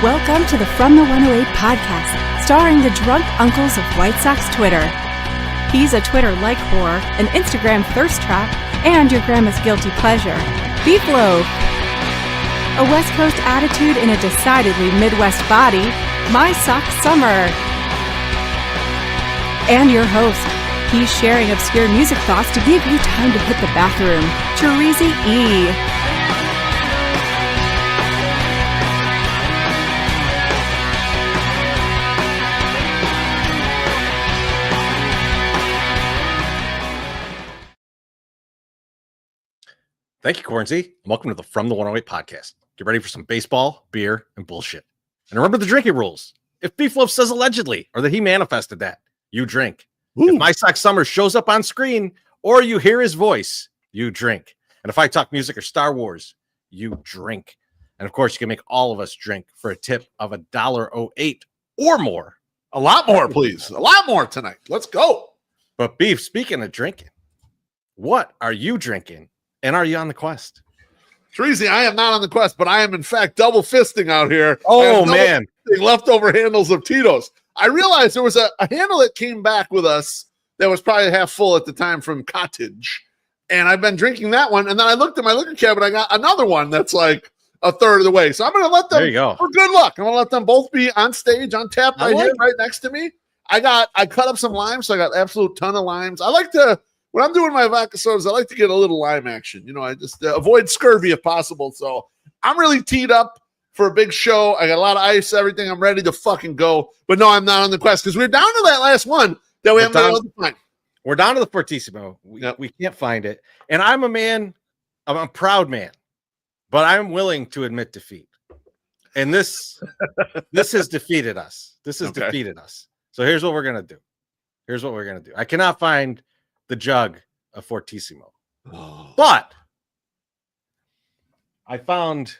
Welcome to the From the 108 podcast, starring the drunk uncles of White Sox Twitter. He's a Twitter-like whore, an Instagram thirst trap, and your grandma's guilty pleasure, BeefLoaf. A West Coast attitude in a decidedly Midwest body, MySoxSummer. And your host, he's sharing obscure music thoughts to give you time to hit the bathroom, Chorizy-E. Thank you, Chorizy. Welcome to the From the 108 podcast. Get ready for some baseball, beer, and bullshit. And remember the drinking rules. If BeefLoaf says allegedly, or that he manifested that, you drink. Ooh. If MySoxSummer shows up on screen, or you hear his voice, you drink. And if I talk music or Star Wars, you drink. And of course, you can make all of us drink for a tip of $1.08 or more. A lot more, please. A lot more tonight. Let's go. But Beef, speaking of drinking, what are you drinking? And are you on the quest? Chorizy, I am not on the quest, but I am in fact double fisting out here. Oh man, leftover handles of Tito's. I realized there was a handle that came back with us that was probably half full at the time from Cottage, and I've been drinking that one. And then I looked at my liquor cabinet, I got another one that's like a third of the way. So I'm going to let them. There you go. For good luck. I'm going to let them both be on stage, on tap right here, right next to me. I cut up some limes, so I got an absolute ton of limes. I like to. When I'm doing my vodka sodas, I like to get a little lime action. You know, I just avoid scurvy if possible. So I'm really teed up for a big show. I got a lot of ice, everything. I'm ready to fucking go. But no, I'm not on the quest because we're down to that last one that we haven't been able to find. We're down to the Fortissimo. We can't find it. And I'm a man, I'm a proud man, but I'm willing to admit defeat. And this has defeated us. This has defeated us. So here's what we're going to do. I cannot find the jug of Fortissimo. But I found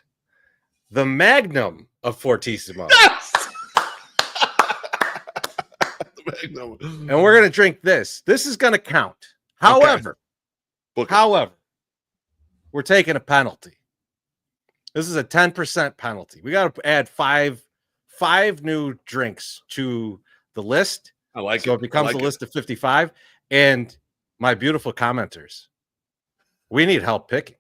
the magnum of Fortissimo. Yes! The magnum. And we're going to drink this. This is going to count. However, we're taking a penalty. This is a 10% penalty. We got to add five new drinks to the list. I like it. So it becomes a list of 55. And my beautiful commenters, we need help picking.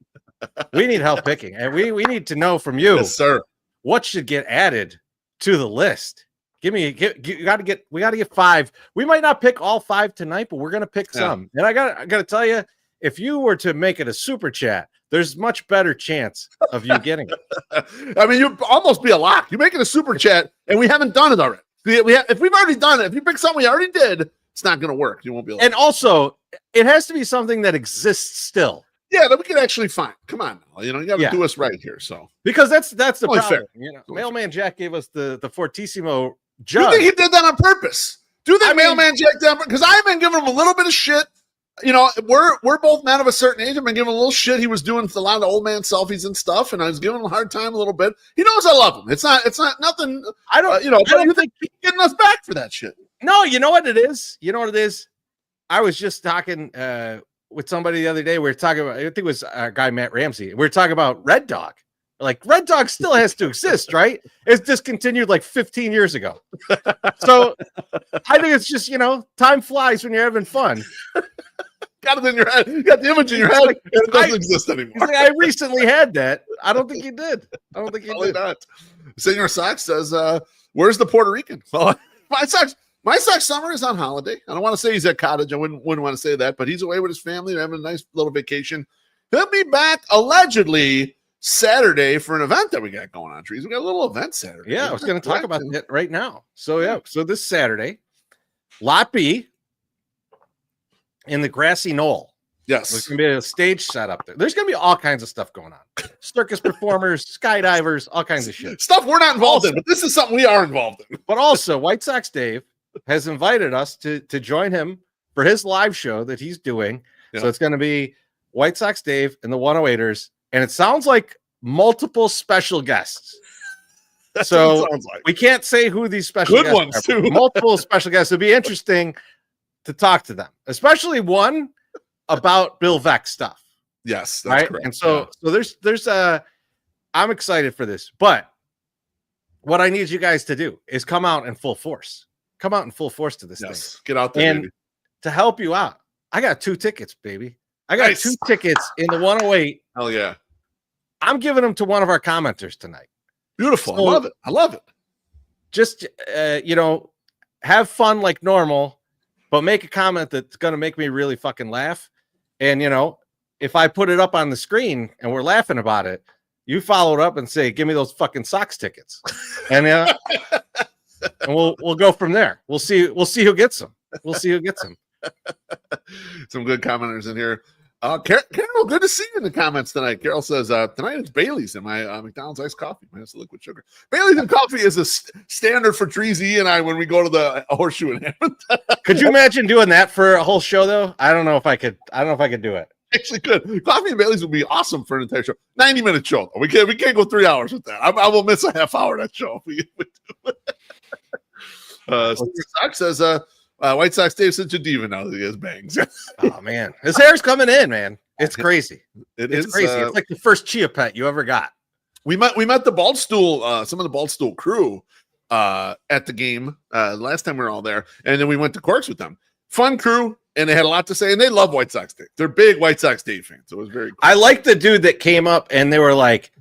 And we need to know from you, yes, sir, what should get added to the list. We got to get 5. We might not pick all 5 tonight, but we're going to pick some. And I got to tell you, if you were to make it a super chat, there's much better chance of you getting it. I mean, you'd almost be a lock. You make it a super chat, and we haven't done it already. If we've already done it, if you pick something we already did, it's not going to work. You won't be able to. And also, it has to be something that exists still. Yeah, that we can actually find. Come on now. You know, you got to do us right here. So because that's the problem. Fair. You know, Mailman Jack gave us the Fortissimo jug. You think he did that on purpose? Do you think Mailman Jack did that? Because I've been giving him a little bit of shit. You know, we're both men of a certain age. I've been giving him a little shit. He was doing a lot of old man selfies and stuff, and I was giving him a hard time a little bit. He knows I love him. It's not nothing. I don't think he's getting us back for that shit. No, you know what it is? I was just talking with somebody the other day. We were talking about, I think it was our guy, Matt Ramsey. We were talking about Red Dog. Like, Red Dog still has to exist, right? It's discontinued like 15 years ago. So I think it's just, time flies when you're having fun. Got it in your head. You got the image in your head. It doesn't exist anymore. Like, I recently had that. I don't think he did. Probably not. Senor Sox says, where's the Puerto Rican? Well, My Sox Summer is on holiday. I don't want to say he's at Cottage. I wouldn't want to say that, but he's away with his family. They're having a nice little vacation. He'll be back allegedly Saturday for an event that we got going on, Trees. We got a little event Saturday. Yeah, I was going to talk about that right now. So, so this Saturday, Lot B in the grassy knoll. Yes. There's going to be a stage set up there. There's going to be all kinds of stuff going on. Circus performers, skydivers, all kinds of shit. Stuff we're not involved in, but this is something we are involved in. But also, White Sox Dave has invited us to join him for his live show that he's doing. Yeah. So it's going to be White Sox Dave and the 108ers. And it sounds like multiple special guests. So we can't say who these special good guests ones are, too. Multiple special guests. It'll be interesting to talk to them, especially one about Bill Veeck stuff. Yes, that's right. Correct. And so there's I'm excited for this, but what I need you guys to do is come out in full force. Come out in full force to this thing. Get out there, and baby. To help you out, I got 2 tickets, baby. I got 2 tickets in the 108. Hell yeah. I'm giving them to one of our commenters tonight. Beautiful. So, I love it. Just, have fun like normal, but make a comment that's going to make me really fucking laugh. And, if I put it up on the screen and we're laughing about it, you follow it up and say, give me those fucking Sox tickets. And, and we'll go from there. We'll see who gets them. We'll see who gets them. Some good commenters in here. Carol, good to see you in the comments tonight. Carol says, tonight it's Bailey's in my McDonald's iced coffee minus the liquid sugar. Bailey's and coffee is a standard for Chorizy-E and I when we go to the horseshoe in Hammond. Could you imagine doing that for a whole show, though? I don't know if I could do it. Actually, good. Coffee and Bailey's would be awesome for an entire show. 90-minute show. We can't go 3 hours with that. I will miss a half hour of that show. Sox says, White Sox Dave such a diva now that he has bangs. Oh man, his hair's coming in, man. It's crazy. It's crazy. It's like the first chia pet you ever got. We met the Bald Stool, some of the Bald Stool crew at the game last time we were all there, and then we went to Corks with them. Fun crew, and they had a lot to say, and they love White Sox Dave. They're big White Sox Dave fans. So it was very cool. I like the dude that came up and they were like,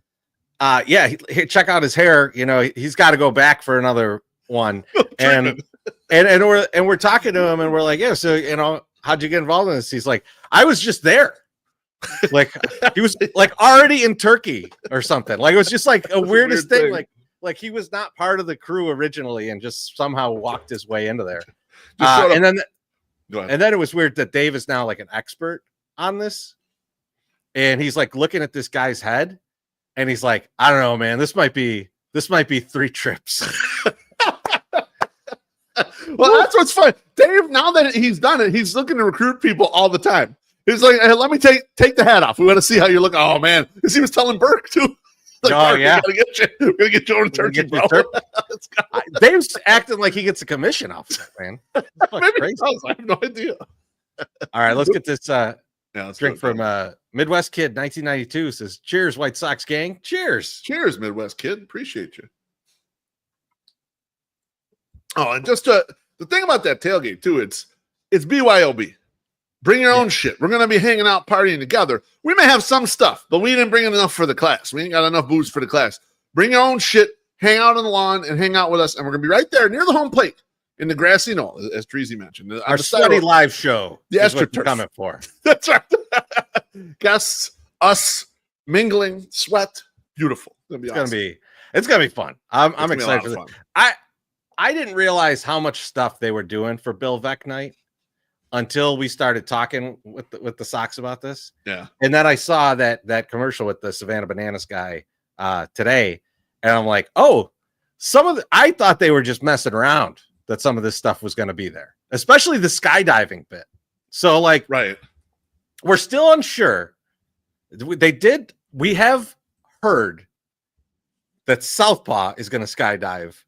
check out his hair. He's got to go back for another one. And we're talking to him and we're like, yeah, so how'd you get involved in this? He's like, I was just there. Like he was like already in Turkey or something. Like it was just like a weirdest thing. Like he was not part of the crew originally and just somehow walked his way into there. And then it was weird that Dave is now like an expert on this. And he's like looking at this guy's head and he's like, I don't know, man, this might be 3 trips. Well, that's what's fun. Dave, now that he's done it, he's looking to recruit people all the time. He's like, hey, let me take the hat off. We want to see how you look. Oh man, because he was telling Burke too. Like, oh yeah, we're gonna get you on Turkey, bro. Dave's acting like he gets a commission off that, man. Maybe he does. I have no idea. All right, let's get this let's drink from Midwest Kid 1992. Says, cheers, White Sox gang. Cheers, Midwest Kid. Appreciate you. Oh, and just the thing about that tailgate too, it's BYOB. Bring your own shit. We're gonna be hanging out, partying together. We may have some stuff, but we didn't bring enough for the class. We ain't got enough booze for the class. Bring your own shit, hang out on the lawn, and hang out with us. And we're gonna be right there near the home plate in the grassy knoll, as Chorizy mentioned. Our sweaty live show. The AstroTurf coming for. That's right. Guests, us mingling, sweat. Beautiful. It's gonna be fun. I'm excited for this. I didn't realize how much stuff they were doing for Bill Veck night until we started talking with the Sox about this. Yeah. And then I saw that commercial with the Savannah Bananas guy today. And I'm like, oh, I thought they were just messing around that some of this stuff was going to be there, especially the skydiving bit. So like, right. We're still unsure. We have heard that Southpaw is going to skydive,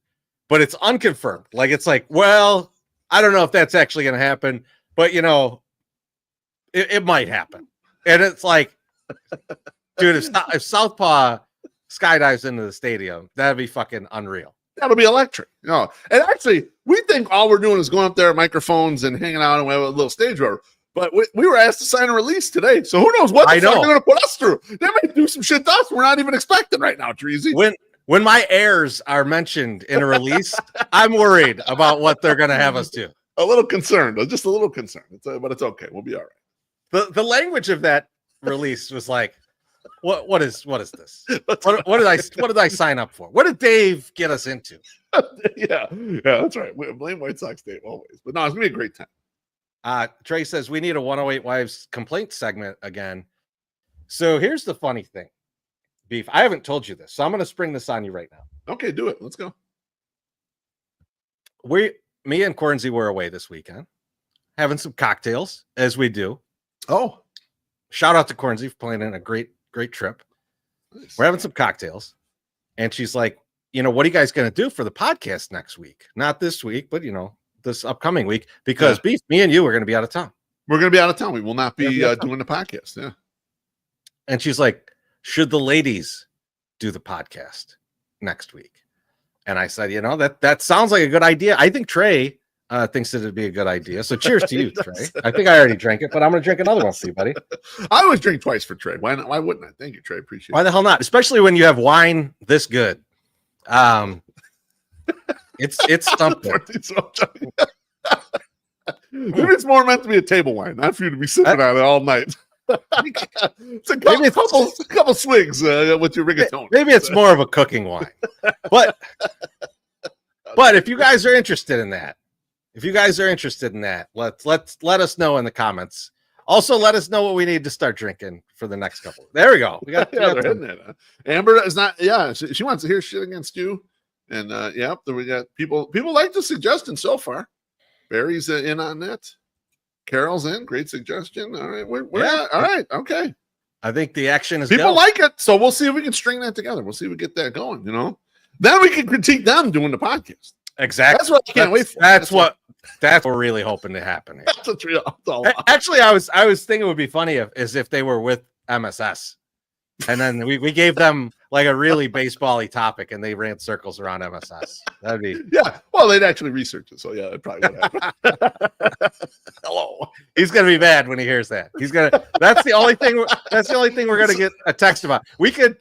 but it's unconfirmed. Like, it's like, well, I don't know if that's actually going to happen, but it might happen. And it's like, dude, if Southpaw skydives into the stadium, that'd be fucking unreal. That'll be electric. And actually, we think all we're doing is going up there at microphones and hanging out and we have a little stage rover. But we were asked to sign a release today, so who knows what they're going to put us through? They might do some shit to us we're not even expecting right now, Chorizy. When my heirs are mentioned in a release, I'm worried about what they're going to have us do. A little concerned, just a little concerned. But it's okay. We'll be all right. The language of that release was like, what is this? What did I sign up for? What did Dave get us into? yeah, that's right. We blame White Sox Dave always, but no, it's gonna be a great time. Trey says we need a 108 Wives complaint segment again. So here's the funny thing, Beef. I haven't told you this, so I'm going to spring this on you right now. Okay, do it. Let's go. Me and Cornsey were away this weekend, having some cocktails as we do. Oh, shout out to Cornsey for planning a great trip. Nice. We're having some cocktails, and she's like, what are you guys going to do for the podcast next week? Not this week, but this upcoming week, because Beef, me and you are going to be out of town. We're going to be out of town. We will not be doing the podcast. Yeah. And she's like, should the ladies do the podcast next week? And I said, that sounds like a good idea. I think Trey thinks that it'd be a good idea. So cheers to you, Trey. I think I already drank it, but I'm going to drink another one for you, buddy. I always drink twice for Trey. Why not? Why wouldn't I? Thank you, Trey. Appreciate it. Why the hell not? Especially when you have wine this good. It's something. Maybe it's more meant to be a table wine, not for you to be sipping on it all night. It's a couple swigs with your rigatoni. Maybe it's more of a cooking wine. But if you guys are interested in that, let us know in the comments. Also, let us know what we need to start drinking for the next couple. There we go. We got they're hitting it. Amber is not. Yeah, she wants to hear shit against you. And we got people like the suggestion so far. Barry's in on that. Carol's in. Great suggestion. All right, we're all right. Okay. I think the action is people like it, so we'll see if we can string that together. We'll see if we get that going. Then we can critique them doing the podcast. Exactly. That's what I can't wait for. That's what we're really hoping to happen here. That's what's real. Actually, I was thinking it would be funny if they were with MSS, and then we gave them like a really baseball-y topic, and they ran circles around MSS. That'd be Well, they'd actually research it, so yeah, it probably would happen. Hello. He's gonna be mad when he hears that. That's the only thing. That's the only thing we're gonna get a text about. We could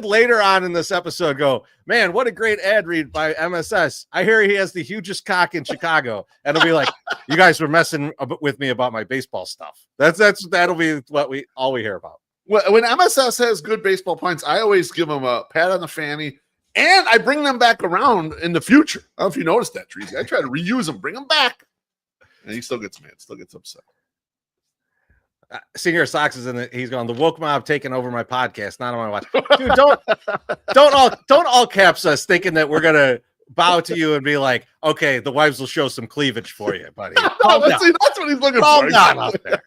later on in this episode go, man, what a great ad read by MSS. I hear he has the hugest cock in Chicago. And it'll be like, you guys were messing with me about my baseball stuff. That'll be what we hear about. Well, when MSS has good baseball points, I always give them a pat on the fanny, and I bring them back around in the future. I don't know if you noticed that, Trees. I try to reuse them, bring them back, and he still gets mad, still gets upset. Senior Sox is in it. He's going, the woke mob taking over my podcast, not on my watch. Dude, don't all caps us thinking that we're gonna bow to you and be like, okay, the wives will show some cleavage for you, buddy. That's what he's looking Calm for. Down out there.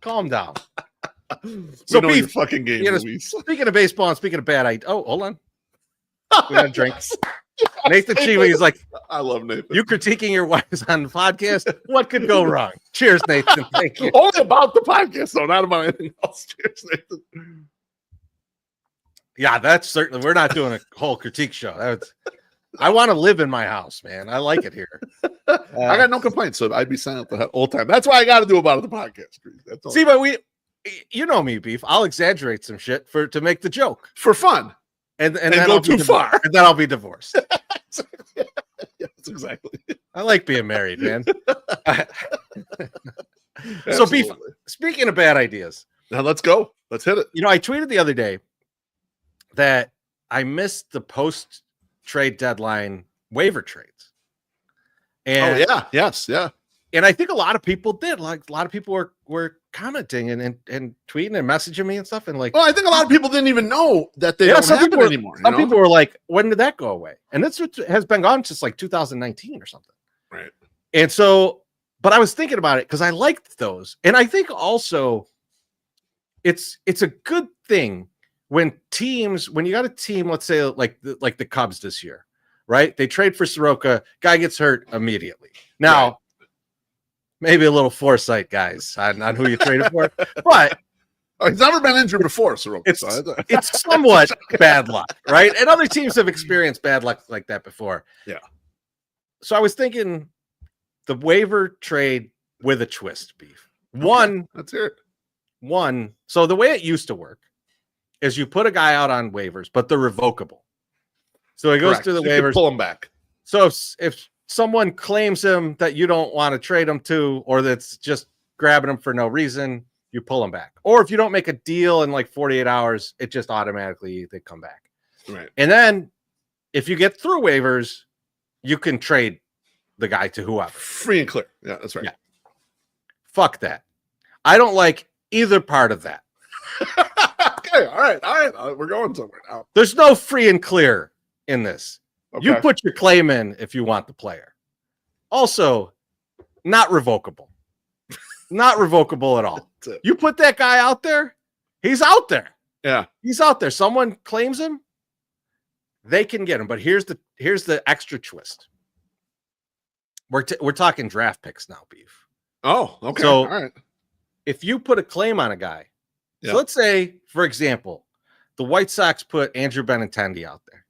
Calm down. So Beef, fucking game. Speaking of baseball and speaking of bad ideas. Oh, hold on. We got drinks. Nathan Chiva is like, I love Nathan. You critiquing your wives on the podcast? What could go wrong? Cheers, Nathan. Thank you. Only about the podcast, though, not about anything else. Cheers, Nathan. Yeah, that's certainly. We're not doing a whole critique show. I want to live in my house, man. I like it here. I got no complaints, so I'd be silent the whole time. That's why I got to do about the podcast. That's all. See, but you know me, Beef. I'll exaggerate some shit to make the joke for fun. And then go too far, and then I'll be divorced. Yes, exactly. I like being married, man. So, Beef. Speaking of bad ideas, now let's go. Let's hit it. I tweeted the other day that I missed the post-trade deadline waiver trades. And And I think a lot of people did. Like a lot of people were commenting and tweeting and messaging me and stuff. And like, well, I think a lot of people didn't even know that they don't have it anymore. Some people were like, when did that go away? And that's what has been gone since like 2019 or something. Right. And so, but I was thinking about it because I liked those. And I think also it's a good thing when you got a team, let's say like the Cubs this year, right? They trade for Soroka, guy gets hurt immediately. Now, right. Maybe a little foresight, guys, on who you traded for, but he's never been injured before, Soroka. It's somewhat bad luck, right? And other teams have experienced bad luck like that before. Yeah. So I was thinking the waiver trade with a twist, Beef. Okay, let's hear it. One. So the way it used to work is you put a guy out on waivers, but they're revocable. So he goes through the waivers, pull him back. So if someone claims him that you don't want to trade him to, or that's just grabbing him for no reason, you pull him back. Or if you don't make a deal in like 48 hours, it just automatically they come back. Right. And then if you get through waivers, you can trade the guy to whoever. Free and clear. Yeah, that's right. Yeah. Fuck that. I don't like either part of that. Okay, all right. We're going somewhere now. There's no free and clear in this. Okay. You put your claim in if you want the player. Also, not revocable. Not revocable at all. You put that guy out there, he's out there. Yeah. He's out there. Someone claims him, they can get him. But here's the extra twist. We're talking draft picks now, Beef. Oh, okay. So all right. If you put a claim on a guy, so let's say, for example, the White Sox put Andrew Benintendi out there.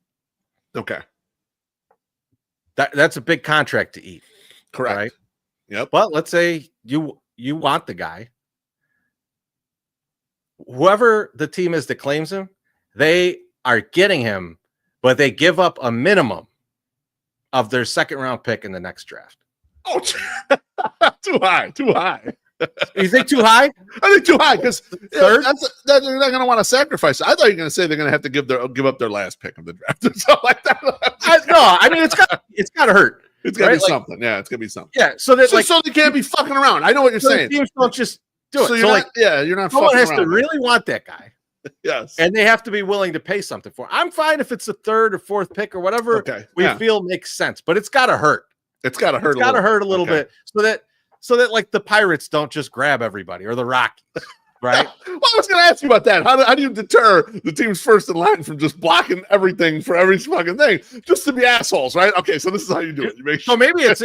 Okay. That's a big contract to eat. Correct. Right? Yep. But let's say you want the guy. Whoever the team is that claims him, they are getting him, but they give up a minimum of their second round pick in the next draft. Oh, too high. You think too high? I think too high because third. They're not going to want to sacrifice. I thought you were going to say they're going to have to give up their last pick of the draft or something like that. I mean it's got to hurt. It's got to be something. Yeah, it's going to be something. Yeah, so that so they can't be fucking around. I know what you're saying. Teams don't just do it. So you're not. Someone fucking has around. to really want that guy. Yes, and they have to be willing to pay something for it. I'm fine if it's the third or fourth pick or whatever we feel makes sense, but it's got to hurt. It's got to hurt. It's got to hurt a little bit so that like the Pirates don't just grab everybody or the Rockies, right? Well, I was going to ask you about that. How do you deter the teams first in line from just blocking everything for every fucking thing just to be assholes, right? Okay, so this is how you do it. You make so maybe it's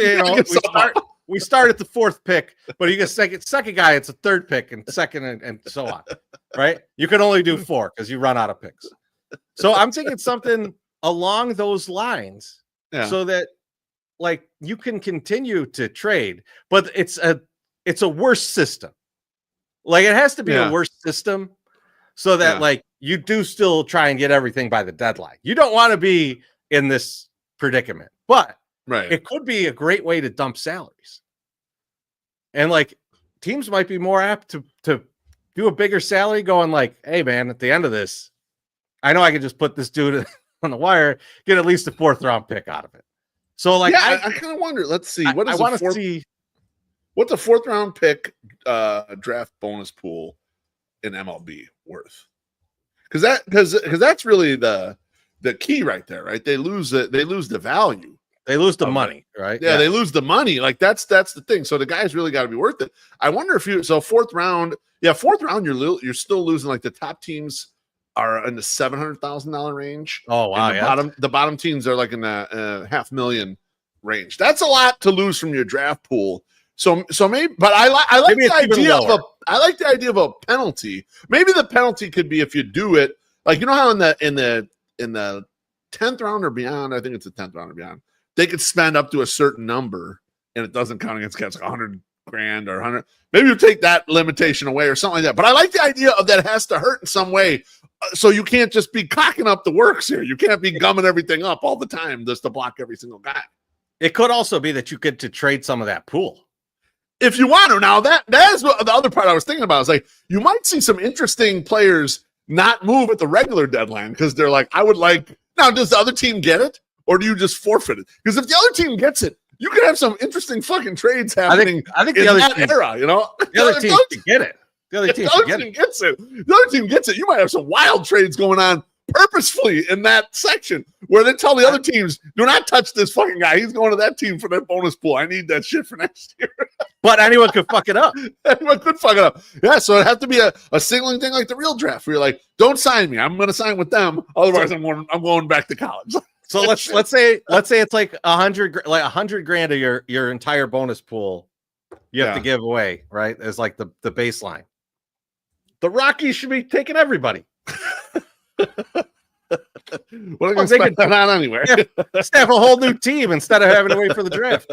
we start at the fourth pick, but you get second guy, it's a third pick and second and so on, right? You can only do 4 because you run out of picks. So I'm thinking something along those lines, so that like you can continue to trade, but it's a worse system. Like it has to be a worse system so that like you do still try and get everything by the deadline. You don't want to be in this predicament, but it could be a great way to dump salaries. And like teams might be more apt to do a bigger salary going like, hey man, at the end of this, I know I can just put this dude on the wire, get at least a 4th round pick out of it. So like I kind of wonder, let's see. What's the 4th round pick draft bonus pool in MLB worth? Because that's really the key right there, right? They lose the value. They lose the money, right? Yeah, they lose the money. Like that's the thing. So the guy's really got to be worth it. I wonder if 4th round, you're still losing. Like the top teams are in the $700,000 range. Oh wow! The bottom teams are like in the $500,000 range. That's a lot to lose from your draft pool. So maybe, but I like the idea of a penalty. Maybe the penalty could be if you do it, like you know how in the 10th round or beyond, I think it's the 10th round or beyond, they could spend up to a certain number and it doesn't count against guys like $100,000 or 100. Maybe you take that limitation away or something like that. But I like the idea of that has to hurt in some way. So you can't just be cocking up the works here. You can't be gumming everything up all the time just to block every single guy. It could also be that you get to trade some of that pool. If you want to. Now, that is what the other part I was thinking about. Is like, you might see some interesting players not move at the regular deadline because they're like, I would like, now, does the other team get it? Or do you just forfeit it? Because if the other team gets it, you could have some interesting fucking trades happening. I think the other team, era, you know? The other team can get it. The other team gets it. The other team gets it. You might have some wild trades going on purposefully in that section where they tell the other teams, do not touch this fucking guy. He's going to that team for that bonus pool. I need that shit for next year. But anyone could fuck it up. Anyone could fuck it up. Yeah, so it has to be a singling thing like the real draft where you're like, don't sign me. I'm going to sign with them. Otherwise, I'm going back to college. So let's say it's like $100,000 of your entire bonus pool you have to give away, right? As like the baseline. The Rockies should be taking everybody. What are they going to spend on anywhere? Staff a whole new team instead of having to wait for the draft.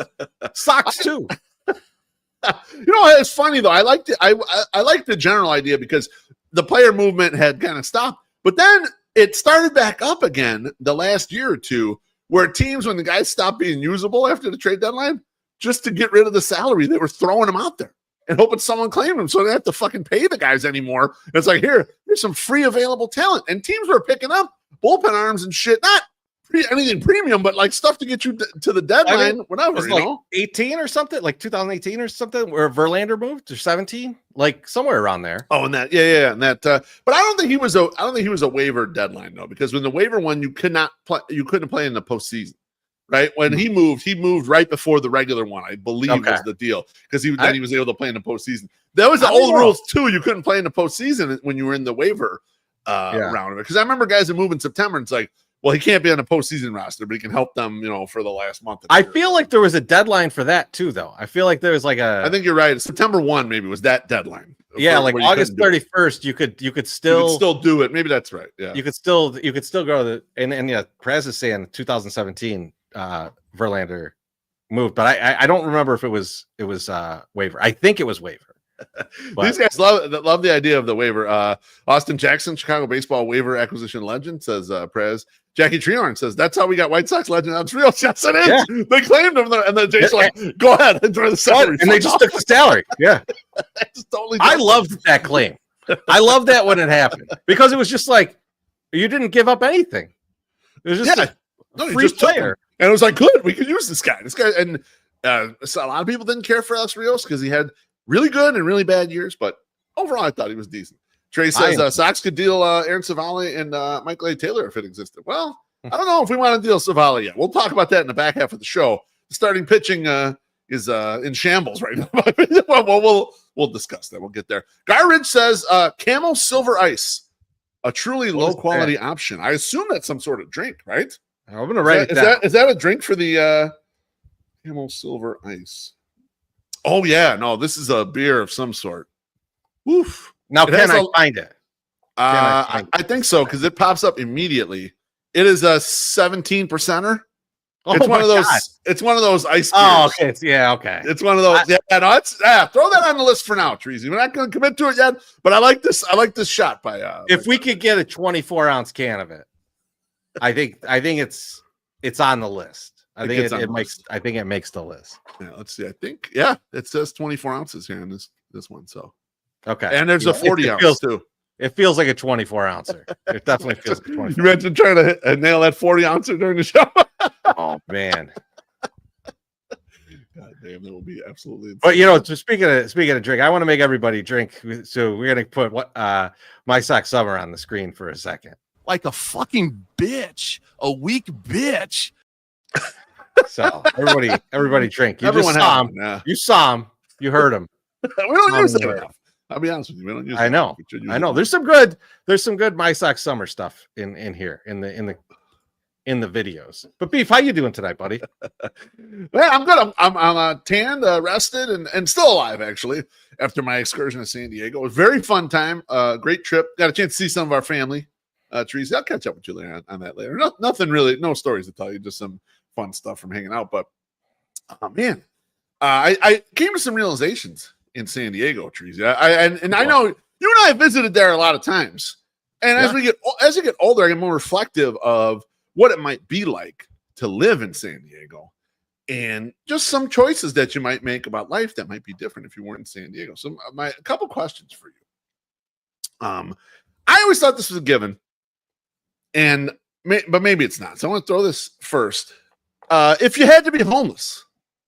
Sox too. You know, it's funny though. I like the general idea because the player movement had kind of stopped, but then it started back up again the last year or two, where teams, when the guys stopped being usable after the trade deadline, just to get rid of the salary, they were throwing them out there and hoping someone claimed them so they didn't have to fucking pay the guys anymore. It's like, here's some free available talent. And teams were picking up bullpen arms and shit, not anything premium, but like stuff to get you to the deadline, whatever. It's like 18 or something, like 2018 or something, where Verlander moved to 17, like somewhere around there. Oh, and that, and that. But I don't think he was a waiver deadline though, because when the waiver one, you couldn't play in the postseason, right? When he moved right before the regular one, I believe was the deal, because he was able to play in the postseason. That was the old rules too. You couldn't play in the postseason when you were in the waiver round of it. Because I remember guys that move in September, and it's like, well, he can't be on a postseason roster, but he can help them, for the last month. I feel like there was a deadline for that too, though. I feel like there was like I think you're right. September 1 maybe was that deadline. Yeah, like August 31st, you could still do it. Maybe that's right. Yeah, you could still go to and yeah, Perez is saying 2017 Verlander moved, but I don't remember if it was waiver. I think it was waiver. These guys love the idea of the waiver. Austin Jackson, Chicago baseball waiver acquisition legend, says Perez. Jackie Treehorn says that's how we got White Sox legend. That's real. Yes, it is. Yeah. They claimed him, and then Jason like, go ahead, enjoy the salary, and they just took the salary. Yeah, I loved that claim. I love that when it happened because it was just like you didn't give up anything. It was just a free player, and it was like, good, we could use this guy. And so a lot of people didn't care for Alex Rios because he had really good and really bad years, but overall, I thought he was decent. Trey says Sox could deal Aaron Savali and Michael A. Taylor if it existed. Well, I don't know if we want to deal Savali yet. We'll talk about that in the back half of the show. The starting pitching is in shambles right now. We'll discuss that. We'll get there. Guy Ridge says Camel Silver Ice, a truly low-quality option. I assume that's some sort of drink, right? I'm going to write it down. Is that a drink for the Camel Silver Ice? Oh, yeah. No, this is a beer of some sort. Oof. Now, can I find it? I think so because it pops up immediately. It is a 17%er. It's one of those. God. It's one of those ice beers. Oh, okay. Okay. It's one of those. Throw that on the list for now, Treasy. We're not going to commit to it yet, but I like this. I like this shot by. If we could get a 24-ounce can of it, I think it's on the list. I think it makes the list. Yeah, let's see. I think it says 24 ounces here in this one. So. Okay. And there's a 40 ounce too. It feels like a 24 ouncer. It definitely feels like a 24. You mentioned trying to nail that 40 ouncer during the show. Oh man. God damn, that will be absolutely insane. But so speaking of drink, I want to make everybody drink. So we're gonna put MySoxSummer on the screen for a second. Like a fucking bitch, a weak bitch. So everybody drink. You saw him. Yeah. You saw him. You heard him. We don't use that enough. I'll be honest with you. We don't use. I know. There's some good MySoxSummer stuff in here in the videos. But Beef, how you doing tonight, buddy? Well, I'm good. I'm tanned, rested, and still alive actually after my excursion to San Diego. It was a very fun time. Great trip. Got a chance to see some of our family. Teresa, I'll catch up with you later on that later. Nothing really, no stories to tell you, just some fun stuff from hanging out. But man, I came to some realizations in San Diego, Teresa. I know you and I have visited there a lot of times. And as you get older, I get more reflective of what it might be like to live in San Diego, and just some choices that you might make about life that might be different if you weren't in San Diego. So, a couple questions for you. I always thought this was a given, but maybe it's not. So I want to throw this first. If you had to be homeless,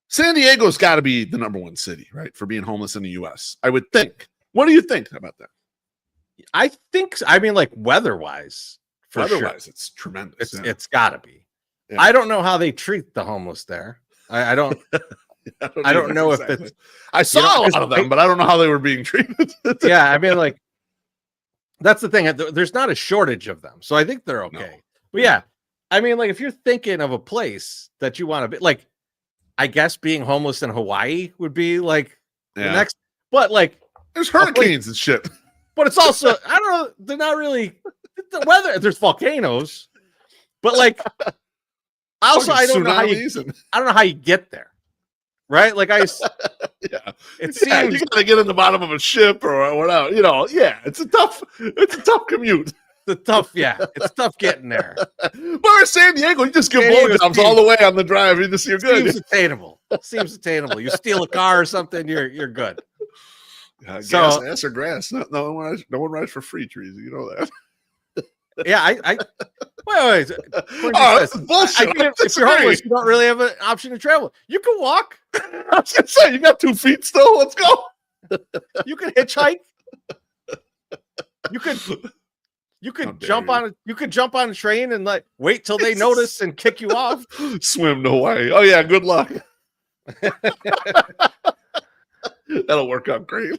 San Diego's got to be the number one city, right, for being homeless in the U.S. I would think. What do you think about that? I think. I mean, like weather-wise. Otherwise, it's tremendous. It's got to be. Yeah. I don't know how they treat the homeless there. I don't. I don't know exactly. If it's. I saw a lot of them, but I don't know how they were being treated. Yeah, I mean, like that's the thing. There's not a shortage of them, so I think they're okay. No. But yeah, I mean, like if you're thinking of a place that you want to be, like, I guess being homeless in Hawaii would be like the next. But like, there's hurricanes and shit. But it's also I don't know. They're not really. The weather, there's volcanoes, but like also I don't know how you get there, right? Like it seems you gotta get in the bottom of a ship or whatever, it's a tough commute. It's tough getting there. But in San Diego, you just give blowjobs all the way on the drive. You're good. Seems attainable. You steal a car or something, you're good. Gas or grass. No one rides for free, trees. You know that. Yeah, wait. Bullshit. If you're homeless, you don't really have an option to travel. You can walk. I was gonna say you got 2 feet still. Let's go. You can hitchhike. You could jump on a train and like wait till they notice and kick you off. Swim to Hawaii. Oh yeah, good luck. That'll work out great.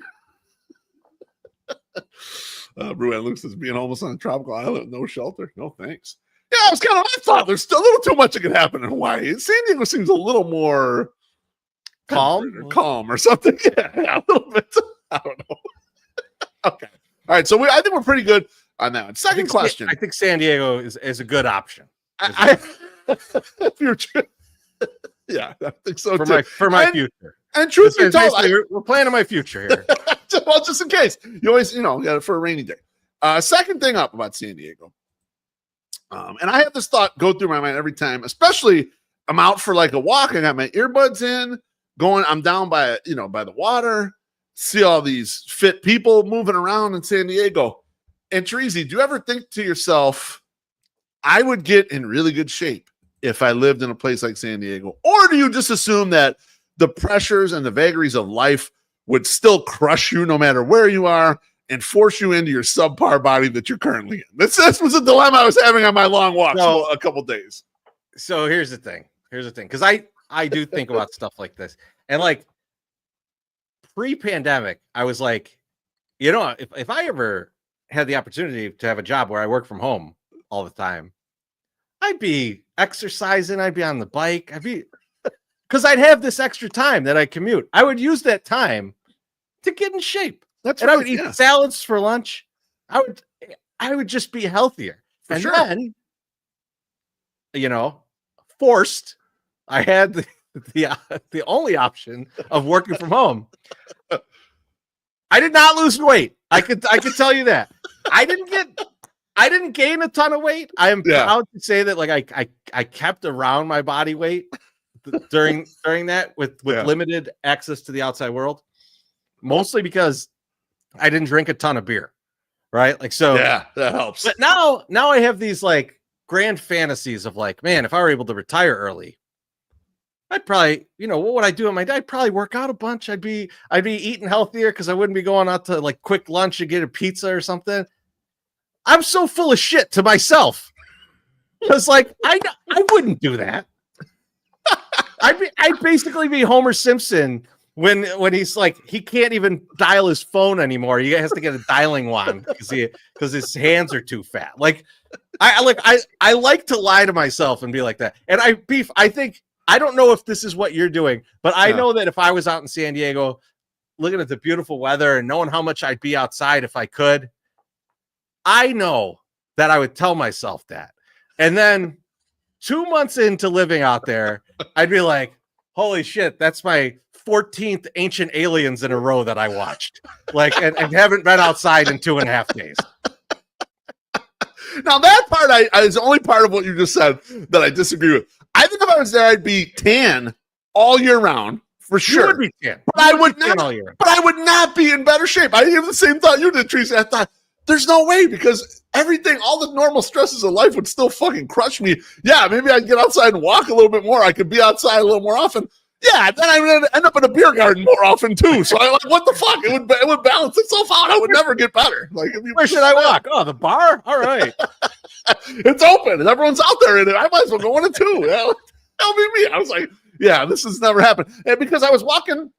Bruin Luke says being homeless on a tropical island, no shelter. No thanks. Yeah, I thought there's still a little too much that can happen in Hawaii. San Diego seems a little more calm or something. Yeah, a little bit. I don't know. Okay. All right. So I think we're pretty good on that one. Second question. I think San Diego is a good option. If you're Yeah, I think so for my future. And truth be told, we're planning my future here. Well, just in case. You always, got it for a rainy day. Second thing up about San Diego. And I have this thought go through my mind every time, especially I'm out for like a walk. I got my earbuds in, I'm down by the water, see all these fit people moving around in San Diego. And Chorizy, do you ever think to yourself, I would get in really good shape if I lived in a place like San Diego? Or do you just assume that the pressures and the vagaries of life would still crush you no matter where you are and force you into your subpar body that you're currently in? This was a dilemma I was having on my long walks a couple days. So here's the thing. Because I do think about stuff like this. And like pre-pandemic, I was like, if I ever had the opportunity to have a job where I work from home all the time, I'd be exercising, I'd be on the bike, because I'd have this extra time that I commute. I would use that time to get in shape. I would eat salads for lunch. I would just be healthier. And then, forced, I had the only option of working from home. I did not lose weight. I could tell you that. I didn't gain a ton of weight. I am proud to say that like I kept around my body weight during that with limited access to the outside world, mostly because I didn't drink a ton of beer, right? Like, so that helps. But now I have these like grand fantasies of like, man, if I were able to retire early, I'd probably, what would I do in my day? I'd probably work out a bunch. I'd be eating healthier because I wouldn't be going out to like quick lunch and get a pizza or something. I'm so full of shit to myself. Because like I wouldn't do that. I'd basically be Homer Simpson when he's like he can't even dial his phone anymore. He has to get a dialing wand because his hands are too fat. Like I like to lie to myself and be like that. And I don't know if this is what you're doing, but I know that if I was out in San Diego looking at the beautiful weather and knowing how much I'd be outside if I could, I know that I would tell myself that. And then 2 months into living out there, I'd be like, holy shit, that's my 14th Ancient Aliens in a row that I watched. Like, and haven't been outside in 2.5 days. Now, that part is the only part of what you just said that I disagree with. I think if I was there, I'd be tan all year round for sure. You would be tan. But I would not be in better shape. I have the same thought you did, Tracy. I thought, there's no way, because all the normal stresses of life would still fucking crush me. Yeah, maybe I'd get outside and walk a little bit more. I could be outside a little more often. Yeah, then I would end up in a beer garden more often too. So I like, what the fuck? It would balance itself out. I would never get better. Like, where should I walk? Oh, the bar. All right, it's open and everyone's out there in it. I might as well go 1 and 2. That'll be me. I was like, yeah, this has never happened. And because I was walking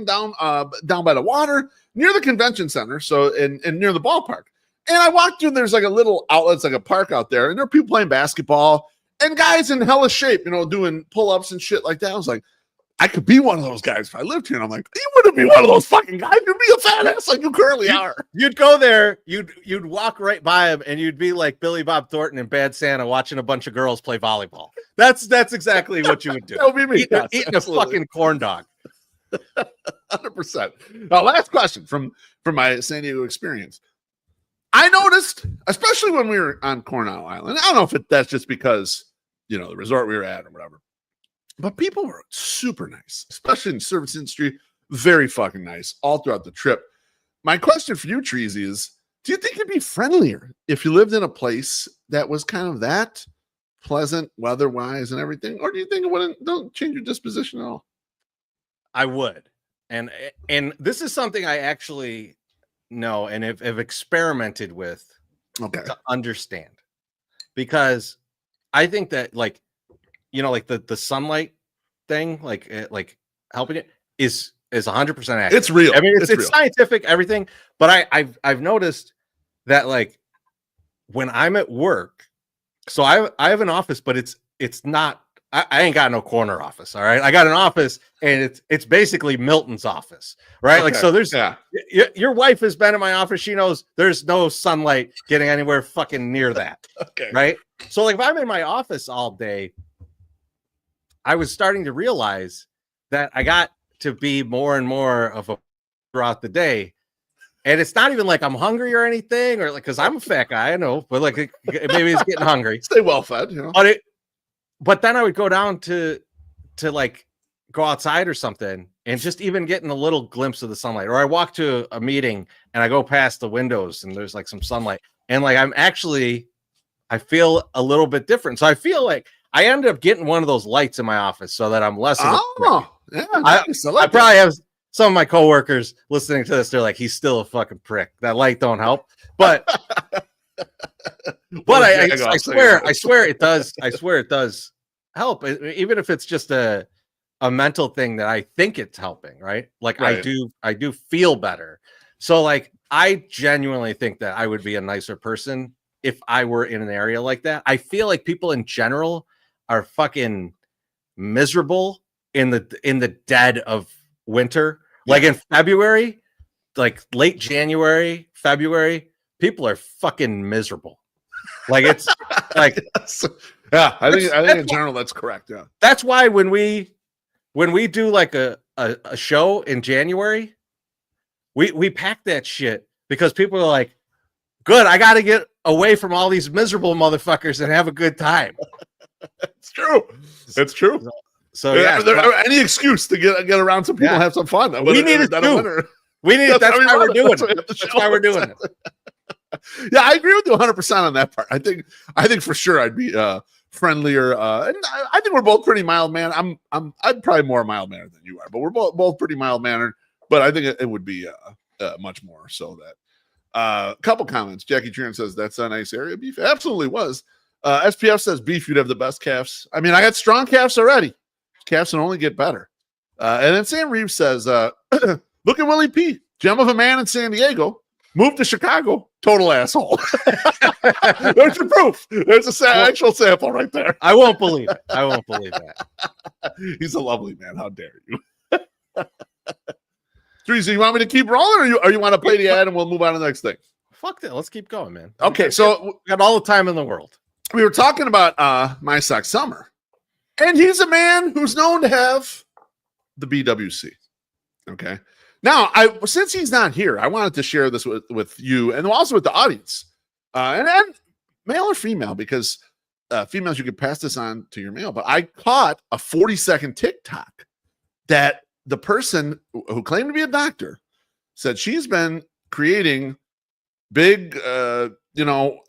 down by the water near the convention center, so and near the ballpark. And I walked through, there's like a little outlet, it's like a park out there, and there are people playing basketball and guys in hella shape, doing pull-ups and shit like that. I was like, I could be one of those guys if I lived here. And I'm like, you wouldn't be one of those fucking guys. You'd be a fat ass like you currently are. You'd go there, you'd walk right by him, and you'd be like Billy Bob Thornton in Bad Santa watching a bunch of girls play volleyball. That's exactly what you would do. That would be me. Eating a fucking corn dog. 100%. Now, last question from my San Diego experience. I noticed, especially when we were on Coronado Island, I don't know if that's just because, the resort we were at or whatever, but people were super nice, especially in the service industry. Very fucking nice all throughout the trip. My question for you, Chorizy, is do you think it'd be friendlier if you lived in a place that was kind of that pleasant weather-wise and everything? Or do you think it don't change your disposition at all? I would. And this is something I actually know and have experimented with to understand. Because I think that like the sunlight thing, like helping it is 100% accurate. It's real. I mean, it's scientific, everything. But I've noticed that like when I'm at work, so I have an office, but it's not. I ain't got no corner office. All right. I got an office and it's basically Milton's office. Right. Okay. Like, so there's your wife has been in my office. She knows there's no sunlight getting anywhere fucking near that. Okay. Right. So like if I'm in my office all day, I was starting to realize that I got to be more and more of a throughout the day. And it's not even like I'm hungry or anything, or like, because I'm a fat guy, I know, but like maybe it's getting hungry. Stay well fed, you know. But then I would go down to like go outside or something, and just even getting a little glimpse of the sunlight. Or I walk to a meeting and I go past the windows and there's like some sunlight, and like I feel a little bit different. So I feel like I ended up getting one of those lights in my office so that I'm less. Yeah, nice. I probably have some of my coworkers listening to this. They're like, he's still a fucking prick. That light don't help. But I swear it does. I swear it does help. Even if it's just a mental thing that I think it's helping, right? Like right. I do feel better. So like I genuinely think that I would be a nicer person if I were in an area like that. I feel like people in general are fucking miserable in the dead of winter. Like in February, like late January, February, people are fucking miserable. Like it's like yeah, I think in general that's correct. Yeah. That's why when we do like a show in January, we pack that shit because people are like, good, I gotta get away from all these miserable motherfuckers and have a good time. It's true. It's true. So yeah, any excuse to get around some people and have some fun. We need it too. We need it. That's why we're doing it. That's why we're doing it. Yeah, I agree with you 100% on that part. I think for sure I'd be friendlier. And I think we're both pretty mild mannered. I'm probably more mild mannered than you are, but we're both pretty mild mannered. But I think it would be much more so that. A couple comments. Jackie Trian says that's a nice area. Beef absolutely was. SPF says Beef, you'd have the best calves. I mean, I got strong calves already. Calves can only get better. And then Sam Reeves says, look at Willie P. Gem of a man in San Diego. Moved to Chicago. Total asshole. There's your proof. There's an actual sample right there. I won't believe it. I won't believe that. He's a lovely man. How dare you? Teresa, you want me to keep rolling, or you want to play the ad and we'll move on to the next thing? Fuck that. Let's keep going, man. Okay, so we got all the time in the world. We were talking about MySoxSummer, and he's a man who's known to have the BWC. Okay. Now, since he's not here, I wanted to share this with you and also with the audience, and then male or female, because females, you can pass this on to your male. But I caught a 40-second TikTok that the person who claimed to be a doctor said she's been creating big,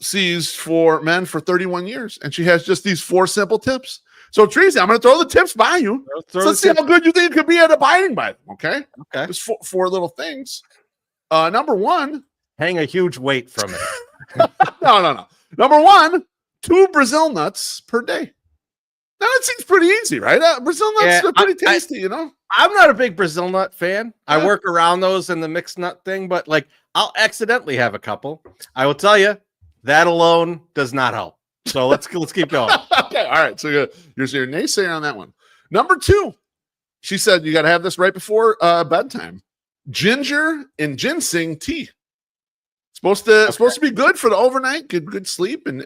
C's for men for 31 years. And she has just these 4 simple tips. So, Teresa, I'm going to throw the tips by you. Let's see how good you think you could be at abiding by them. Okay. Just 4 little things. Number 1. Hang a huge weight from it. No. Number 1, 2 Brazil nuts per day. Now, that seems pretty easy, right? Brazil nuts are pretty tasty, you know? I'm not a big Brazil nut fan. I work around those in the mixed nut thing, but like I'll accidentally have a couple. I will tell you, that alone does not help. So let's keep going. Okay, all right. So you're your naysayer on that one. Number 2, she said you got to have this right before bedtime. Ginger and ginseng tea. Supposed to be good for the overnight, good sleep, and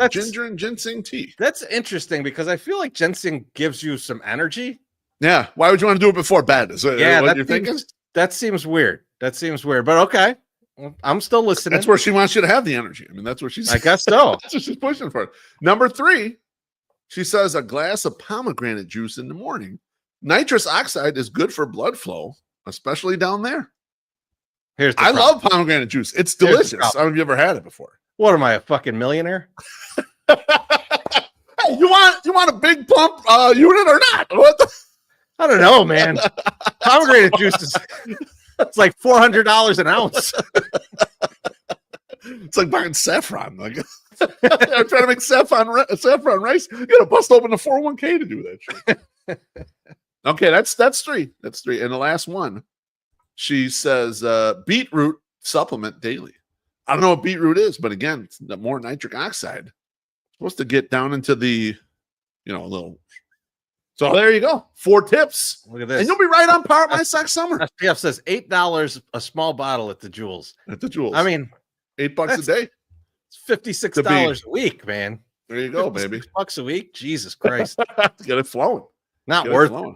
ginger and ginseng tea. That's interesting because I feel like ginseng gives you some energy. Yeah. Why would you want to do it before bed? Is what you're thinking? That seems weird. But okay. I'm still listening. That's where she wants you to have the energy. I mean, that's what she's. I guess so. That's what she's pushing for. Number 3, she says a glass of pomegranate juice in the morning. Nitrous oxide is good for blood flow, especially down there. I love pomegranate juice. It's delicious. I don't know if you ever had it before. What am I, a fucking millionaire? Hey, you want a big pump unit or not? I don't know, man. Pomegranate juice it's like $400 an ounce. It's like buying saffron. Like I'm trying to make saffron rice. You gotta bust open the 401k to do that shit. Okay, that's 3. That's 3. And the last one, she says beetroot supplement daily. I don't know what beetroot is, but again, it's more nitric oxide. It's supposed to get down into the, little. So there you go. 4 tips. Look at this. And you'll be right on par with MySoxSummer. SPF says $8 a small bottle at the Jewels. I mean, $8 a day. It's $56 a week, man. There you go, baby. $56 a week. Jesus Christ. Get it flowing. Not worth it.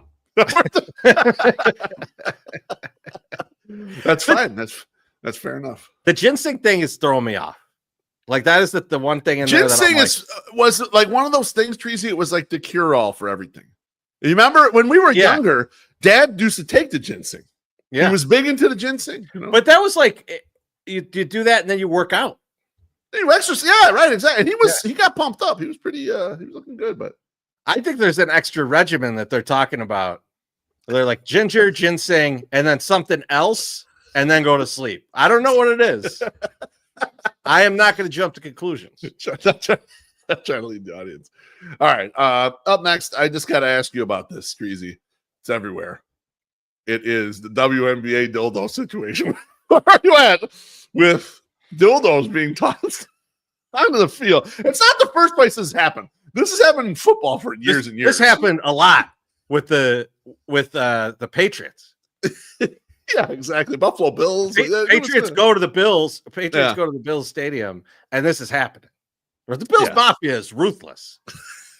That's fine. That's fair enough. The ginseng thing is throwing me off. Like that is the one thing in ginseng there was like one of those things, Chorizy. It was like the cure all for everything. You remember when we were younger, Dad used to take the ginseng. Yeah, he was big into the ginseng. You know? But that was like you do that and then you work out. You exercise, yeah, right, exactly. And he got pumped up. He was pretty. He was looking good. But I think there's an extra regimen that they're talking about. They're like ginger, ginseng, and then something else, and then go to sleep. I don't know what it is. I am not going to jump to conclusions. I'm trying to lead the audience. All right. Up next, I just got to ask you about this, Chorizy. It's everywhere. It is the WNBA dildo situation. Where are you at with dildos being tossed onto the field? It's not the first place this happened. This has happened in football for years and years. This happened a lot with the Patriots. Yeah, exactly. Buffalo Bills. Patriots go to the Bills. Patriots go to the Bills stadium, and this is happening. The Bills Mafia is ruthless.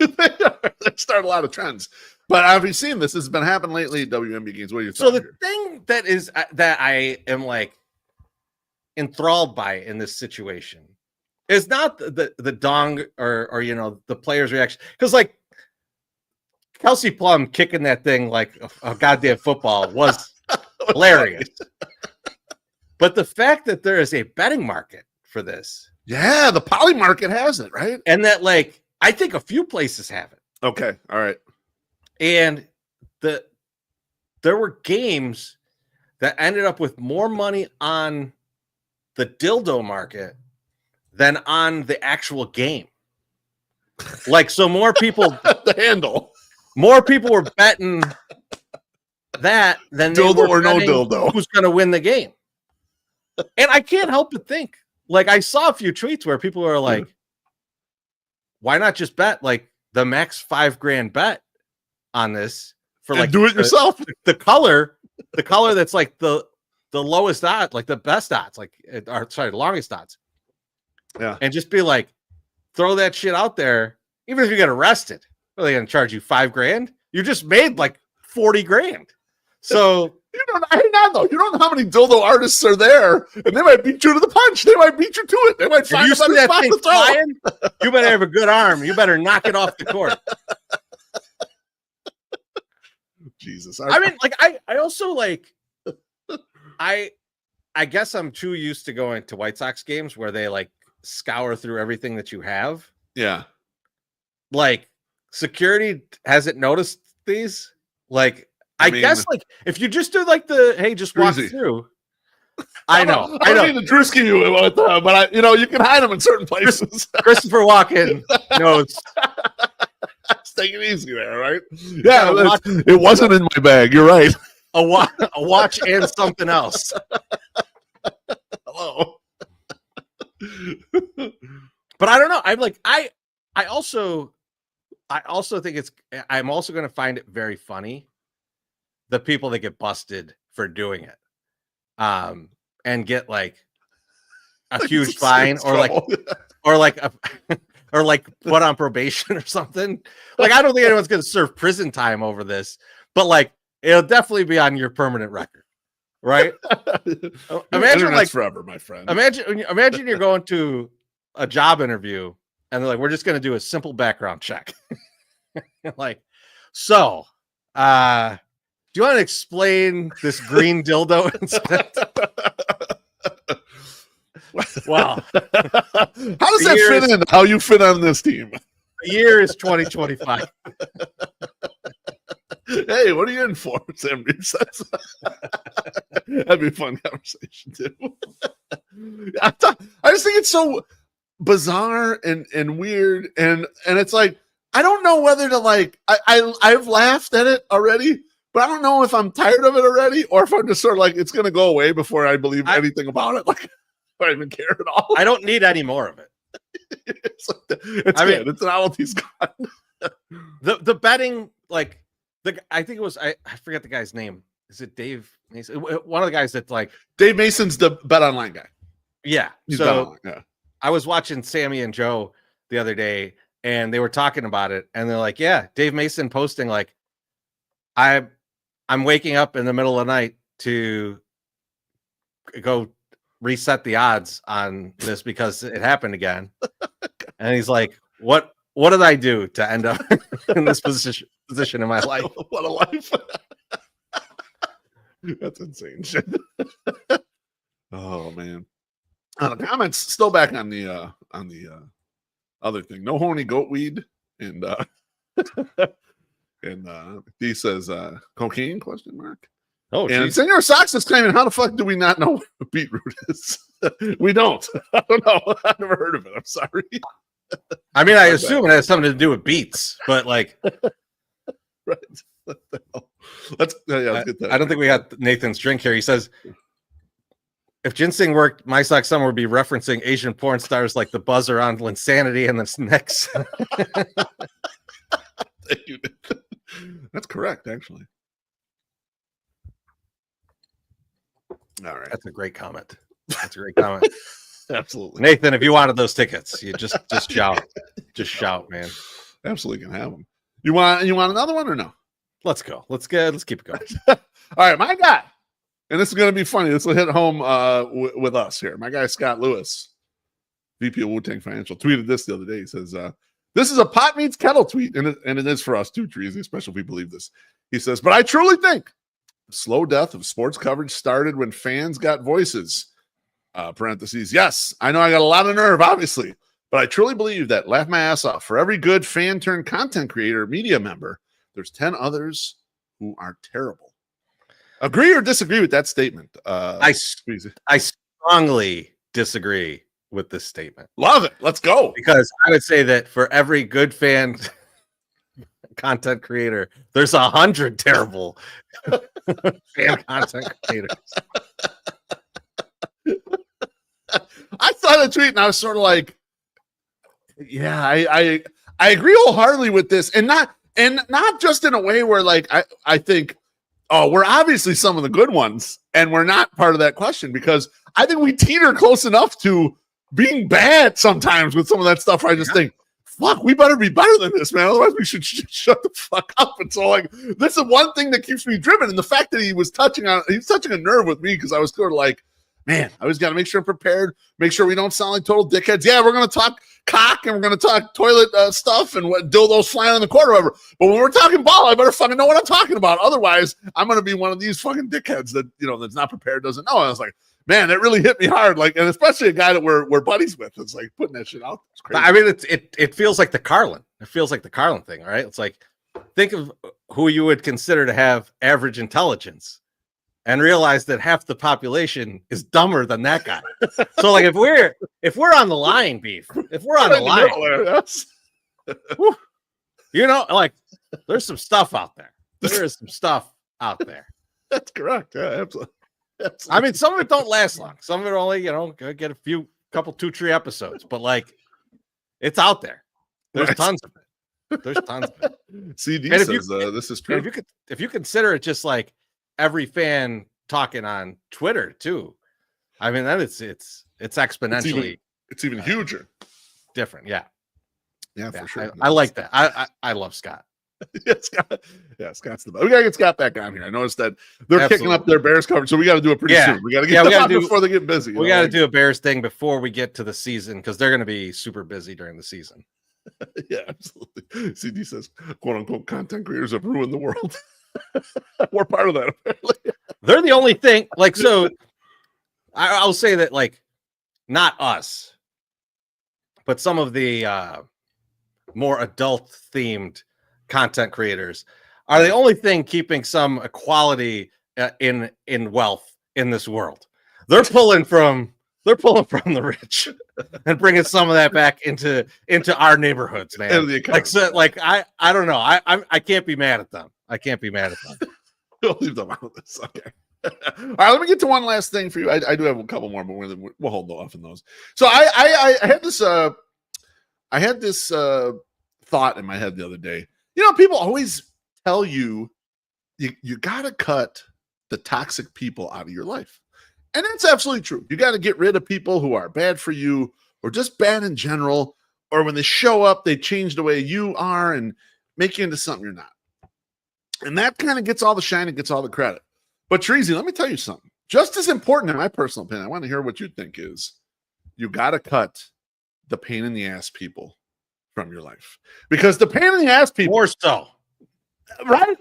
They start a lot of trends. But have you seen this? This has been happening lately at WNBA games. What are your thoughts? So the thing that is that I am like enthralled by in this situation is not the dong or the player's reaction, because like Kelsey Plum kicking that thing like a goddamn football was hilarious. But the fact that there is a betting market for this, the poly market has it, right? And that like I think a few places have it. Okay, all right. And there were games that ended up with more money on the dildo market than on the actual game. Like, so more people the handle. More people were betting that than dildo they were or no dildo. Who's going to win the game? And I can't help but think, like, I saw a few tweets where people were like, why not just bet like the max $5,000 bet on this for like do it yourself? The color that's like the lowest odds, like the best odds, like the longest odds. Yeah. And just be like, throw that shit out there. Even if you get arrested, are they going to charge you $5,000? You just made like $40,000. So you don't know how many dildo artists are there, and they might beat you to the punch. They might beat you to it. They might find you see that thing flying. Throw. You better have a good arm. You better knock it off the court. Jesus. I mean, like I also like I guess I'm too used to going to White Sox games where they like scour through everything that you have. Yeah. Like security hasn't noticed these. Like I guess like if you just do like just walk through. I know. I don't mean to Drewski you with but you can hide them in certain places. Christopher Walken knows. Take it easy there, right? Yeah, it wasn't in my bag. You're right. A watch and something else. Hello. But I don't know. I'm like I also think I'm also going to find it very funny the people that get busted for doing it, and get like a huge fine or put on probation or something. Like I don't think anyone's going to serve prison time over this, but like it'll definitely be on your permanent record, right? Imagine like forever, my friend. Imagine you're going to a job interview and they're like, we're just going to do a simple background check. Like, so, do you want to explain this green dildo incident? Wow. How does that fit in? How you fit on this team? The year is 2025. Hey, what are you in for, Sam Reeves? That'd be a fun conversation too. I just think it's so bizarre and weird, and it's like I don't know whether to like. I've laughed at it already, but I don't know if I'm tired of it already or if I'm just sort of like it's gonna go away before I believe anything about it. Like I don't even care at all. I don't need any more of it. It's good. It's novelty's gone. The betting, like I think it was I forget the guy's name. Is it Dave Mason? One of the guys that like Dave Mason's the bet online guy. Yeah. He's so I was watching Sammy and Joe the other day, and they were talking about it, and they're like, "Yeah, Dave Mason posting like I'm waking up in the middle of the night to go reset the odds on this because it happened again. And he's like, what did I do to end up in this position in my life? What a life. That's insane shit. Oh man. The comments still back on the other thing. No horny goat weed and he says cocaine ? Oh, and geez. Senor Sox is claiming, how the fuck do we not know what beetroot is? We don't. I don't know. I've never heard of it. I'm sorry. I mean, I assume it has something to do with beets, but like, right. Let's get that. I don't think we got Nathan's drink here. He says, if ginseng worked, MySoxSummer would be referencing Asian porn stars like the buzzer on Linsanity and the next. Thank you. That's correct, actually. All right. That's a great comment. That's a great comment. Absolutely. Nathan, if you wanted those tickets, you just shout. Just shout, man. Absolutely can have them. You want another one or no? Let's go. Let's keep it going. All right, my guy. And this is going to be funny. This will hit home with us here. My guy, Scott Lewis, VP of Wu-Tang Financial, tweeted this the other day. He says, this is a pot meets kettle tweet, and it is for us too, Treasy, especially if we believe this. He says, but I truly think the slow death of sports coverage started when fans got voices. Parentheses, yes, I know I got a lot of nerve, obviously, but I truly believe that, laugh my ass off, for every good fan turned content creator, media member, there's 10 others who are terrible. Agree or disagree with that statement? I strongly disagree with this statement. Love it. Let's go. Because I would say that for every good fan content creator, there's 100 terrible fan content creators. I saw the tweet and I was sort of like, yeah, I agree wholeheartedly with this, and not just in a way where like I think, oh, we're obviously some of the good ones, and we're not part of that question, because I think we teeter close enough to being bad sometimes with some of that stuff. I just think, fuck, we better be better than this, man. Otherwise, we should shut the fuck up. And so, like, this is one thing that keeps me driven, and the fact that he was touching a nerve with me, because I was sort of like, man, I always got to make sure I'm prepared, make sure we don't sound like total dickheads. Yeah, we're going to talk cock and we're going to talk toilet stuff and what dildos flying in the court or whatever. But when we're talking ball, I better fucking know what I'm talking about. Otherwise, I'm going to be one of these fucking dickheads that, that's not prepared, doesn't know. And I was like, man, that really hit me hard. Like, and especially a guy that we're buddies with. It's like putting that shit out. It's crazy. I mean, it feels like the Carlin. It feels like the Carlin thing, right? It's like, think of who you would consider to have average intelligence, and realize that half the population is dumber than that guy. So, like, if we're on the line, Beef, if we're on the line, like, there's some stuff out there. There is some stuff out there. That's correct. Yeah, absolutely. I mean, some of it don't last long. Some of it only, get a couple 2-3 episodes, but like, it's out there. There's tons of it. There's tons of it. CD says this is true. If you consider it just like every fan talking on Twitter too, I mean, then it's exponentially. It's even huger. Different, yeah, for sure. I like that. I love Scott. Scott's the best. We gotta get Scott back on here. I noticed that they're kicking up their Bears coverage, so we got to do it pretty soon. We got to get them on before they get busy. We got to do a Bears thing before we get to the season, because they're going to be super busy during the season. Yeah, absolutely. CD says, "quote unquote" content creators have ruined the world. We're part of that. Apparently. They're the only thing. Like, so I'll say that, like, not us, but some of the more adult themed content creators are the only thing keeping some equality in wealth in this world. They're pulling from the rich and bringing some of that back into our neighborhoods, man. Like, so, like, I don't know. I can't be mad at them. I can't be mad at them. We'll leave them out of this. Okay. All right, let me get to one last thing for you. I do have a couple more, but we'll hold off on those. So I had this thought in my head the other day. People always tell you got to cut the toxic people out of your life. And that's absolutely true. You got to get rid of people who are bad for you, or just bad in general, or when they show up, they change the way you are and make you into something you're not. And that kind of gets all the shine and gets all the credit. But Chorizy, let me tell you something. Just as important, in my personal opinion, I want to hear what you think is, you got to cut the pain in the ass people from your life. Because the pain in the ass people. More so. Right?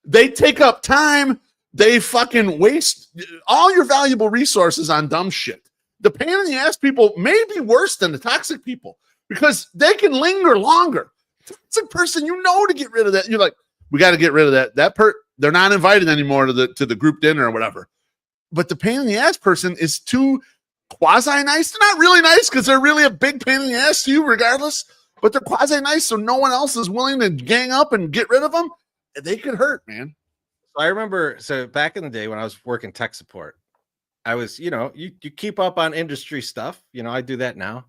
They take up time. They fucking waste all your valuable resources on dumb shit. The pain in the ass people may be worse than the toxic people because they can linger longer. Toxic person, to get rid of that. You're like, we got to get rid of that. They're not invited anymore to the group dinner or whatever. But the pain in the ass person is too quasi nice. They're not really nice because they're really a big pain in the ass to you, regardless. But they're quasi nice, so no one else is willing to gang up and get rid of them. They could hurt, man. I remember, back in the day when I was working tech support, I was, you keep up on industry stuff. I do that now.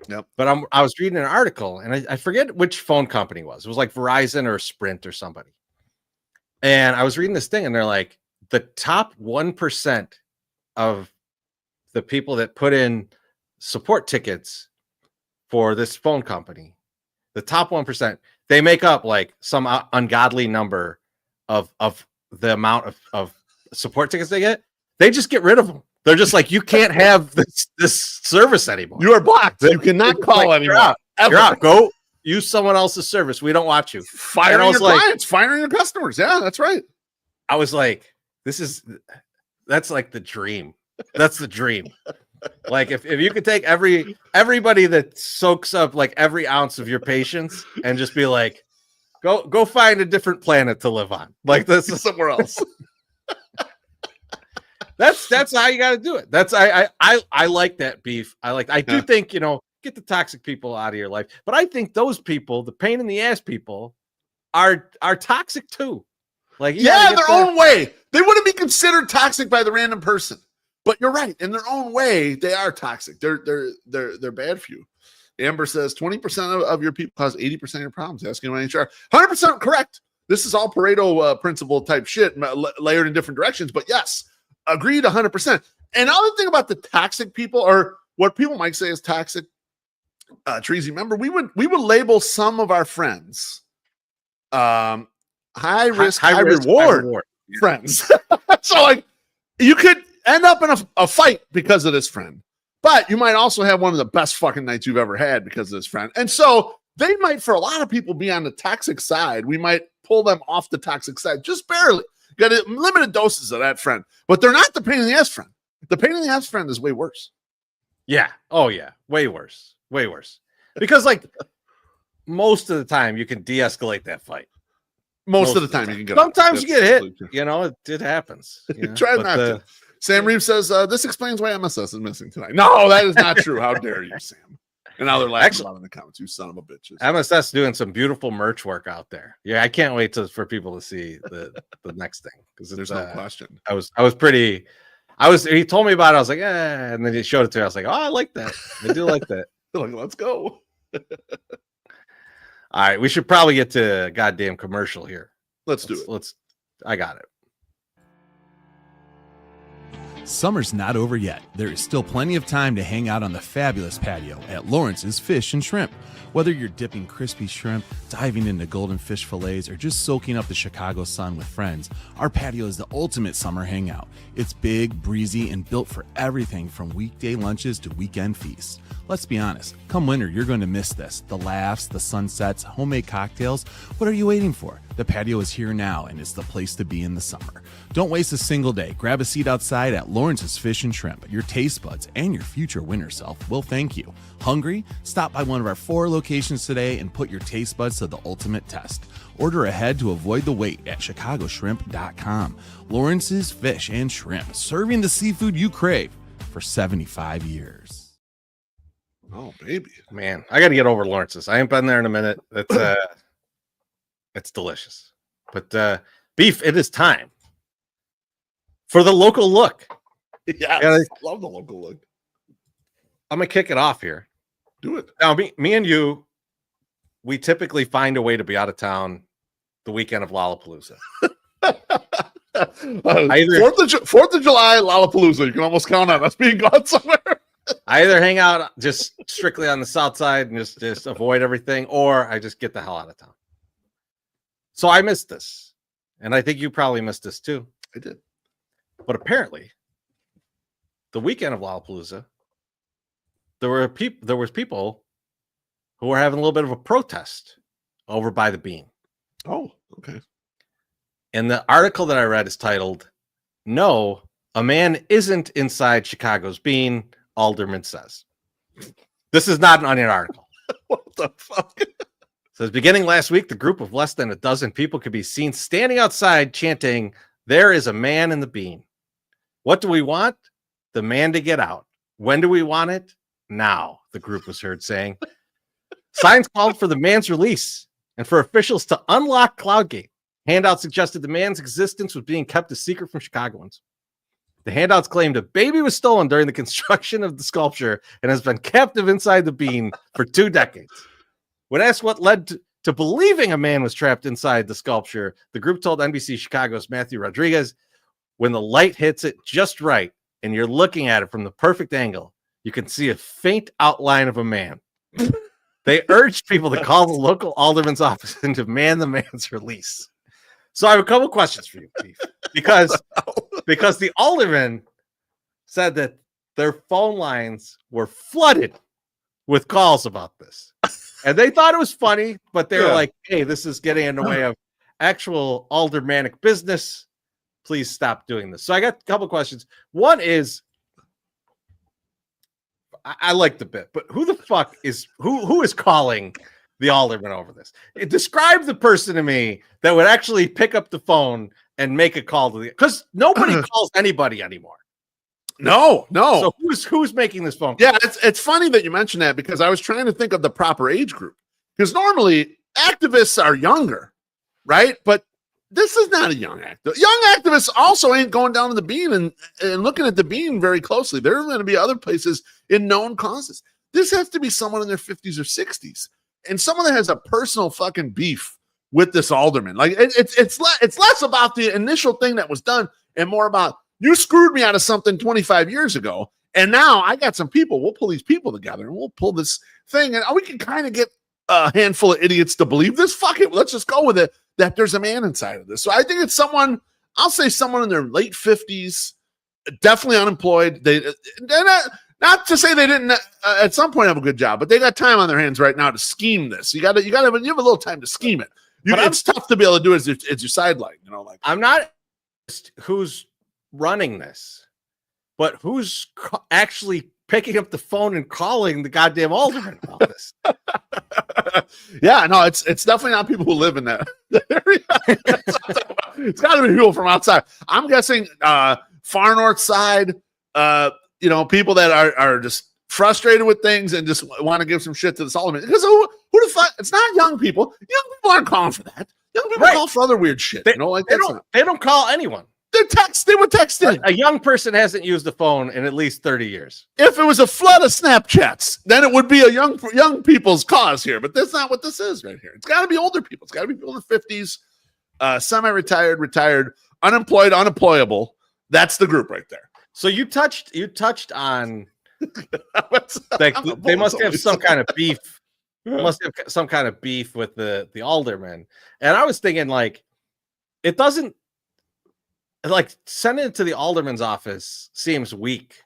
Yep. But I was reading an article, and I forget which phone company it was. It was like Verizon or Sprint or somebody. And I was reading this thing, and they're like, the top 1% of the people that put in support tickets for this phone company, the top 1%, they make up like some ungodly number of the amount of support tickets they get. They just get rid of them. They're just like, you can't have this service anymore. You are blocked. You cannot call anymore. You're out. Go use someone else's service. We don't want you. Firing your clients, firing your customers. Yeah, that's right. I was like, that's like the dream. That's the dream. Like if you could take everybody that soaks up like every ounce of your patience and just be like, go find a different planet to live on. Like this is somewhere else. That's how you got to do it. I like that, Beef. I do think, get the toxic people out of your life. But I think those people, the pain in the ass people, are toxic too. Like in their own way. They wouldn't be considered toxic by the random person. But you're right. In their own way, they are toxic. They're bad for you. Amber says 20% of your people cause 80% of your problems. Asking about HR. 100% correct. This is all Pareto principle type shit layered in different directions. But yes, agreed 100%. And another thing about the toxic people, or what people might say is toxic, Chorizy, remember, we would label some of our friends high risk, high reward friends. So like you could end up in a fight because of this friend, but you might also have one of the best fucking nights you've ever had because of this friend. And so they might, for a lot of people, be on the toxic side. We might pull them off the toxic side just barely. Got limited doses of that friend, but they're not the pain in the ass friend. The pain in the ass friend is way worse. Yeah. Oh yeah. Way worse. Way worse. Because like most of the time you can de-escalate that fight. Most of the time you can get. Sometimes you get hit. It happens. Try not to. Sam Reeves says this explains why MSS is missing tonight. No, that is not true. How dare you, Sam? And now they're laughing a lot in the comments. You son of a bitches. MSS doing some beautiful merch work out there. Yeah, I can't wait for people to see the next thing because there's no question. He told me about it. I was like, and then he showed it to me. I was like, oh, I like that. I do like that. Like, let's go. All right, we should probably get to a goddamn commercial here. Let's do it. I got it. Summer's not over yet. There is still plenty of time to hang out on the fabulous patio at Lawrence's Fish and Shrimp. Whether you're dipping crispy shrimp, diving into golden fish fillets, or just soaking up the Chicago sun with friends, our patio is the ultimate summer hangout. It's big, breezy, and built for everything from weekday lunches to weekend feasts. Let's be honest, come winter, you're going to miss this. The laughs, the sunsets, homemade cocktails. What are you waiting for? The patio is here now, and it's the place to be in the summer. Don't waste a single day. Grab a seat outside at Lawrence's Fish and Shrimp. Your taste buds and your future winter self will thank you. Hungry? Stop by one of our 4 locations today and put your taste buds to the ultimate test. Order ahead to avoid the wait at chicagoshrimp.com. Lawrence's Fish and Shrimp, serving the seafood you crave for 75 years. Oh, baby. Man, I got to get over Lawrence's. I ain't been there in a minute. It's delicious. But Beef, it is time for the local look. Yeah, I love the local look. I'm going to kick it off here. Do it. Now, me and you, we typically find a way to be out of town the weekend of Lollapalooza. 4th of July, Lollapalooza. You can almost count on us being gone somewhere. I either hang out just strictly on the south side and just avoid everything, or I just get the hell out of town. So I missed this. and I think you probably missed this too. I did. But apparently, the weekend of Lollapalooza, there was people who were having a little bit of a protest over by the Bean. Oh, okay. And the article that I read is titled, "No, a man isn't inside Chicago's Bean," Alderman says. This is not an Onion article. What the fuck? It says, beginning last week, the group of less than a dozen people could be seen standing outside chanting, "There is a man in the Bean." What do we want? The man to get out. When do we want it? Now, the group was heard saying. Signs called for the man's release and for officials to unlock Cloudgate. Handouts suggested the man's existence was being kept a secret from Chicagoans. The handouts claimed a baby was stolen during the construction of the sculpture and has been captive inside the Bean for 2 decades. When asked what led to believing a man was trapped inside the sculpture, the group told NBC Chicago's Matthew Rodriguez, when the light hits it just right and you're looking at it from the perfect angle, you can see a faint outline of a man. They urged people to call the local alderman's office and demand the man's release. So I have a couple questions for you, Beef, because the alderman said that their phone lines were flooded with calls about this. And they thought it was funny, but they were like, hey, this is getting in the way of actual aldermanic business. Please stop doing this. So I got a couple questions. One is, I like the bit, but who the fuck is who is calling the alderman over this? Describe the person to me that would actually pick up the phone and make a call to the, because nobody calls anybody anymore. No. So who's making this phone call? Yeah, it's funny that you mentioned that because I was trying to think of the proper age group. Because normally activists are younger, right? But this is not a young activist. Young activists also ain't going down to the Bean and looking at the Bean very closely. There are going to be other places in known causes. This has to be someone in their 50s or 60s. And someone that has a personal fucking beef with this alderman. Like it's less about the initial thing that was done and more about, you screwed me out of something 25 years ago. And now I got some people. We'll pull these people together and we'll pull this thing. And we can kind of get a handful of idiots to believe this. Fuck it. Let's just go with it, that there's a man inside of this. So I think it's someone, I'll say someone in their late 50s, definitely unemployed. They're not to say they didn't at some point have a good job, but they got time on their hands right now to scheme this. You have a little time to scheme it. It's tough to be able to do as your sideline. Like I'm not who's running this, but who's actually picking up the phone and calling the goddamn alderman about this. Yeah, no, it's definitely not people who live in that area. It's got to be people from outside. I'm guessing far north side, people that are just frustrated with things and just want to give some shit to this alderman. Because who the fuck? It's not young people. Young people aren't calling for that. Young people call for other weird shit. They don't call anyone. They would text in. A young person hasn't used the phone in at least 30 years. If it was a flood of Snapchats, then it would be a young people's cause here. But that's not what this is right here. It's got to be older people. It's got to be people in the 50s, semi-retired, retired, unemployed, unemployable. That's the group right there. So you touched on they must have some kind of beef. Must have some kind of beef with the alderman. And I was thinking, it doesn't. Sending it to the alderman's office seems weak.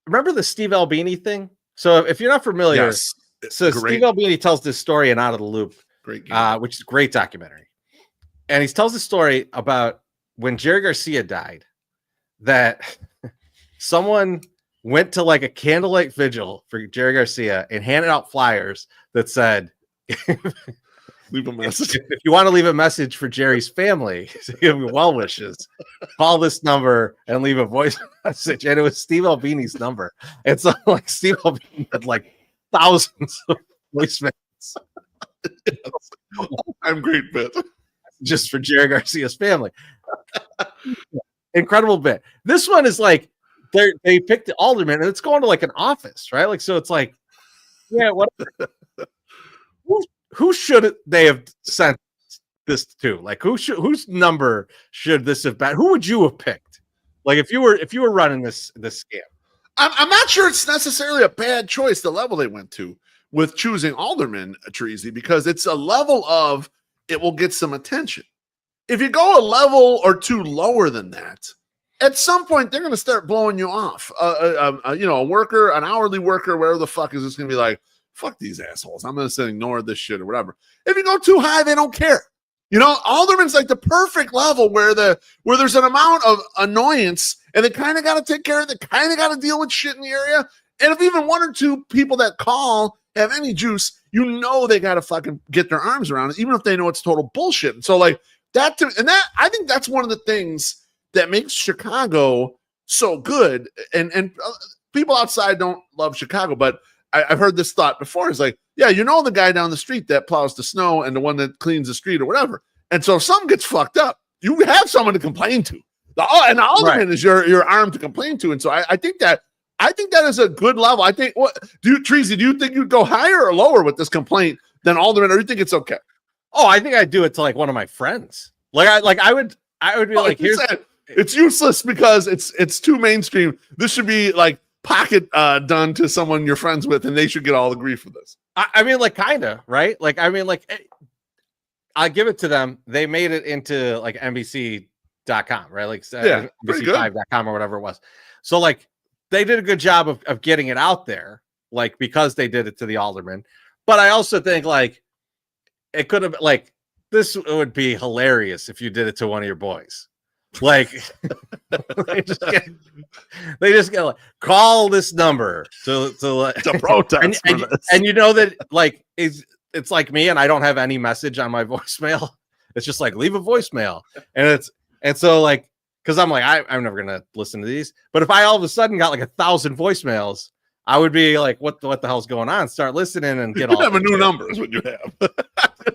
Remember the Steve Albini thing? So if you're not familiar, Steve Albini tells this story in Out of the Loop, which is a great documentary. And he tells the story about when Jerry Garcia died, that someone went to a candlelight vigil for Jerry Garcia and handed out flyers that said, leave a message. If you want to leave a message for Jerry's family, give me well wishes, call this number and leave a voice message. And it was Steve Albini's number. And so Steve Albini had thousands of voicemails. I'm great bit. Just for Jerry Garcia's family. Incredible bit. This one is they picked the alderman and it's going to an office, right? So it's yeah, whatever. Who should they have sent this to? Whose number should this have been? Who would you have picked? If you were running this scam? I'm not sure it's necessarily a bad choice, the level they went to with choosing alderman, Chorizy, because it's a level of it will get some attention. If you go a level or two lower than that, at some point they're going to start blowing you off. A worker, an hourly worker, wherever the fuck is just going to be like, fuck these assholes. I'm going to say ignore this shit or whatever. If you go too high, they don't care. Alderman's like the perfect level where there's an amount of annoyance and they kind of got to take care of it. They kind of got to deal with shit in the area. And if even one or two people that call have any juice, they got to fucking get their arms around it, even if they know it's total bullshit. And so like that, I think that's one of the things that makes Chicago so good. And people outside don't love Chicago, but I've heard this thought before. It's like, yeah, the guy down the street that plows the snow and the one that cleans the street or whatever. And so if something gets fucked up, you have someone to complain to. And the alderman is your arm to complain to. And so I think that is a good level. I think Treasy, do you think you'd go higher or lower with this complaint than alderman, or do you think it's okay? Oh, I think I'd do it to like one of my friends. I would be like, it's useless because it's too mainstream. This should be like pocket done to someone you're friends with, and they should get all the grief for this. I mean, like, kind of, right? Like, I mean, like, I give it to them. They made it into like NBC.com, right? Like, NBC5.com or whatever it was. So, like, they did a good job of getting it out there, like, because they did it to the alderman. But I also think, like, it could have, like, this would be hilarious if you did it to one of your boys. Like, they just get like, call this number to protest, and that like it's like me, and I don't have any message on my voicemail. It's just like leave a voicemail, and so like because I'm like I'm never gonna listen to these. But if I all of a sudden got like 1,000 voicemails, I would be like, what the hell's going on? Start listening and get all. You have a new number is what you have.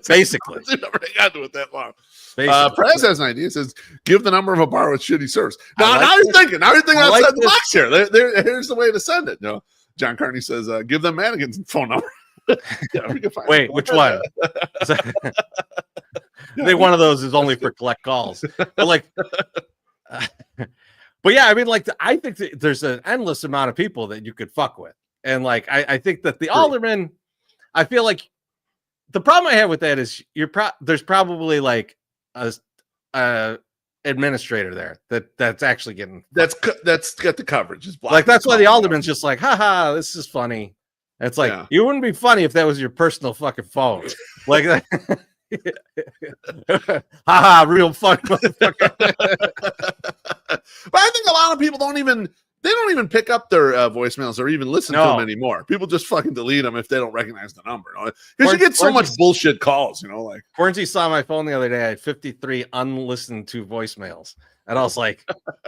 Basically, you never got to do it that long. Perez has an idea. It says, give the number of a bar with shitty service. Now you're thinking outside the box here. Here's the way to send it. John Carney says, give them Madigan's phone number. Yeah, we can find Wait, which one? I think one of those is only for collect calls. But like, but yeah, I mean, like, I think that there's an endless amount of people that you could fuck with. And like, I think that the alderman, I feel like the problem I have with that is there's probably like a administrator there that's actually getting that's got the coverage. Like that's why the alderman's just like, haha, this is funny. And it's like you wouldn't be funny if that was your personal fucking phone. Like haha, real fun motherfucker. But I think a lot of people don't even pick up their voicemails or even listen to them anymore. People just fucking delete them if they don't recognize the number. Because you get so much bullshit calls, like. Quarantine saw my phone the other day. I had 53 unlistened to voicemails. And I was like,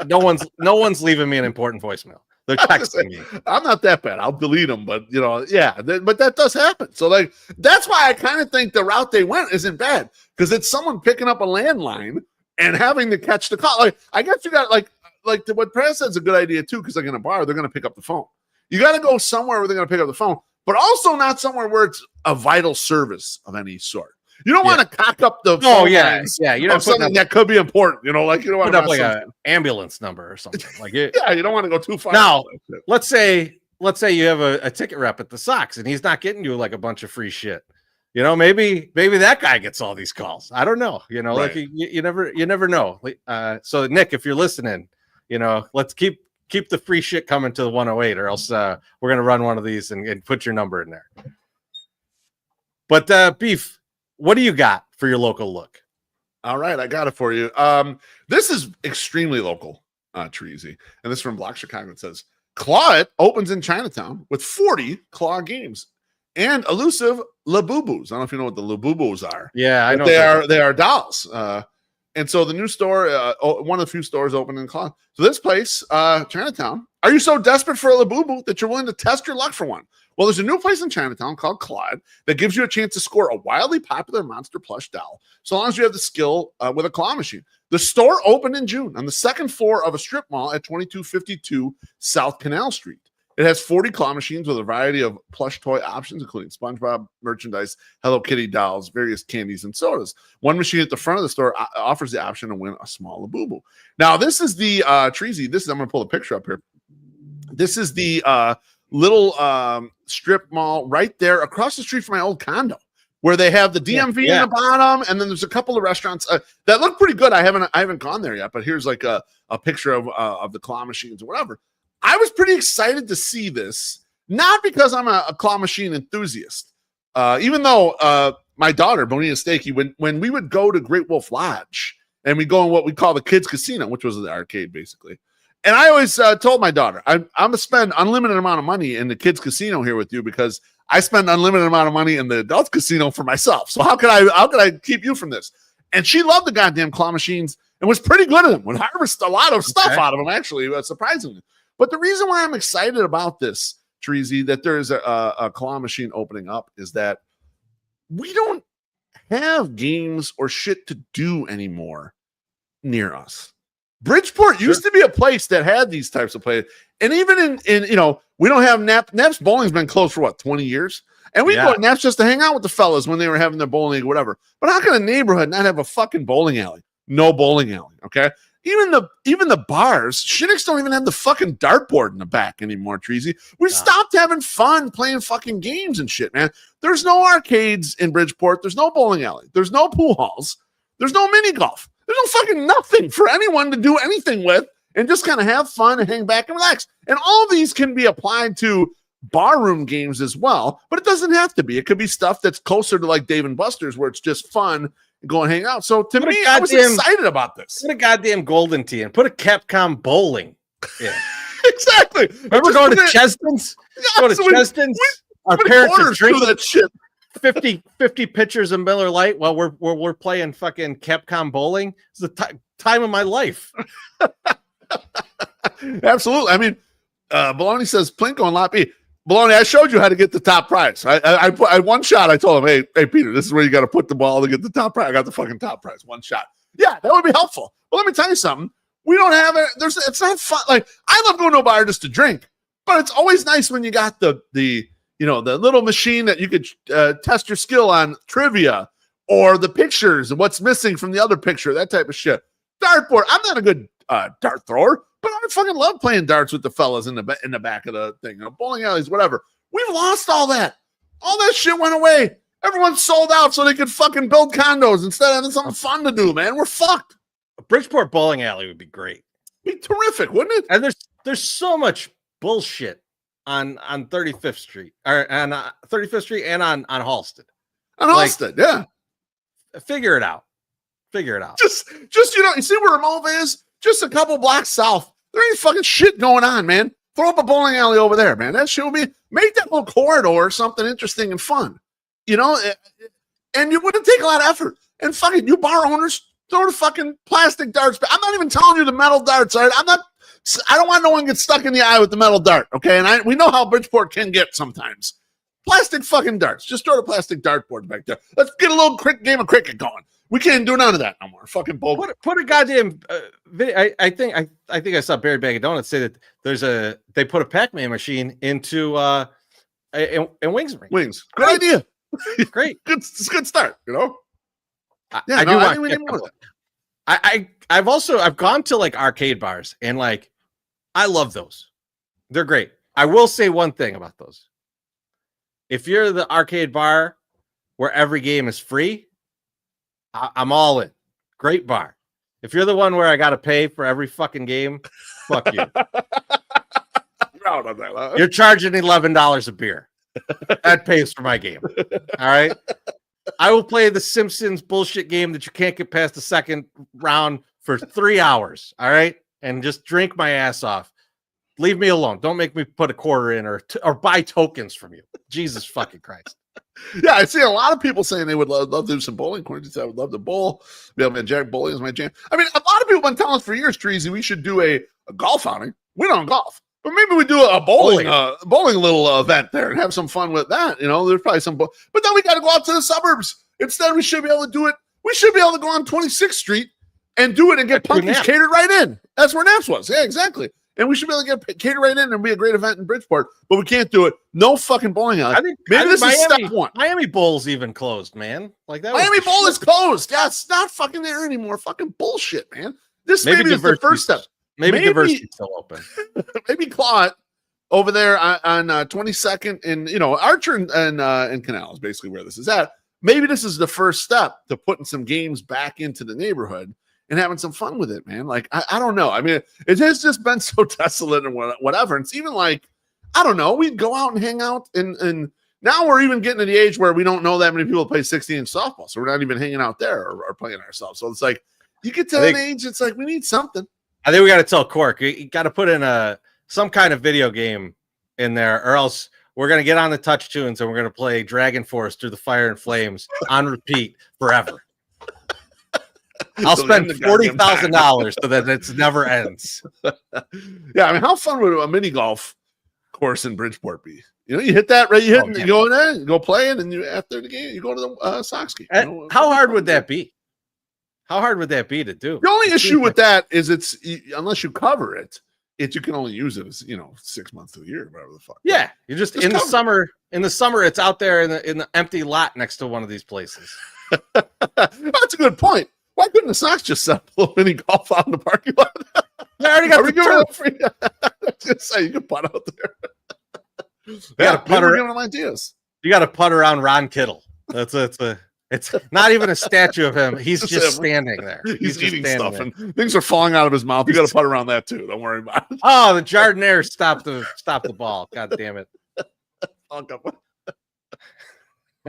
no one's leaving me an important voicemail. They're texting me. I'm not that bad. I'll delete them, but but that does happen. So like, that's why I kind of think the route they went isn't bad, because it's someone picking up a landline and having to catch the call. Like, I guess you got like what Perez said is a good idea too, because like in a bar, they're going to pick up the phone. You got to go somewhere where they're going to pick up the phone, but also not somewhere where it's a vital service of any sort. You don't want to cock up the phone lines you know, something that could be important. Like you don't want to put up like an ambulance number or something. Like you don't want to go too far. Now, let's say you have a ticket rep at the Sox and he's not getting you like a bunch of free shit. Maybe that guy gets all these calls. I don't know. Like you never know. So Nick, if you're listening, let's keep the free shit coming to the 108, or else we're gonna run one of these and put your number in there. But Beef, what do you got for your local look? All right, I got it for you. This is extremely local, Chorizy, and this is from Block Chicago. It says Claw It opens in Chinatown with 40 Claw games and elusive Labubus. I don't know if you know what the Labubus are. Yeah, I know. They are dolls. And so the new store, one of the few stores open in Claw. So this place, Chinatown. Are you so desperate for a Labubu that you're willing to test your luck for one? Well, there's a new place in Chinatown called Claude that gives you a chance to score a wildly popular monster plush doll, so long as you have the skill with a claw machine. The store opened in June on the second floor of a strip mall at 2252 South Canal Street. It has 40 claw machines with a variety of plush toy options, including SpongeBob merchandise, Hello Kitty dolls, various candies, and sodas. One machine at the front of the store offers the option to win a small Labubu. Now, this is the Treasy. I'm going to pull a picture up here. This is the little strip mall right there across the street from my old condo. where they have the DMV in the bottom, and then there's a couple of restaurants that look pretty good. I haven't gone there yet, but here's like a picture of the claw machines or whatever. I was pretty excited to see this, not because I'm a claw machine enthusiast, even though my daughter, Bonita Stakey, when we would go to Great Wolf Lodge and we go in what we call the kids' casino, which was the arcade basically. And I always told my daughter, I'm going to spend unlimited amount of money in the kids' casino here with you because I spend unlimited amount of money in the adult casino for myself. So how could I keep you from this? And she loved the goddamn claw machines and was pretty good at them. Would harvest a lot of stuff out of them, actually, surprisingly. But the reason why I'm excited about this, Chorizy, that there's a claw machine opening up is that we don't have games or shit to do anymore near us. Bridgeport used to be a place that had these types of plays. And even in we don't have Nap's bowling's been closed for what, 20 years? And we go to Nap's just to hang out with the fellas when they were having their bowling league or whatever. But how can a neighborhood not have a fucking bowling alley? No bowling alley, okay? Even the bars, Shinnick's don't even have the fucking dartboard in the back anymore, Treasy. We've stopped having fun playing fucking games and shit, man. There's no arcades in Bridgeport. There's no bowling alley. There's no pool halls. There's no mini golf. There's no fucking nothing for anyone to do anything with and just kind of have fun and hang back and relax. And all of these can be applied to barroom games as well, but it doesn't have to be. It could be stuff that's closer to like Dave & Buster's where it's just fun and go and hang out. So to me, I was excited about this. Put a goddamn Golden Tee and put a Capcom bowling. Yeah, exactly. Remember going to Cheston's? Go to Cheston's. Our parents are drinking that shit. 50 pitchers of Miller Lite while we're playing fucking Capcom bowling. It's the time of my life. Absolutely. I mean, Baloney says Plinko and Lot B. Baloney, I showed you how to get the top prize. I one shot. I told him, hey Peter, this is where you got to put the ball to get the top prize. I got the fucking top prize. One shot. Yeah, that would be helpful. Well, let me tell you something. We don't have it. It's not fun. Like, I love going to a bar just to drink, but it's always nice when you got the little machine that you could test your skill on trivia or the pictures and what's missing from the other picture, that type of shit. Dartboard. I'm not a good dart thrower, but I fucking love playing darts with the fellas in the back of the thing. Bowling alleys, whatever. We've lost all that. All that shit went away. Everyone's sold out so they could fucking build condos instead of having something fun to do, man. We're fucked. A Bridgeport bowling alley would be great. Be terrific, wouldn't it? And there's so much bullshit on 35th Street or on 35th Street and on Halsted. On Halsted, yeah. Figure it out. Just you see where Remova is? Just a couple blocks south. There ain't fucking shit going on, man. Throw up a bowling alley over there, man. That shit will make that little corridor something interesting and fun. And you wouldn't take a lot of effort. And fucking you bar owners, throw the fucking plastic darts. I'm not even telling you the metal darts. All right? I don't want no one to get stuck in the eye with the metal dart, okay? And we know how Bridgeport can get sometimes. Plastic fucking darts. Just throw the plastic dartboard back there. Let's get a little game of cricket going. We can't do none of that no more. Fucking bull. Put a goddamn video. I think I saw Barry Bag of Donuts say that they put a Pac-Man machine into in Wings ring. Wings. Good idea. Great. It's a good start, I've gone to like arcade bars and like I love those. They're great. I will say one thing about those. If you're the arcade bar where every game is free, I'm all in. Great bar. If you're the one where I got to pay for every fucking game, fuck you. You're charging $11 a beer. That pays for my game. All right. I will play the Simpsons bullshit game that you can't get past the second round for 3 hours. All right. And just drink my ass off. Leave me alone. Don't make me put a quarter in or buy tokens from you. Jesus fucking Christ. Yeah, I see a lot of people saying they would love to do some bowling. I would love to bowl. Yeah, man, Jack, bowling is my jam. I mean, a lot of people have been telling us for years, Treasy, we should do a golf outing. We don't golf, but maybe we do a bowling little event there and have some fun with that. There's probably some, but then we got to go out to the suburbs. Instead, we should be able to do it. We should be able to go on 26th Street and do it and get punkies catered right in. That's where Naps was. Yeah, exactly. And we should be able to get catered right in and be a great event in Bridgeport, but we can't do it. No fucking bowling alley. I think this is step one. Miami Bowl's even closed, man. Like that. Miami Bowl is closed. Yeah, it's not fucking there anymore. Fucking bullshit, man. This maybe is the first step. Maybe Diversity's still open. Maybe claw it over there on 22nd and Archer and Canal is basically where this is at. maybe this is the first step to putting some games back into the neighborhood and having some fun with it, man. Like, I don't know. I mean, it has just been so desolate and whatever. And it's even like, I don't know, we'd go out and hang out. And now we're even getting to the age where we don't know that many people play 60-inch softball. So we're not even hanging out there or playing ourselves. So it's like, you get to that age, it's like, we need something. I think we got to tell Cork, you got to put in some kind of video game in there, or else we're going to get on the touch tunes and we're going to play Dragon Force Through the Fire and Flames on repeat forever. I'll spend $40,000 so that it never ends. Yeah, I mean, how fun would a mini golf course in Bridgeport be? You know, you hit that, right? You hit, you go in there, you go play, and then you after the game, you go to the Sox game. You know? How hard would that be? How hard would that be to do? The only issue with that is unless you cover it, you can only use it as 6 months to a year, whatever the fuck. Yeah, you're just in the summer. In the summer, it's out there in the empty lot next to one of these places. That's a good point. Why couldn't the Sox just set up a little mini golf out in the parking lot? They already got the turf. Free. I was gonna say you can putt out there. Yeah, we're giving them ideas. You got to putt around Ron Kittle. It's not even a statue of him. He's just standing there. He's eating stuff, and things are falling out of his mouth. You got to putt around that too. Don't worry about it. Oh, the jardiniere stopped the ball. God damn it.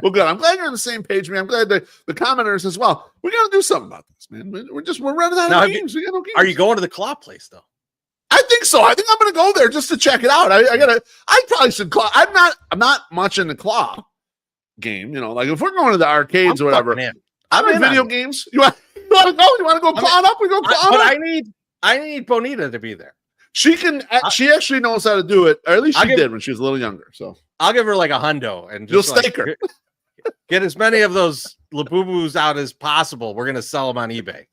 Well, good. I'm glad you're on the same page, man. I'm glad the commenters as well. We got to do something about this, man. We're running out of games. We got no games. Are you going to the claw place though? I think so. I think I'm going to go there just to check it out. I probably should claw. I'm not much in the claw game. Like if we're going to the arcades or whatever. I'm in video games. You want to go? You want to go clawing up? We go clawing up. But I need Bonita to be there. She can. She actually knows how to do it, or at least she did when she was a little younger. So I'll give her like a hundo and just you'll stake her. Get as many of those Labubus out as possible. We're gonna sell them on eBay,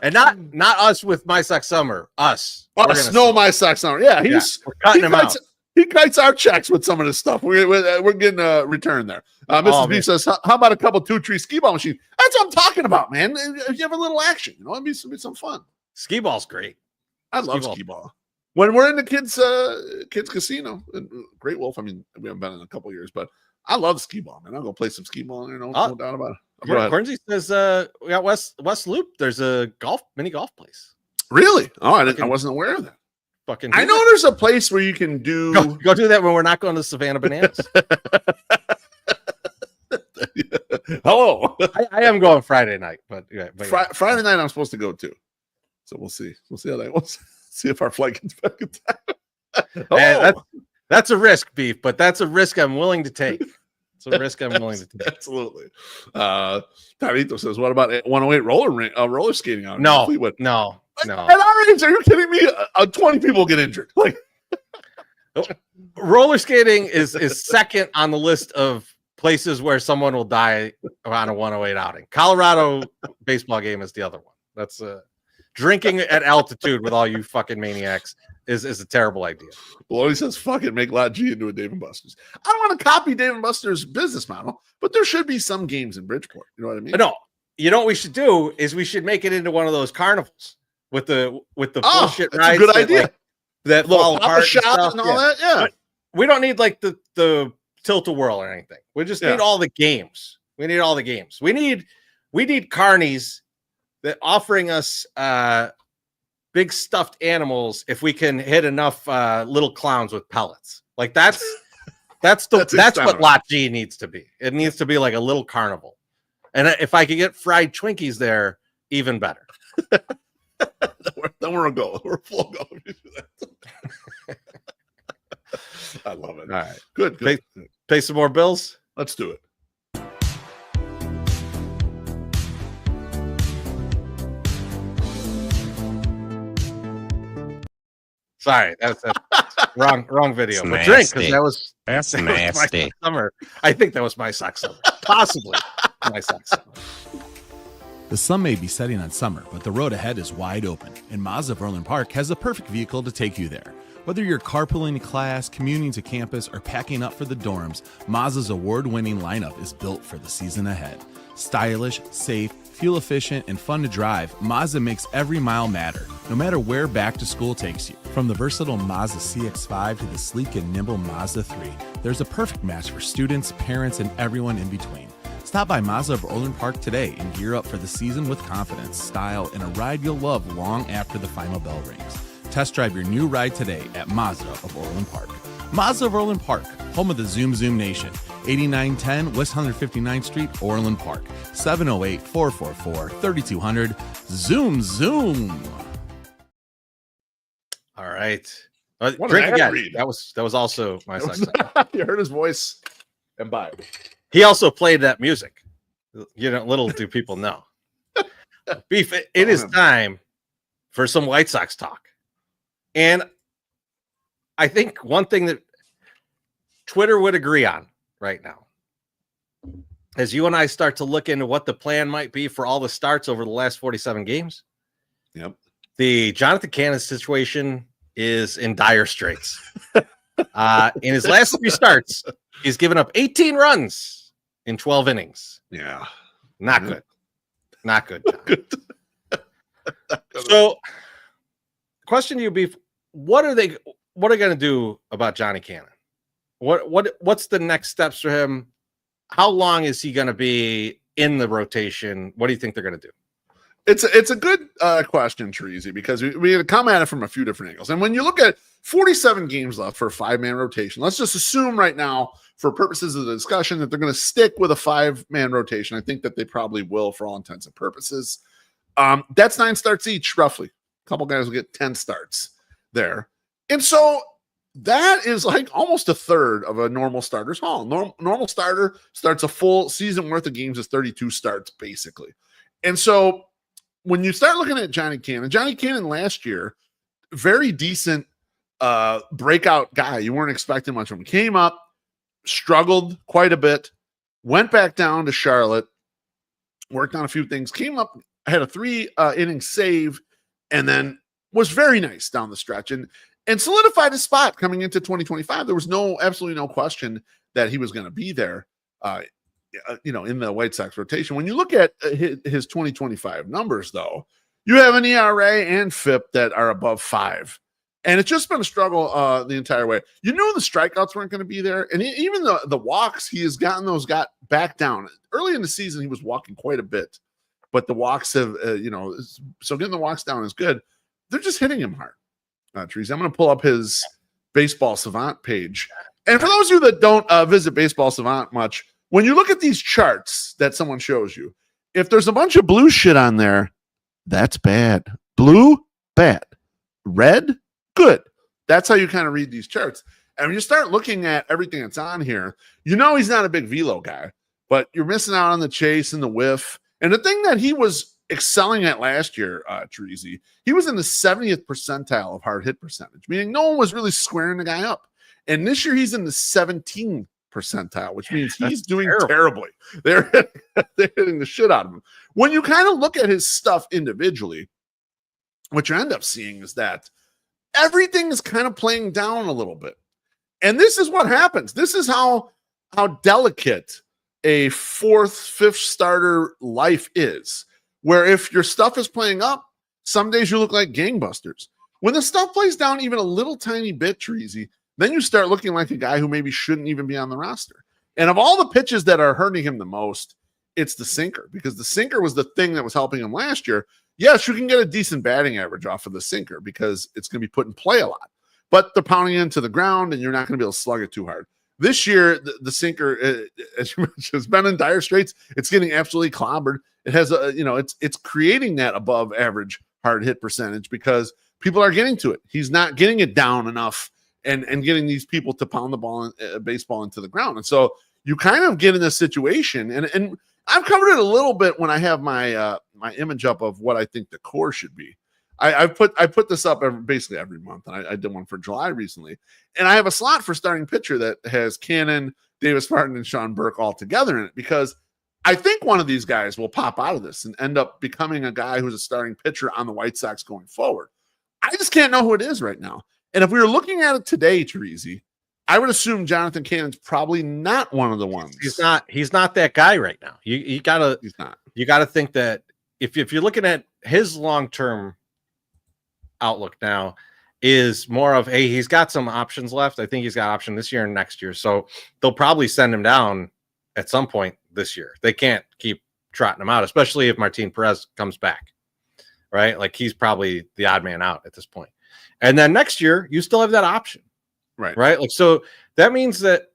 and not us with MySoxSummer. Us. No, MySoxSummer. Yeah, we're cutting him out. He kites our checks with some of this stuff. We're getting a return there. Mrs. B says, "How about a couple 2-tree skee ball machines?" That's what I'm talking about, man. If you have a little action, it'd be some fun. Skee ball's great. I love skee ball. When we're in the kids casino, Great Wolf. I mean, we haven't been in a couple years, but I love skee ball, man. I'll go play some skee ball in there. No doubt about it. Cornsey says we got West Loop. There's a mini golf place. Really? Oh, I wasn't aware of that. I know there's a place where you can do go do that when we're not going to Savannah Bananas. Hello. I am going Friday night, but Friday night I'm supposed to go too. So we'll see. We'll see how that goes. See if our flight gets back in time. Man, that's a risk, Beef, but that's a risk I'm willing to take. It's a risk I'm willing to take. Absolutely. Tarito says, "What about 108 roller skating out?" No. At our age, are you kidding me? 20 people get injured. Like roller skating is second on the list of places where someone will die on a 108 outing. Colorado baseball game is the other one. That's drinking at altitude with all you fucking maniacs is a terrible idea. Well, he says, "Fuck it, make Lot G into a Dave & Buster's." I don't want to copy Dave & Buster's business model, but there should be some games in Bridgeport. You know what I mean? No, you know what we should do is we should make it into one of those carnivals with the bullshit rides. A good idea. That fall apart and all that. Yeah, but we don't need like the tilt-a-whirl or anything. We just need all the games. We need all the games. We need carnies that offering us big stuffed animals if we can hit enough little clowns with pellets. Like that's what Lot G needs to be. It needs to be like a little carnival. And if I could get fried Twinkies there, even better. Then we're a go. We're full go. I love it. All right. Good. Pay some more bills. Let's do it. Sorry, that's wrong video. But drink, because that's nasty. Summer. I think that was MySoxSummer. Possibly MySoxSummer. The sun may be setting on summer, but the road ahead is wide open, and Mazda of Orland Park has the perfect vehicle to take you there. Whether you're carpooling to class, commuting to campus, or packing up for the dorms, Mazda's award-winning lineup is built for the season ahead. Stylish, safe, fuel efficient, and fun to drive, Mazda makes every mile matter, no matter where back to school takes you. From the versatile Mazda CX-5 to the sleek and nimble Mazda 3, there's a perfect match for students, parents, and everyone in between. Stop Stop by Mazda of Orland Park today and gear up for the season with confidence, style, and a ride you'll love long after the final bell rings. Test drive your new ride today at Mazda of Orland Park. Mazda of Orland Park, home of the Zoom Zoom Nation. 8910 West 159th Street, Orland Park. 708-444-3200. Zoom Zoom. All right. Drink again. That was also my section. You heard his voice and bye. He also played that music. Little do people know. Beef, it is time for some White Sox talk. And I think one thing that Twitter would agree on right now, as you and I start to look into what the plan might be for all the starts over the last 47 games. Yep. The Jonathan Cannon situation is in dire straits. In his last 3 starts, he's given up 18 runs in 12 innings. Yeah. Not good. Not good. So, question to you, Beef, what are they going to do about Johnny Cannon? What's the next steps for him? How long is he going to be in the rotation? What do you think they're going to do? It's a good question, Chorizy, because we come at it from a few different angles. And when you look at 47 games left for a 5-man rotation, let's just assume right now, for purposes of the discussion, that they're going to stick with a 5-man rotation. I think that they probably will for all intents and purposes. That's 9 starts each, roughly. A couple guys will get 10 starts there. And so that is like almost a third of a normal starter's haul. Normal starter starts a full season worth of games as 32 starts, basically. And so when you start looking at Johnny Cannon last year, very decent breakout guy. You weren't expecting much from him. Came up, struggled quite a bit, went back down to Charlotte, worked on a few things, came up, had a 3-inning save, and then was very nice down the stretch and solidified his spot coming into 2025. There was absolutely no question that he was going to be there, in the White Sox rotation. When you look at his 2025 numbers, though, you have an ERA and FIP that are above 5. And it's just been a struggle the entire way. You knew the strikeouts weren't going to be there. And even the walks, he has got back down. Early in the season, he was walking quite a bit. But the walks have, so getting the walks down is good. They're just hitting him hard. Trees. I'm going to pull up his Baseball Savant page. And for those of you that don't visit Baseball Savant much, when you look at these charts that someone shows you, if there's a bunch of blue shit on there, that's bad. Blue, bad. Red, good. That's how you kind of read these charts. And when you start looking at everything that's on here, he's not a big velo guy, but you're missing out on the chase and the whiff. And the thing that he was excelling at last year, Chorizy, he was in the 70th percentile of hard hit percentage, meaning no one was really squaring the guy up. And this year he's in the 17th percentile, which means he's doing terribly. They're hitting the shit out of him. When you kind of look at his stuff individually, what you end up seeing is that everything is kind of playing down a little bit. And this is what happens. This is how delicate a 4th, 5th starter life is. Where if your stuff is playing up, some days you look like gangbusters. When the stuff plays down even a little tiny bit, Chorizy, then you start looking like a guy who maybe shouldn't even be on the roster. And of all the pitches that are hurting him the most, it's the sinker, because the sinker was the thing that was helping him last year. Yes, you can get a decent batting average off of the sinker because it's going to be put in play a lot, but they're pounding it into the ground and you're not going to be able to slug it too hard. This year, the sinker, as you mentioned, has been in dire straits. It's getting absolutely clobbered. It has it's creating that above average hard hit percentage because people are getting to it. He's not getting it down enough and getting these people to pound the ball, baseball into the ground. And so you kind of get in this situation, and I've covered it a little bit when I have my my image up of what I think the core should be. I put this up basically every month, and I did one for July recently. And I have a slot for starting pitcher that has Cannon, Davis Martin, and Sean Burke all together in it because I think one of these guys will pop out of this and end up becoming a guy who's a starting pitcher on the White Sox going forward. I just can't know who it is right now. And if we were looking at it today, Chorizy, I would assume Jonathan Cannon's probably not one of the ones. He's not that guy right now. You gotta think that if you're looking at his long-term outlook now is more of, hey, he's got some options left. I think he's got option this year and next year. So they'll probably send him down at some point this year. They can't keep trotting him out, especially if Martin Perez comes back, right? Like he's probably the odd man out at this point. And then next year, you still have that option, right? Like, so that means that,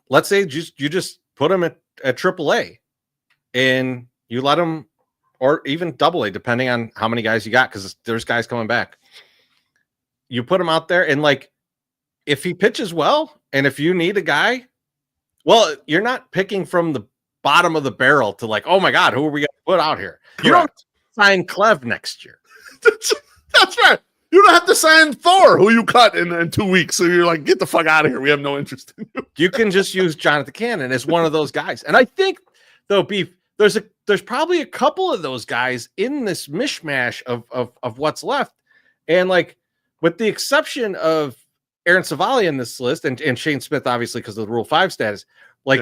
let's say you just put him at AAA and you let him, or even AA, depending on how many guys you got, because there's guys coming back. You put him out there, and like, if he pitches well, and if you need a guy, well, you're not picking from the bottom of the barrel to like, oh my God, who are we going to put out here? Correct. You don't sign Clev next year. That's right. You don't have to sign Thor, who you cut in 2 weeks. So you're like, get the fuck out of here. We have no interest in you. You can just use Jonathan Cannon as one of those guys. And I think, though, Beef, there's probably a couple of those guys in this mishmash of what's left. And like, with the exception of Aaron Savali in this list and Shane Smith, obviously, because of the Rule 5 status, like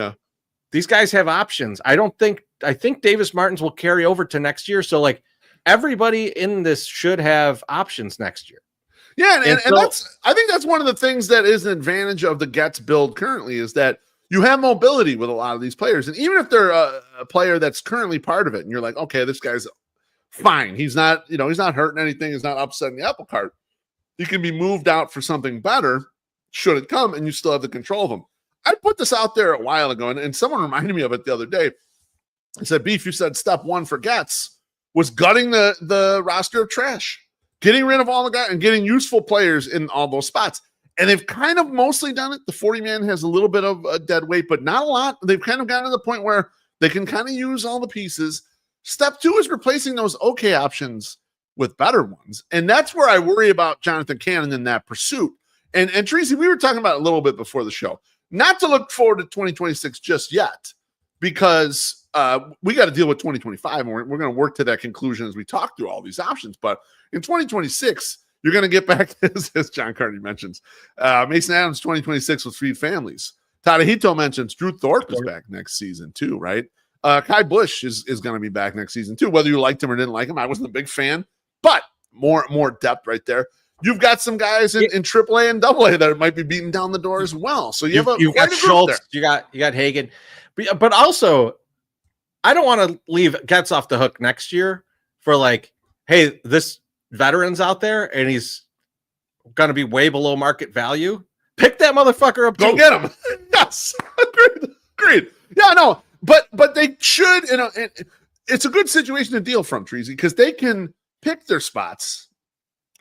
these guys have options. I think Davis Martins will carry over to next year. So like, everybody in this should have options next year. Yeah, and I think that's one of the things that is an advantage of the Gets build currently, is that you have mobility with a lot of these players. And even if they're a player that's currently part of it, and you're like, okay, this guy's fine. He's not, he's not hurting anything. He's not upsetting the apple cart. He can be moved out for something better should it come, and you still have the control of him. I put this out there a while ago, and someone reminded me of it the other day. I said, Beef, you said step one for Gets was gutting the roster of trash, getting rid of all the guys and getting useful players in all those spots. And they've kind of mostly done it. The 40-man has a little bit of a dead weight, but not a lot. They've kind of gotten to the point where they can kind of use all the pieces. Step two is replacing those okay options with better ones. And that's where I worry about Jonathan Cannon in that pursuit. And Tracy, we were talking about it a little bit before the show. Not to look forward to 2026 just yet, because we got to deal with 2025, and we're going to work to that conclusion as we talk through all these options. But in 2026, you're going to get back, as John Carney mentions, Mason Adams 2026 will feed families. Tadahito mentions Drew Thorpe is back next season too, right? Kai Busch is going to be back next season too. Whether you liked him or didn't like him, I wasn't a big fan, but more depth right there. You've got some guys in AAA and AA that might be beating down the door as well. So you've got Schultz, you got Hagen, but also, I don't want to leave Gets off the hook next year for like, hey, this veteran's out there and he's going to be way below market value. Pick that motherfucker up. Go get him. Yes. Agreed. Yeah, no, but they should, it's a good situation to deal from, Treasy, because they can pick their spots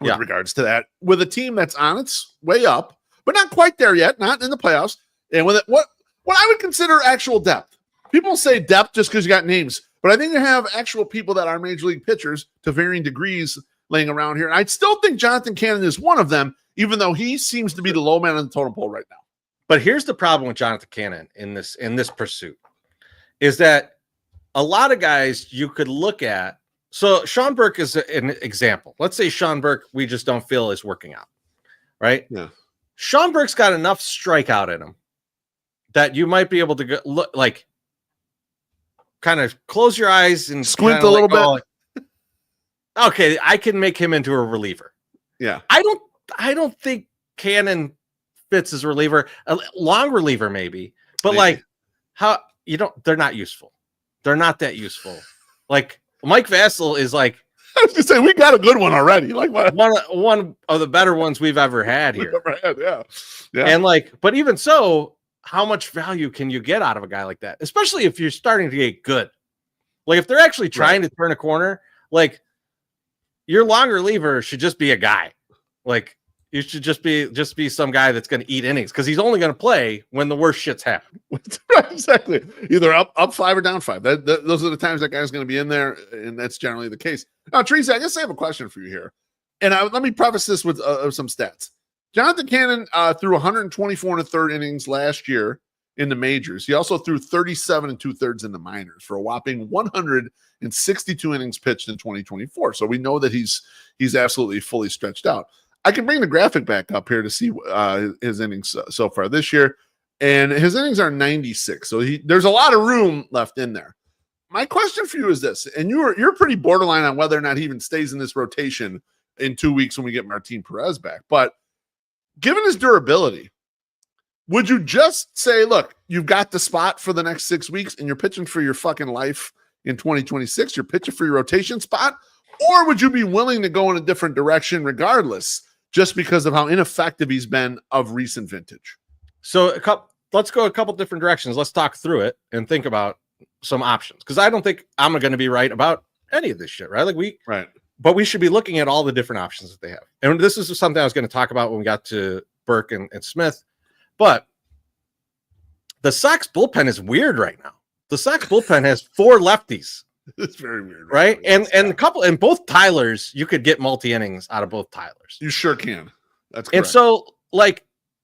with regards to that with a team that's on its way up, but not quite there yet, not in the playoffs. And with it, what I would consider actual depth. People say depth just because you got names, but I think you have actual people that are major league pitchers to varying degrees laying around here. And I still think Jonathan Cannon is one of them, even though he seems to be the low man on the totem pole right now. But here's the problem with Jonathan Cannon in this pursuit is that a lot of guys you could look at. So Sean Burke is an example. Let's say Sean Burke, we just don't feel is working out, right? Yeah. Sean Burke's got enough strikeout in him that you might be able to look like, kind of close your eyes and squint a little bit. Okay, I can make him into a reliever. Yeah. I don't think Cannon fits as a reliever. A long reliever maybe. But like they're not useful. They're not that useful. Like Mike Vassell is like, I was gonna say we got a good one already. Like one of the better ones we've ever had here. Yeah. And like, but even so, how much value can you get out of a guy like that? Especially if you're starting to get good. Like if they're actually trying to turn a corner, like your long reliever should just be a guy. Like you should just be some guy that's going to eat innings because he's only going to play when the worst shit's happen. Exactly. Either up 5 or down 5. Those are the times that guy's going to be in there, and that's generally the case. Now, Teresa, I guess I have a question for you here. And let me preface this with some stats. Jonathan Cannon threw 124 and a third innings last year in the majors. He also threw 37 and 2/3 in the minors for a whopping 162 innings pitched in 2024. So we know that he's absolutely fully stretched out. I can bring the graphic back up here to see his innings so far this year, and his innings are 96. So there's a lot of room left in there. My question for you is this, and you're pretty borderline on whether or not he even stays in this rotation in 2 weeks when we get Martin Perez back, but given his durability, would you just say, look, you've got the spot for the next 6 weeks and you're pitching for your fucking life in 2026, you're pitching for your rotation spot? Or would you be willing to go in a different direction regardless, just because of how ineffective he's been of recent vintage? So let's go a couple different directions. Let's talk through it and think about some options, because I don't think I'm going to be right about any of this shit, right? But we should be looking at all the different options that they have. And this is something I was going to talk about when we got to Burke and Smith. But the Sox bullpen is weird right now. The Sox bullpen has 4 lefties. It's very weird, right? And both Tylers, you could get multi innings out of both Tylers. You sure can. That's correct. And so,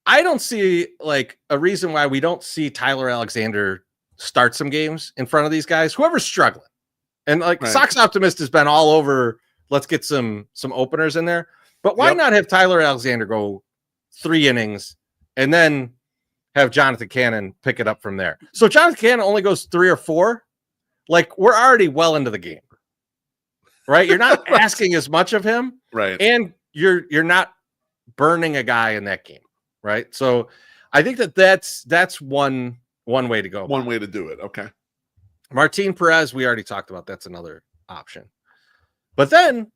I don't see a reason why we don't see Tyler Alexander start some games in front of these guys, whoever's struggling. And Sox Optimist has been all over. Let's get some openers in there. But why not have Tyler Alexander go 3 innings and then have Jonathan Cannon pick it up from there? So Jonathan Cannon only goes 3 or 4. We're already well into the game, right? You're not asking as much of him, right? And you're not burning a guy in that game, right? So I think that's one way to go. One way to do it. Okay. Martin Perez, we already talked about. That's another option. But then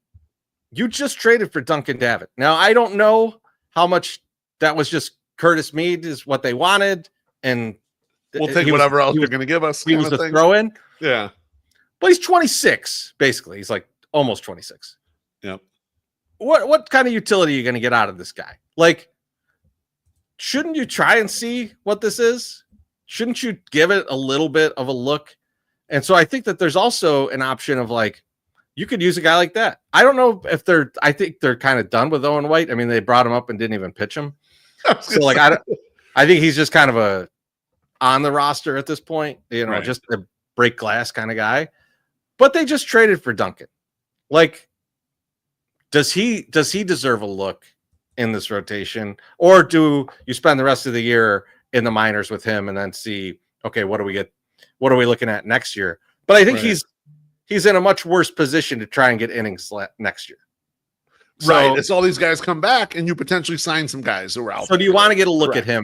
you just traded for Duncan Davitt. Now, I don't know how much that was just Curtis Mead is what they wanted, and we'll take whatever else you're going to give us. He was a throw in. Yeah. But he's 26, basically. He's almost 26. Yep. What kind of utility are you going to get out of this guy? Shouldn't you try and see what this is? Shouldn't you give it a little bit of a look? And so I think that there's also an option of you could use a guy like that. I don't know if I think they're kind of done with Owen White. I mean, they brought him up and didn't even pitch him. So I think he's just kind of on the roster at this point, right. Just a break glass kind of guy. But they just traded for Duncan. Does he deserve a look in this rotation, or do you spend the rest of the year in the minors with him and then see, okay, what are we looking at next year? But I think he's in a much worse position to try and get innings next year. Right. It's all these guys come back and you potentially sign some guys who are out. So do you want to get a look at him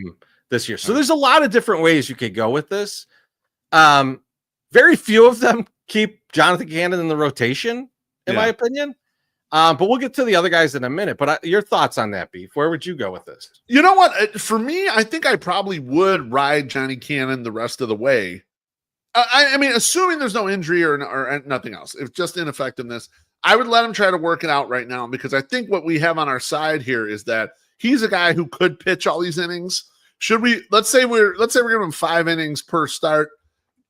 this year? So there's a lot of different ways you could go with this. Very few of them keep Jonathan Cannon in the rotation, in my opinion. But we'll get to the other guys in a minute. But your thoughts on that, Beef? Where would you go with this? You know what? For me, I think I probably would ride Johnny Cannon the rest of the way. I mean, assuming there's no injury or nothing else, if just ineffectiveness, I would let him try to work it out right now, because I think what we have on our side here is that he's a guy who could pitch all these innings. Should we? Let's say we're giving him 5 innings per start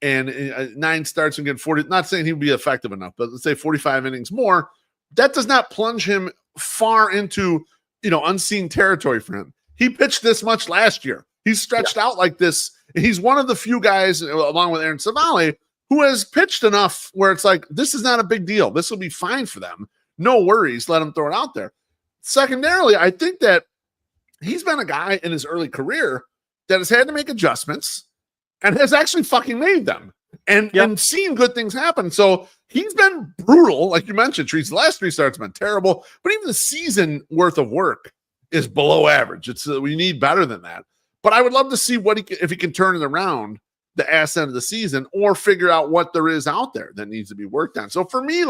and 9 starts and get 40. Not saying he would be effective enough, but let's say 45 innings more. That does not plunge him far into unseen territory for him. He pitched this much last year. He's stretched out like this. He's one of the few guys, along with Aaron Savali, who has pitched enough where it's this is not a big deal. This will be fine for them. No worries. Let him throw it out there. Secondarily, I think that he's been a guy in his early career that has had to make adjustments and has actually fucking made them and seen good things happen. So he's been brutal. Like you mentioned, Trees, the last 3 starts have been terrible, but even the season worth of work is below average. We need better than that. But I would love to see if he can turn it around the ass end of the season, or figure out what there is out there that needs to be worked on. So for me,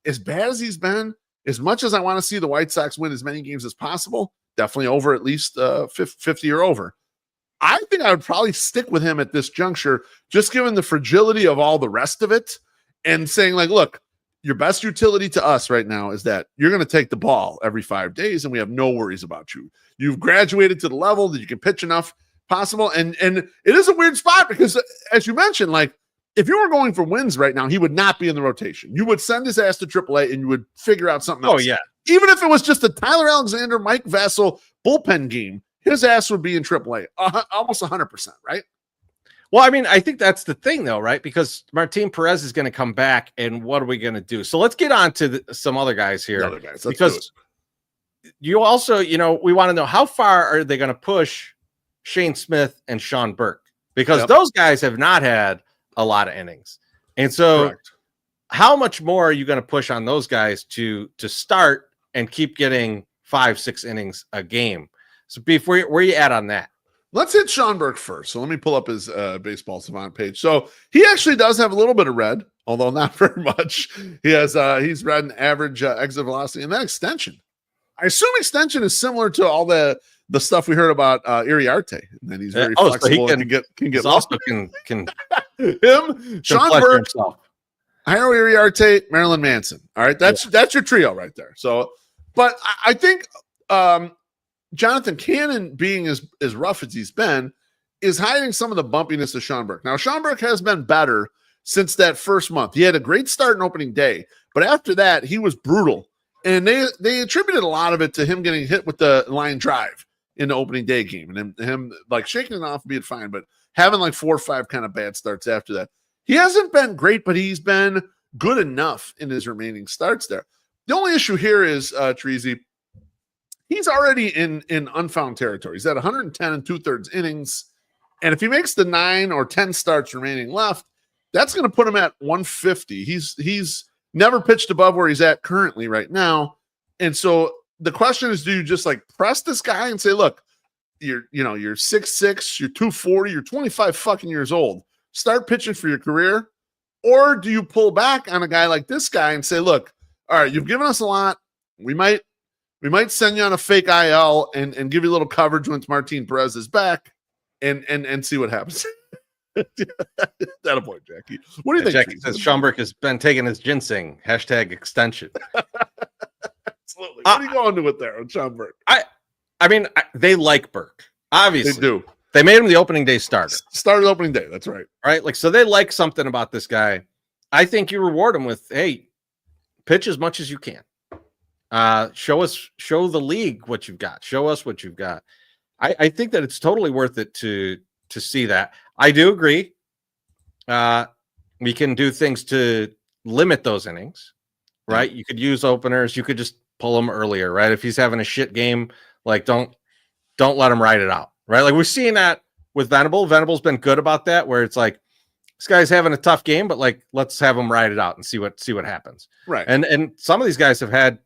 as bad as he's been, as much as I want to see the White Sox win as many games as possible, definitely over at least 50 or over, I think I would probably stick with him at this juncture, just given the fragility of all the rest of it, and saying look, your best utility to us right now is that you're going to take the ball every 5 days and we have no worries about you. You've graduated to the level that you can pitch enough possible. And it is a weird spot because, as you mentioned, if you were going for wins right now, he would not be in the rotation. You would send his ass to AAA and you would figure out something else. Oh, yeah. Even if it was just a Tyler Alexander, Mike Vassell bullpen game, his ass would be in AAA, almost 100%, right? Well, I mean, I think that's the thing, though, right? Because Martin Perez is going to come back, and what are we going to do? So let's get on to some other guys here. Because you also, we want to know how far are they going to push Shane Smith and Sean Burke? Because those guys have not had a lot of innings. And so how much more are you going to push on those guys to start and keep getting 5-6 innings a game? So Beef, where are you at on that? Let's hit Sean Burke first. So let me pull up his baseball savant page. So he actually does have a little bit of red, although not very much. He's red and average exit velocity and then extension. I assume extension is similar to all the stuff we heard about Inebriated, and then he's very flexible. So he can get also can him, Sean Burke, Jairo Inebriated, Marilyn Manson. All right, that's your trio right there. So, but I think Jonathan Cannon, being as rough as he's been, is hiding some of the bumpiness of Sean Burke. Now, Sean Burke has been better since that first month. He had a great start in opening day, but after that, he was brutal. And they attributed a lot of it to him getting hit with the line drive in the opening day game and him like shaking it off, being fine, but having like 4 or 5 kind of bad starts after that. He hasn't been great, but he's been good enough in his remaining starts there. The only issue here is Chorizy. He's already in unfound territory. He's at 110 2/3 innings. And if he makes the 9 or 10 starts remaining left, that's going to put him at 150. He's never pitched above where he's at currently right now. And so the question is, do you just like press this guy and say, look, you're 6'6", you're 240, you're 25 fucking years old. Start pitching for your career. Or do you pull back on a guy like this guy and say, look, all right, you've given us a lot. We might send you on a fake IL and give you a little coverage once Martin Perez is back and see what happens. That a point, Jackie. What do you think? Jackie says Sean Burke has been taking his ginseng. #extension. Absolutely. What are you going to it there on Sean Burke? I mean, they like Burke. Obviously. They do. They made him the opening day starter. Started opening day. That's right. Right? Like, so they like something about this guy. I think you reward him with, hey, pitch as much as you can. Show the league what you've got. Show us what you've got. I think that it's totally worth it to see that. I do agree. We can do things to limit those innings, right? You could use openers. You could just pull them earlier, right? If he's having a shit game, like don't let him ride it out, right? Like we're seeing that with Venable. Venable's been good about that, where it's like this guy's having a tough game, but like let's have him ride it out and see what happens, right? And some of these guys have had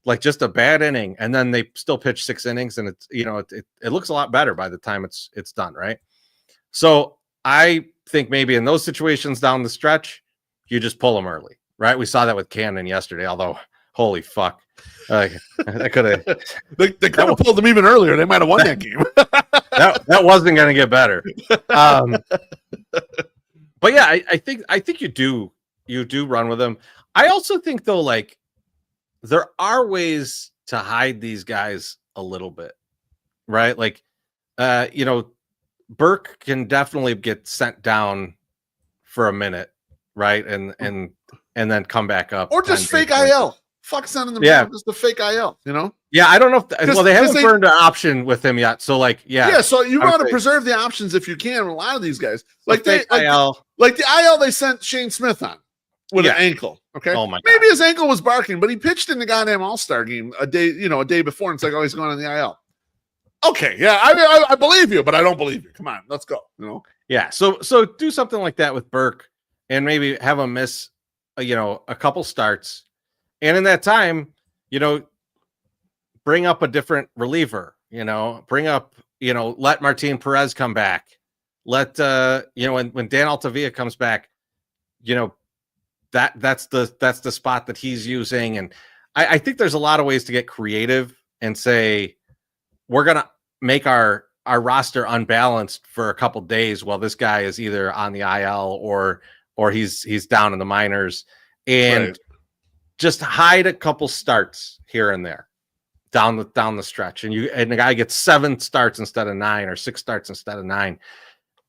like just a bad inning, and then they still pitch 6 innings, and it's it looks a lot better by the time it's done, right? So I think maybe in those situations down the stretch, you just pull them early, right? We saw that with Cannon yesterday, although holy fuck. That could have they could have pulled them even earlier. They might have won that game. that wasn't going to get better. But yeah, I think you do run with them. I also think though, like there are ways to hide these guys a little bit, right? Like, Burke can definitely get sent down for a minute, right? And then come back up. Or just fake IL. Fuck sending them down, just a fake IL, Yeah, I don't know if they haven't burned an option with him yet. So like, yeah, so you want to preserve the options if you can. A lot of these guys, like the IL they sent Shane Smith on with an ankle. Okay, oh my God. Maybe his ankle was barking, but he pitched in the goddamn All-Star game a day before, and it's like, oh, he's going on the IL. Okay, yeah, I believe you, but I don't believe you. Come on, let's go. Yeah, so do something like that with Burke, and maybe have him miss, a couple starts. And in that time, bring up a different reliever, bring up, let Martin Perez come back. Let, when Dan Altavilla comes back, that's the spot that he's using. And I think there's a lot of ways to get creative and say, we're going to make our roster unbalanced for a couple days while this guy is either on the IL or he's down in the minors. And just hide a couple starts here and there down the stretch. And the guy gets 7 starts instead of 9 or 6 starts instead of 9.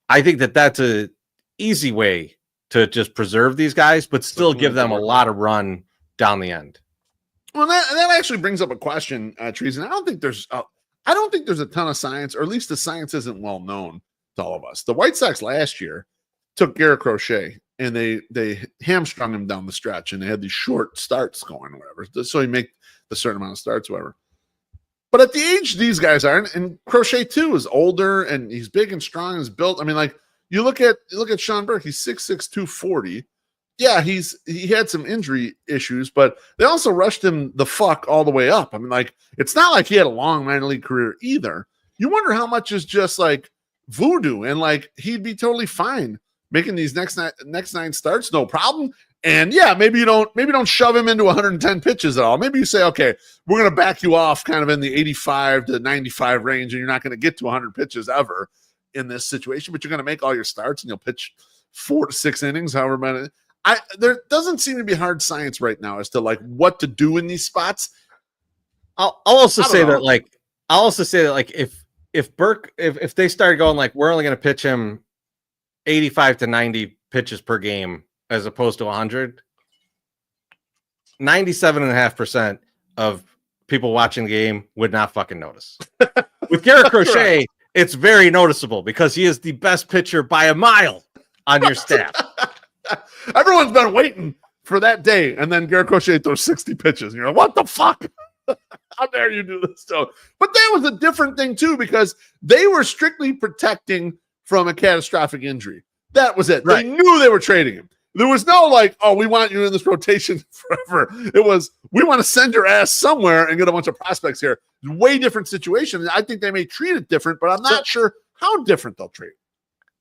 I think that's a easy way to just preserve these guys, but still give them a lot of run down the end. Well, that actually brings up a question, Trees. I don't think there's a ton of science, or at least the science isn't well known to all of us. The White Sox last year took Garrett Crochet and they hamstrung him down the stretch, and they had these short starts going, or whatever, so he make the certain amount of starts, whatever. But at the age these guys are, and Crochet too is older, and he's big and strong, and is built. I mean, like you look at Sean Burke, he's 6'6", 240. Yeah, he had some injury issues, but they also rushed him the fuck all the way up. I mean, like it's not like he had a long minor league career either. You wonder how much is just like voodoo, and like he'd be totally fine making these next 9 starts, no problem. And yeah, maybe don't shove him into 110 pitches at all. Maybe you say, okay, we're going to back you off kind of in the 85 to 95 range, and you're not going to get to 100 pitches ever in this situation, but you're going to make all your starts and you'll pitch 4 to 6 innings, however many. There doesn't seem to be hard science right now as to like what to do in these spots. I'll also say that if Burke, if they started going like, we're only going to pitch him 85 to 90 pitches per game, as opposed to 100, 97.5% of people watching the game would not fucking notice. With Garrett Crochet, it's very noticeable because he is the best pitcher by a mile on your staff. Everyone's been waiting for that day, and then Garrett Crochet throws 60 pitches, and you're like, what the fuck? How dare you do this? So, but that was a different thing, too, because they were strictly protecting from a catastrophic injury. That was it. Right. They knew they were trading him. There was no like, oh, we want you in this rotation forever. It was, we want to send your ass somewhere and get a bunch of prospects here. Way different situation. I think they may treat it different, but I'm not sure how different they'll treat it.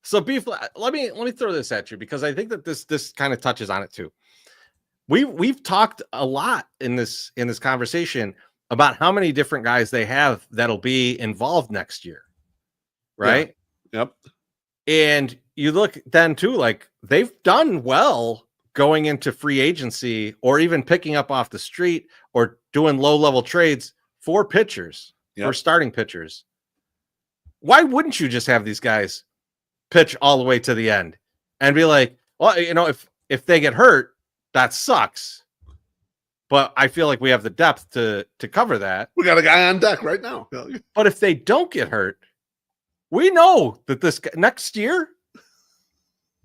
So Beef, let me throw this at you because I think that this kind of touches on it too. We've talked a lot in this conversation about how many different guys they have that'll be involved next year. Right? Yeah. Yep. And you look then too, like they've done well going into free agency or even picking up off the street or doing low-level trades for pitchers, for starting pitchers. Why wouldn't you just have these guys pitch all the way to the end and be like, well, you know, if they get hurt, that sucks. But I feel like we have the depth to cover that. We got a guy on deck right now. But if they don't get hurt, we know that this next year,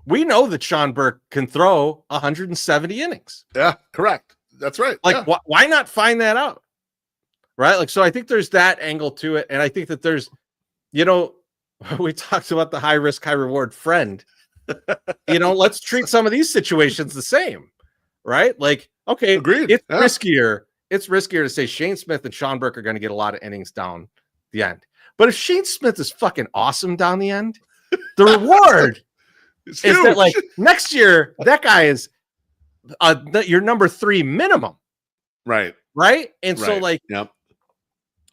we know that Sean Burke can throw 170 innings. Yeah, correct. That's right. Like, why not find that out? Right? Like, so I think there's that angle to it. And I think that there's, you know, we talked about the high risk, high reward friend. You know, let's treat some of these situations the same. Right? Like, okay, agreed. It's riskier. It's riskier to say Shane Smith and Sean Burke are going to get a lot of innings down the end. But if Shane Smith is fucking awesome down the end, the reward is that like next year, that guy is your number 3 minimum. Right. Right. And so like,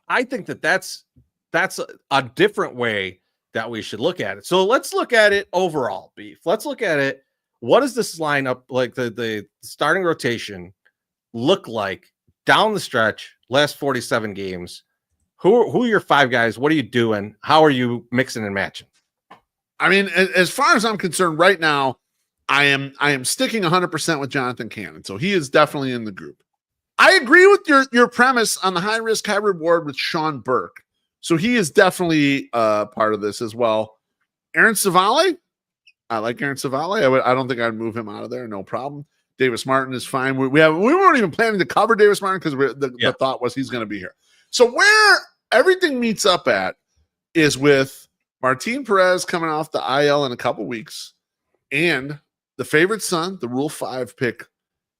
I think that's a different way that we should look at it. So let's look at it overall, Beef. Let's look at it. What does this lineup, like the starting rotation, look like down the stretch, last 47 games? Who are your 5 guys? What are you doing? How are you mixing and matching? I mean, as far as I'm concerned right now, I am sticking 100% with Jonathan Cannon. So he is definitely in the group. I agree with your premise on the high risk, high reward with Sean Burke. So he is definitely part of this as well. Aaron Savale, I like Aaron Savale. I don't think I'd move him out of there. No problem. Davis Martin is fine. We weren't even planning to cover Davis Martin because the thought was he's going to be here. So where everything meets up at is with Martin Perez coming off the IL in a couple weeks and the favorite son, the Rule 5 pick,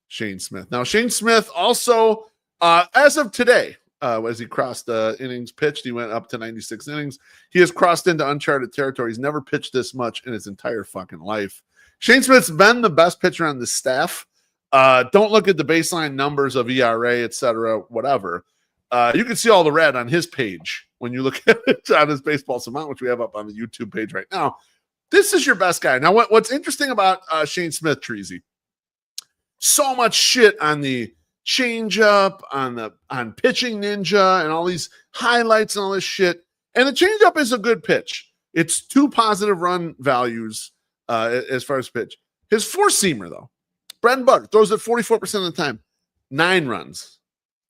Shane Smith. Now, Shane Smith also, as of today, as he crossed innings pitched, he went up to 96 innings. He has crossed into uncharted territory. He's never pitched this much in his entire fucking life. Shane Smith's been the best pitcher on the staff. Don't look at the baseline numbers of ERA, et cetera, whatever. You can see all the red on his page when you look at it on his baseball savant, which we have up on the YouTube page right now. This is your best guy. Now, what's interesting about Shane Smith, Chorizy, so much shit on the changeup, on pitching ninja, and all these highlights and all this shit. And the changeup is a good pitch. It's 2 positive run values as far as pitch. His 4-seamer, though, bread and butter, throws it 44% of the time, 9 runs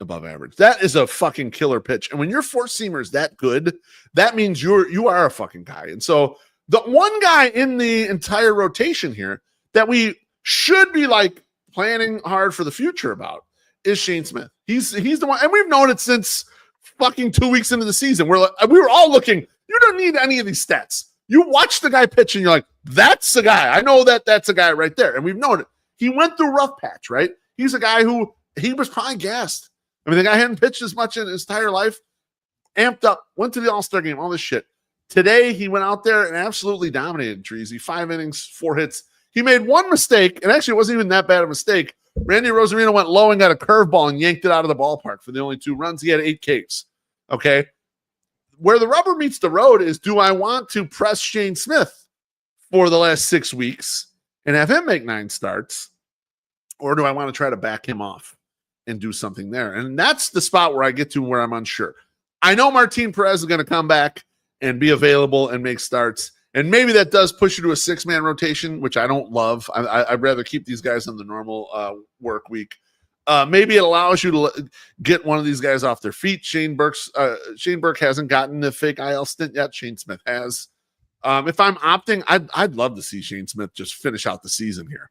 above average. That is a fucking killer pitch. And when your 4-seamer is that good, that means you are a fucking guy. And so the one guy in the entire rotation here that we should be like planning hard for the future about is Shane Smith. He's the one, and we've known it since fucking 2 weeks into the season. We were all looking, you don't need any of these stats. You watch the guy pitch and you're like, that's the guy. I know that's a guy right there. And we've known it. He went through a rough patch, right? He's a guy who he was probably gassed. I mean, the guy hadn't pitched as much in his entire life, amped up, went to the All-Star game, all this shit. Today, he went out there and absolutely dominated Chorizy. 5 innings, 4 hits. He made one mistake, and actually it wasn't even that bad of a mistake. Randy Rosarino went low and got a curveball and yanked it out of the ballpark for the only 2 runs. He had 8 Ks. Okay. Where the rubber meets the road is, do I want to press Shane Smith for the last 6 weeks and have him make 9 starts? Or do I want to try to back him off and do something there? And that's the spot where I get to where I'm unsure. I know Martin Perez is going to come back and be available and make starts. And maybe that does push you to a 6-man rotation, which I don't love. I'd rather keep these guys on the normal work week. Maybe it allows you to get one of these guys off their feet. Shane Burke hasn't gotten the fake IL stint yet. Shane Smith has. If I'm opting, I'd love to see Shane Smith just finish out the season here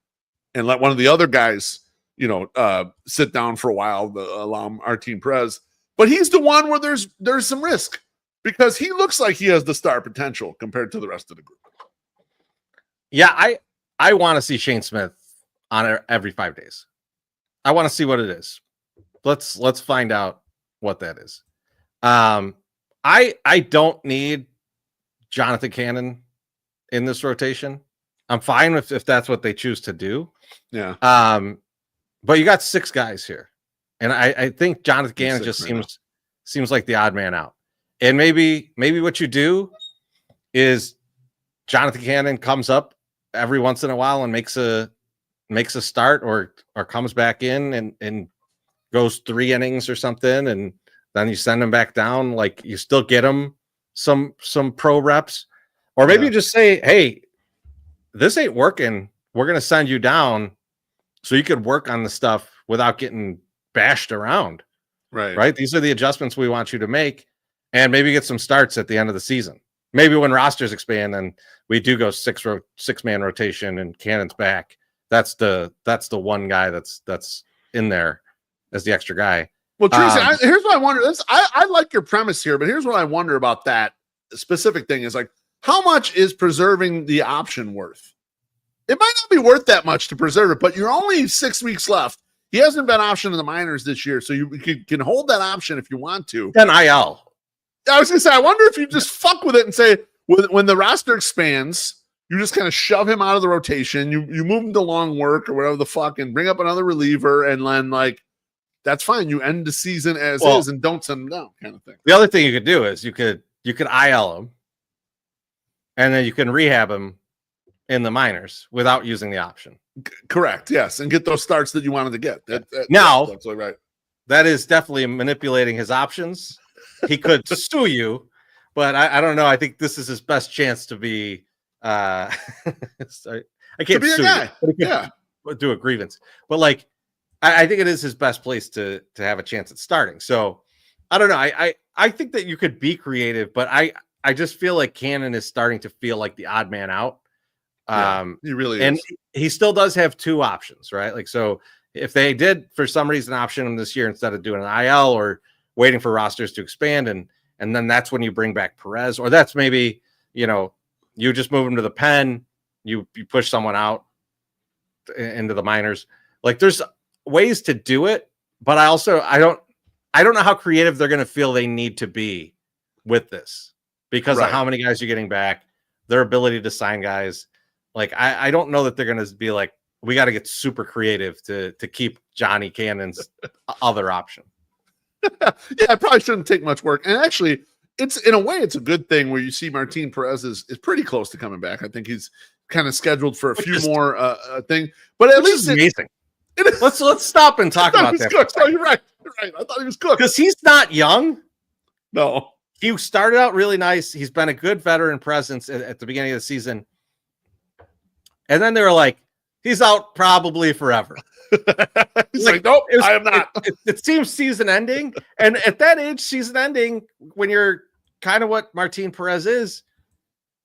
and let one of the other guys, sit down for a while, allow Martin Perez. But he's the one where there's some risk because he looks like he has the star potential compared to the rest of the group. Yeah, I want to see Shane Smith on every 5 days. I want to see what it is. Let's find out what that is. I don't need Jonathan Cannon in this rotation. I'm fine if that's what they choose to do. Yeah. But you got 6 guys here, and I think Jonathan Cannon just seems like the odd man out. And maybe what you do is Jonathan Cannon comes up every once in a while and makes a start or comes back in and goes 3 innings or something, and then you send him back down. Like, you still get him some pro reps, or maybe you just say, hey, this ain't working. We're going to send you down so you could work on the stuff without getting bashed around. Right. These are the adjustments we want you to make, and maybe get some starts at the end of the season. Maybe when rosters expand and we do go 6-man rotation and Cannon's back, that's the one guy that's in there as the extra guy. Well, Teresa, here's what I wonder. I like your premise here, but here's what I wonder about that specific thing is, like, how much is preserving the option worth? It might not be worth that much to preserve it, but you're only 6 weeks left. He hasn't been optioned in the minors this year, so you can hold that option if you want to. Then IL. I was going to say, I wonder if you just fuck with it and say, when the roster expands, you just kind of shove him out of the rotation. You move him to long work or whatever the fuck and bring up another reliever, and then, like, that's fine. You end the season as is and don't send him down, kind of thing. The other thing you could do is you could IL him, and then you can rehab him in the minors without using the option. Correct. Yes, and get those starts that you wanted to get. Now, that's absolutely right. That is definitely manipulating his options. He could sue you, but I don't know. I think this is his best chance to be. I can't be sue a guy. You, do a grievance, but like, I think it is his best place to have a chance at starting. So I don't know. I think that you could be creative, but I just feel like Cannon is starting to feel like the odd man out. He really is. And he still does have 2 options, right? Like, so if they did for some reason option him this year instead of doing an IL or waiting for rosters to expand, and then that's when you bring back Perez, or that's maybe, you just move him to the pen, you push someone out into the minors. Like, there's ways to do it, but I don't know how creative they're going to feel they need to be with this because of how many guys you're getting back, their ability to sign guys. Like, I don't know that they're going to be like, we got to get super creative to keep Johnny Cannon's other option. Yeah, it probably shouldn't take much work. And actually, it's in a way, it's a good thing where you see Martin Perez is pretty close to coming back. I think he's kind of scheduled for a few more thing, but at least amazing. Let's stop and talk about that. Oh, you're right. I thought he was cooked because he's not young. No, he started out really nice. He's been a good veteran presence at the beginning of the season, and then they were like, he's out probably forever. He's like, nope, I am not. It seems season ending, and at that age, season ending, when you're kind of what Martin Perez is,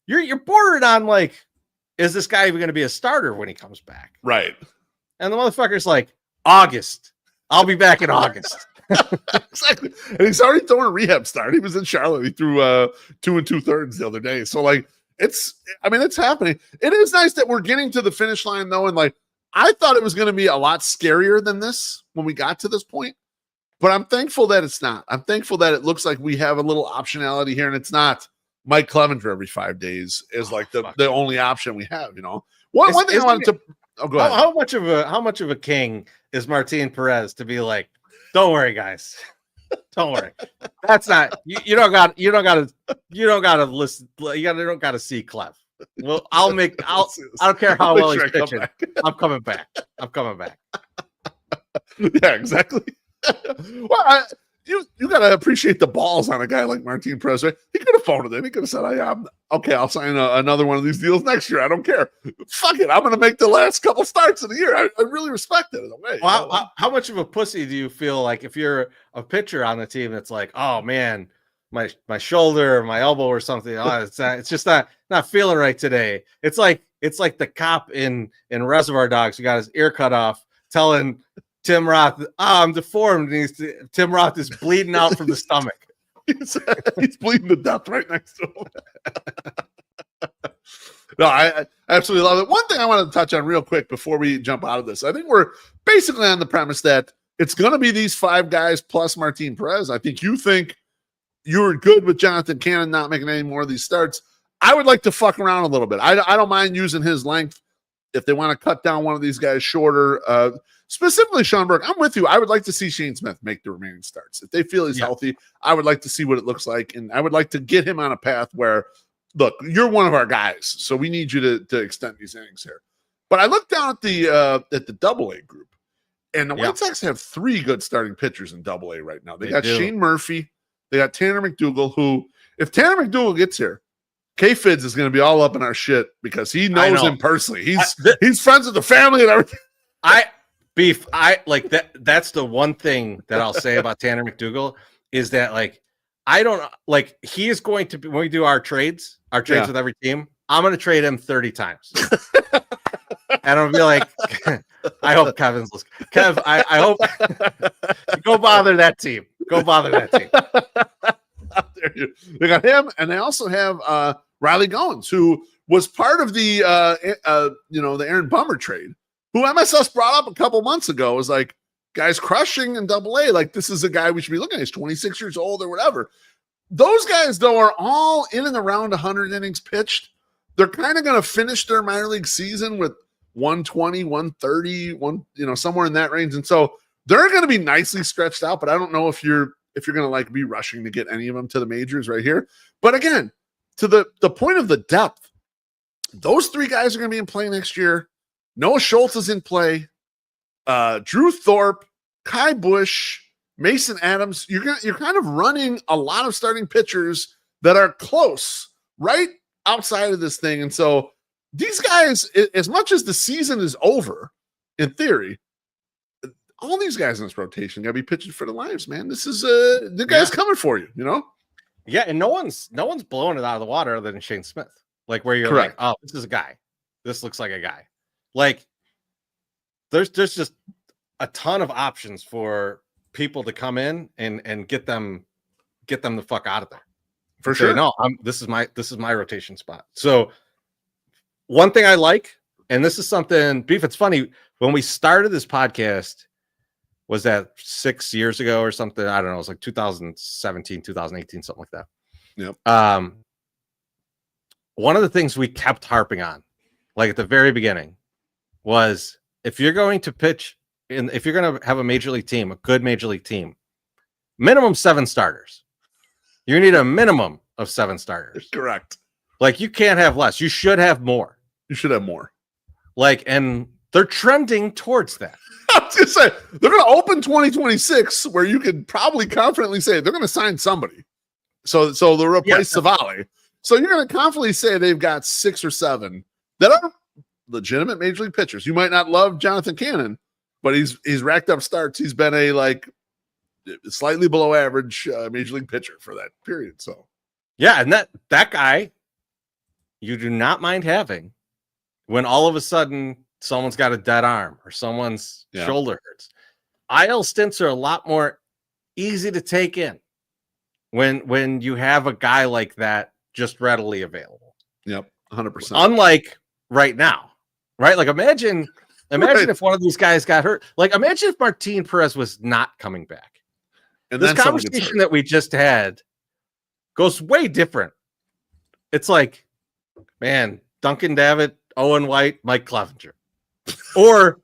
you're bordering on like, is this guy even going to be a starter when he comes back? Right. And the motherfucker's like, August. I'll be back in August. Exactly. And he's already throwing a rehab start. He was in Charlotte. He threw 2 2/3 the other day. So, like, it's happening. It is nice that we're getting to the finish line, though. And, like, I thought it was going to be a lot scarier than this when we got to this point. But I'm thankful that it's not. I'm thankful that it looks like we have a little optionality here, and it's not Mike Clevenger every 5 days is like the only option we have. One thing I wanted to. Oh, go ahead. How much of a king is Martin Perez to be like, don't worry, guys. Don't worry. That's not you don't got to listen. You don't got to see Clef. Well, I don't care how well he's pitching. I'm coming back. Yeah, exactly. Well, you got to appreciate the balls on a guy like Martin Perez. Right? He could have phoned it in. He could have said, okay, I'll sign another one of these deals next year. I don't care. Fuck it. I'm going to make the last couple starts of the year. I really respect it in a way. Well, how much of a pussy do you feel like if you're a pitcher on the team that's like, oh, man, my shoulder or my elbow or something, it's just not feeling right today. It's like the cop in Reservoir Dogs who got his ear cut off telling Tim Roth, I'm deformed. And Tim Roth is bleeding out from the stomach. He's bleeding to death right next to him. No, I absolutely love it. One thing I wanted to touch on real quick before we jump out of this. I think we're basically on the premise that it's going to be these 5 guys plus Martin Perez. I think you think you were good with Jonathan Cannon not making any more of these starts. I would like to fuck around a little bit. I don't mind using his length if they want to cut down one of these guys shorter. Specifically, Schoenberg, I'm with you. I would like to see Shane Smith make the remaining starts. If they feel he's healthy, I would like to see what it looks like. And I would like to get him on a path where, look, you're one of our guys, so we need you to extend these innings here. But I look down at the Double-A group, and the White Sox have 3 good starting pitchers in Double-A right now. They got Shane Murphy. They got Tanner McDougal, who, if Tanner McDougal gets here, K-Fids is going to be all up in our shit because he knows him personally. He's friends with the family and everything. I like that. That's the one thing that I'll say about Tanner McDougal is that, like, I don't like he is going to be, when we do our trades with every team, I'm going to trade him 30 times. And I'll be like, I hope Kevin's listening. Kev, I hope go bother that team. Go bother that team. They got him, and they also have Riley Goins, who was part of the the Aaron Bummer trade, who MSS brought up a couple months ago. Was like, guys crushing in Double-A. Like, this is a guy we should be looking at. He's 26 years old or whatever. Those guys, though, are all in and around 100 innings pitched. They're kind of going to finish their minor league season with 120, 130, somewhere in that range. And so they're going to be nicely stretched out, but I don't know if you're going to like be rushing to get any of them to the majors right here. But again, to the point of the depth, those 3 guys are going to be in play next year. Noah Schultz is in play. Drew Thorpe, Kai Busch, Mason Adams. You're kind of running a lot of starting pitchers that are close, right outside of this thing. And so these guys, as much as the season is over, in theory, all these guys in this rotation got to be pitching for their lives, man. This is the guy's coming for you, Yeah, and no one's blowing it out of the water other than Shane Smith. Like, where you're like, oh, this is a guy. This looks like a guy. Like, there's just a ton of options for people to come in and get them the fuck out of there. For sure. No, this is my rotation spot. So one thing I like, and this is something, Beef, it's funny, when we started this podcast, was that 6 years ago or something? I don't know. It was like 2017, 2018, something like that. Yep. One of the things we kept harping on, like at the very beginning, was if you're going to pitch if you're going to have a major league team, a good major league team, minimum 7 starters. You need a minimum of 7 starters. Correct. Like, you can't have less. You should have more. You should have more. Like, and they're trending towards that. I was going to say, they're going to open 2026 where you could probably confidently say they're going to sign somebody. So they'll replace Savali. So you're going to confidently say they've got 6 or 7 that are legitimate major league pitchers. You might not love Jonathan Cannon, but he's racked up starts. He's been a slightly below average major league pitcher for that period. So yeah, and that guy you do not mind having when all of a sudden someone's got a dead arm or someone's shoulder hurts. IL stints are a lot more easy to take in when you have a guy like that just readily available. Yep, 100%. Unlike right now, right? Like, imagine if one of these guys got hurt. Like, imagine if Martin Perez was not coming back. And this conversation that we just had goes way different it's like, man, Duncan Davitt, Owen White, Mike Clevenger, or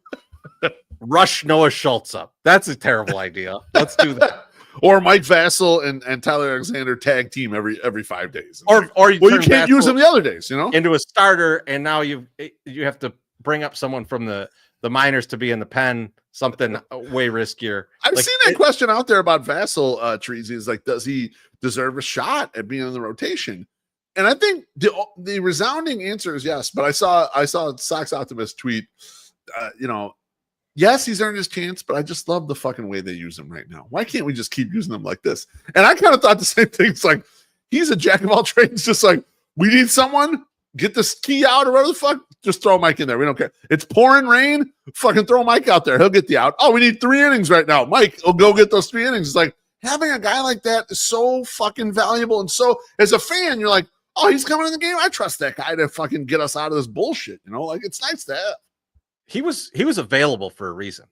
rush Noah Schultz up. That's a terrible idea. Let's do that. Or Mike Vassell and Tyler Alexander tag team every 5 days. Or you can't use them the other days, into a starter, and now you have to bring up someone from the minors to be in the pen, something way riskier. I've seen that question out there about Vassell, Chorizy, is like, does he deserve a shot at being in the rotation? And I think the resounding answer is yes. But I saw Sox Optimist tweet, yes, he's earned his chance, but I just love the fucking way they use him right now. Why can't we just keep using him like this? And I kind of thought the same thing. It's like, he's a jack of all trades. Just like, we need someone, get this key out or whatever the fuck, just throw Mike in there. We don't care. It's pouring rain, fucking throw Mike out there. He'll get the out. Oh, we need 3 innings right now. Mike will go get those 3 innings. It's like, having a guy like that is so fucking valuable. And so as a fan, you're like, oh, he's coming in the game. I trust that guy to fucking get us out of this bullshit. Like, it's nice to have. He was available for a reason.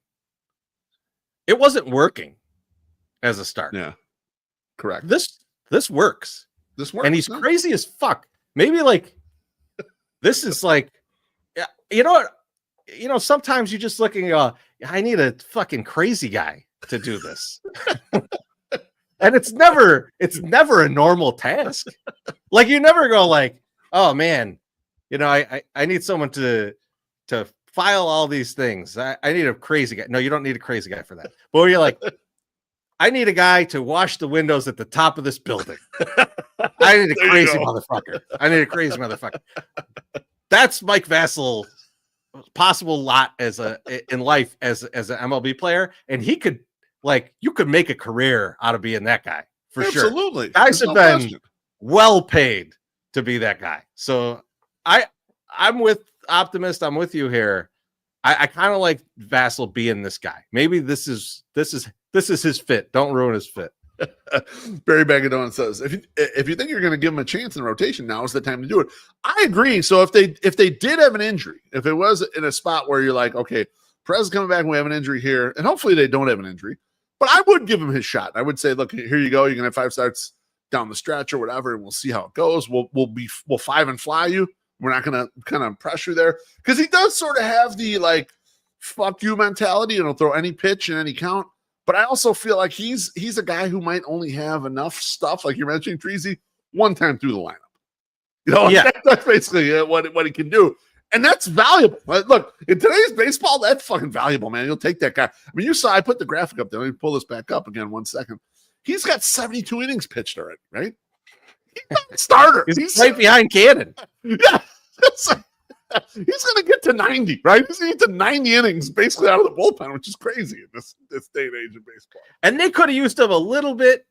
It wasn't working as a start. Yeah, correct. This works. This works, and he's crazy as fuck. Maybe like this is like, you know what? Sometimes you just look and go, I need a fucking crazy guy to do this, and it's never a normal task. Like, you never go like, oh man, I need someone to file all these things. I need a crazy guy. No, you don't need a crazy guy for that. But you're like, I need a guy to wash the windows at the top of this building. I need a crazy motherfucker. That's Mike Vassell possible lot in life as an MLB player. And he could, like, you could make a career out of being that guy for sure. Absolutely. Guys have been well paid to be that guy. So I'm with Optimist. I'm with you here. I kind of like Vassell being this guy. Maybe this is his fit. Don't ruin his fit. Barry Bagadone says, if you think you're going to give him a chance in rotation, now is the time to do it. I agree. So if they did have an injury, if it was in a spot where you're like, okay, Perez is coming back and we have an injury here, and hopefully they don't have an injury, but I would give him his shot. I would say, look, here you go. You're going to have 5 starts down the stretch or whatever, and we'll see how it goes. We'll 5 and fly you. We're not going to kind of pressure there, because he does sort of have the like fuck you mentality, and he'll throw any pitch in any count. But I also feel like he's a guy who might only have enough stuff, like you're mentioning, Chorizy, one time through the lineup. Yeah, that's basically what he can do, and that's valuable. Look, in today's baseball, that's fucking valuable, man. You'll take that guy. I mean, you saw I put the graphic up there. Let me pull this back up again 1 second. He's got 72 innings pitched already, right? He's not a starter. He's right behind Cannon. Yeah. He's going to get to 90, right? He's going to get to 90 innings basically out of the bullpen, which is crazy in this day and age of baseball. And they could have used him a little bit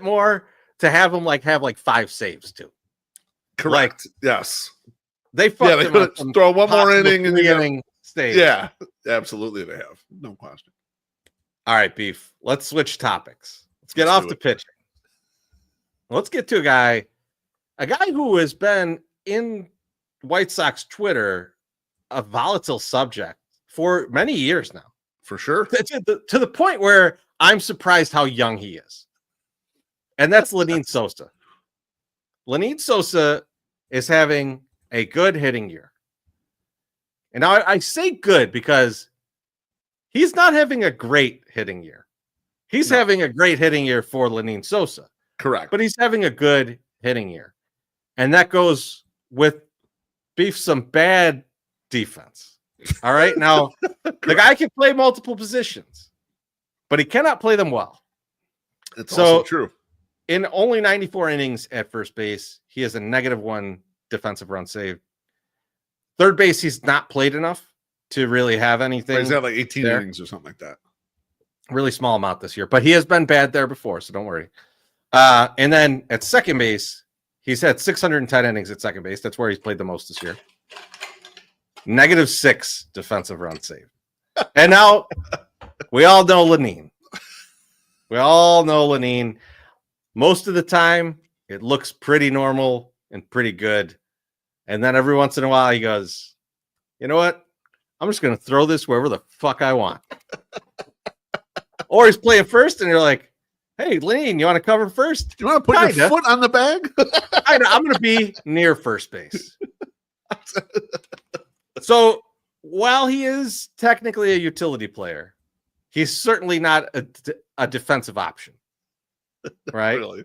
more to have him have 5 saves too. Correct. Yes. They fucked him up. Throw one more inning and inning stage. Yeah, absolutely they have. No question. All right, Beef. Let's switch topics. Let's get off the pitching. Let's get to a guy who has been in White Sox Twitter a volatile subject for many years now. For sure. To the point where I'm surprised how young he is. And that's Lenyn Sosa. Lenyn Sosa is having a good hitting year. And now I say good because he's not having a great hitting year. He's having a great hitting year for Lenyn Sosa. Correct. But he's having a good hitting year. And that goes with Beef some bad defense. All right. Now, the guy can play multiple positions, but he cannot play them well. It's also true. In only 94 innings at first base, he has a -1 defensive run saved. Third base, he's not played enough to really have anything. He's got like 18 innings or something like that. Really small amount this year, but he has been bad there before, so don't worry. And then at second base, he's had 610 innings at second base. That's where he's played the most this year. -6 defensive run saved. And now we all know Lenyn. We all know Lenyn. Most of the time, it looks pretty normal and pretty good. And then every once in a while, he goes, you know what? I'm just going to throw this wherever the fuck I want. Or he's playing first, and you're like, Hey, Lean, you want to cover first? Do you want to put your foot on the bag? I'm going to be near first base. So while he is technically a utility player, he's certainly not a defensive option, right? Really?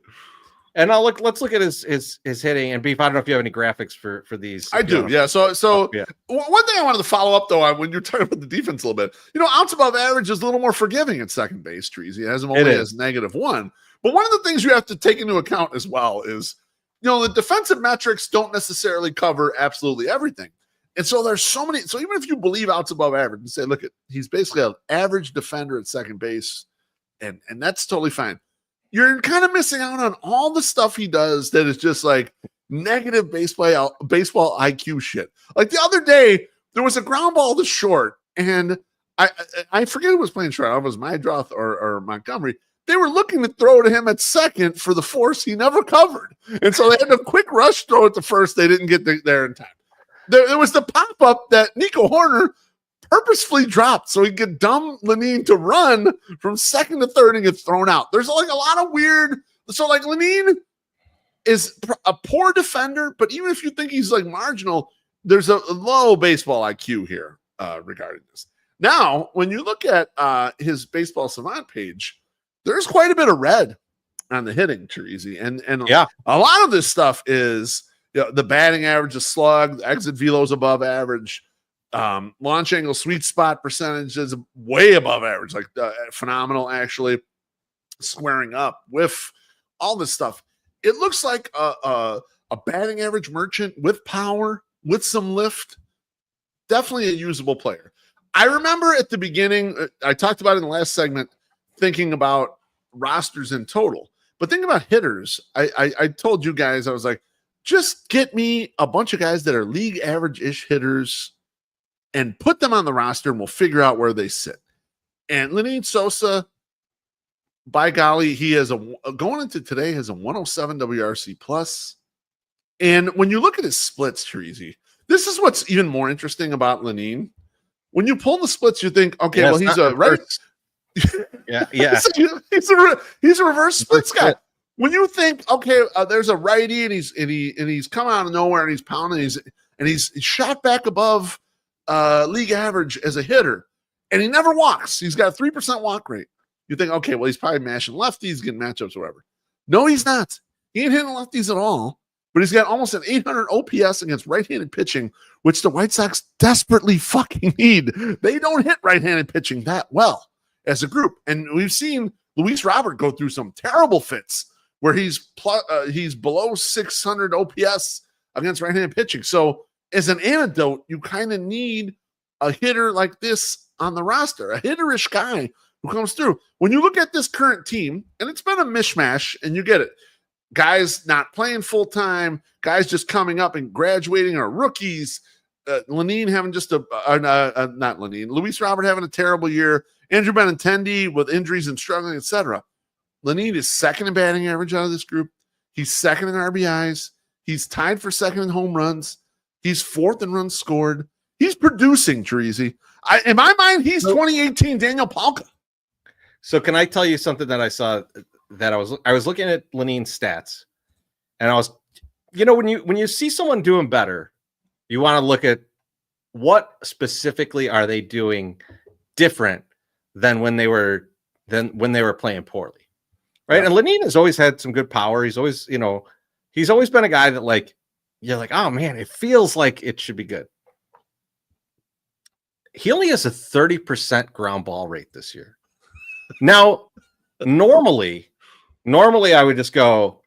And let's look at his hitting. And Beef, I don't know if you have any graphics for these. I do, yeah. So yeah. One thing I wanted to follow up though on when you're talking about the defense a little bit, outs above average is a little more forgiving at second base. Chorizy has him only as -1. But one of the things you have to take into account as well is, the defensive metrics don't necessarily cover absolutely everything. And so there's so many. So even if you believe outs above average and say, look, he's basically an average defender at second base, and that's totally fine. You're kind of missing out on all the stuff he does that is just like negative baseball IQ shit. Like the other day, there was a ground ball to short, and I forget who was playing short. It was Mydroth or Montgomery. They were looking to throw to him at second for the force he never covered. And so they had a quick rush throw at the first. They didn't get there in time. There was the pop-up that Nico Horner purposefully dropped so he could dumb Lenine to run from second to third and get thrown out. There's like a lot of weird. So like Lenine is a poor defender, but even if you think he's like marginal, there's a low baseball IQ here regarding this. Now, when you look at his Baseball Savant page, there's quite a bit of red on the hitting, Chorizy, and yeah, a lot of this stuff is the batting average is slug, the exit velo is above average. Launch angle sweet spot percentage is way above average, like phenomenal, actually. Squaring up with all this stuff, it looks like a batting average merchant with power, with some lift. Definitely a usable player. I remember at the beginning, I talked about it in the last segment, thinking about rosters in total, but thinking about hitters. I told you guys, I was like, just get me a bunch of guys that are league average-ish hitters and put them on the roster, and we'll figure out where they sit. And Lenine Sosa, by golly, he has going into today has a 107 WRC plus. And when you look at his splits, Chorizy, this is what's even more interesting about Lenine. When you pull the splits, you think, okay, well, he's a right. Yeah. he's a reverse splits guy. When you think, okay, there's a righty and he's come out of nowhere and he's pounding and he's shot back above league average as a hitter, and he never walks. He's got a 3% walk rate. You think, okay, well, he's probably mashing lefties, getting matchups, or whatever. No, he's not. He ain't hitting lefties at all, but he's got almost an 800 OPS against right-handed pitching, which the White Sox desperately fucking need. They don't hit right-handed pitching that well as a group. And we've seen Luis Robert go through some terrible fits where he's below 600 OPS against right-handed pitching. So as an antidote, you kind of need a hitter like this on the roster, a hitterish guy who comes through. When you look at this current team, and it's been a mishmash, and you get it, guys not playing full-time, guys just coming up and graduating are rookies, Lenine having just not Lenine, Luis Robert having a terrible year, Andrew Benintendi with injuries and struggling, etc. Lenine is second in batting average out of this group. He's second in RBIs. He's tied for second in home runs. He's fourth in runs scored. He's producing, Chorizy. In my mind, he's 2018 Daniel Palka. So can I tell you something that I saw that I was looking at Lenine's stats, and I was, when you see someone doing better, you want to look at what specifically are they doing different than when they were playing poorly, right? Yeah. And Lenine has always had some good power. He's always, he's always been a guy that like you're like, oh man, it feels like it should be good. He only has a 30% ground ball rate this year. Now, normally I would just go,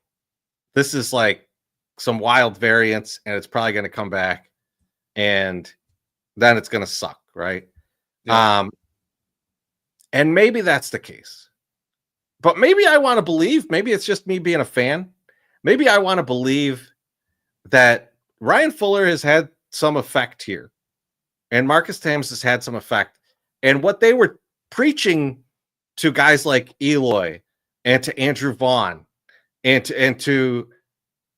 this is like some wild variance, and it's probably going to come back, and then it's going to suck, right? Yeah. And maybe that's the case. But maybe I want to believe, maybe it's just me being a fan. Maybe I want to believe that Ryan Fuller has had some effect here, and Marcus Thames has had some effect. And what they were preaching to guys like Eloy and to Andrew Vaughn and to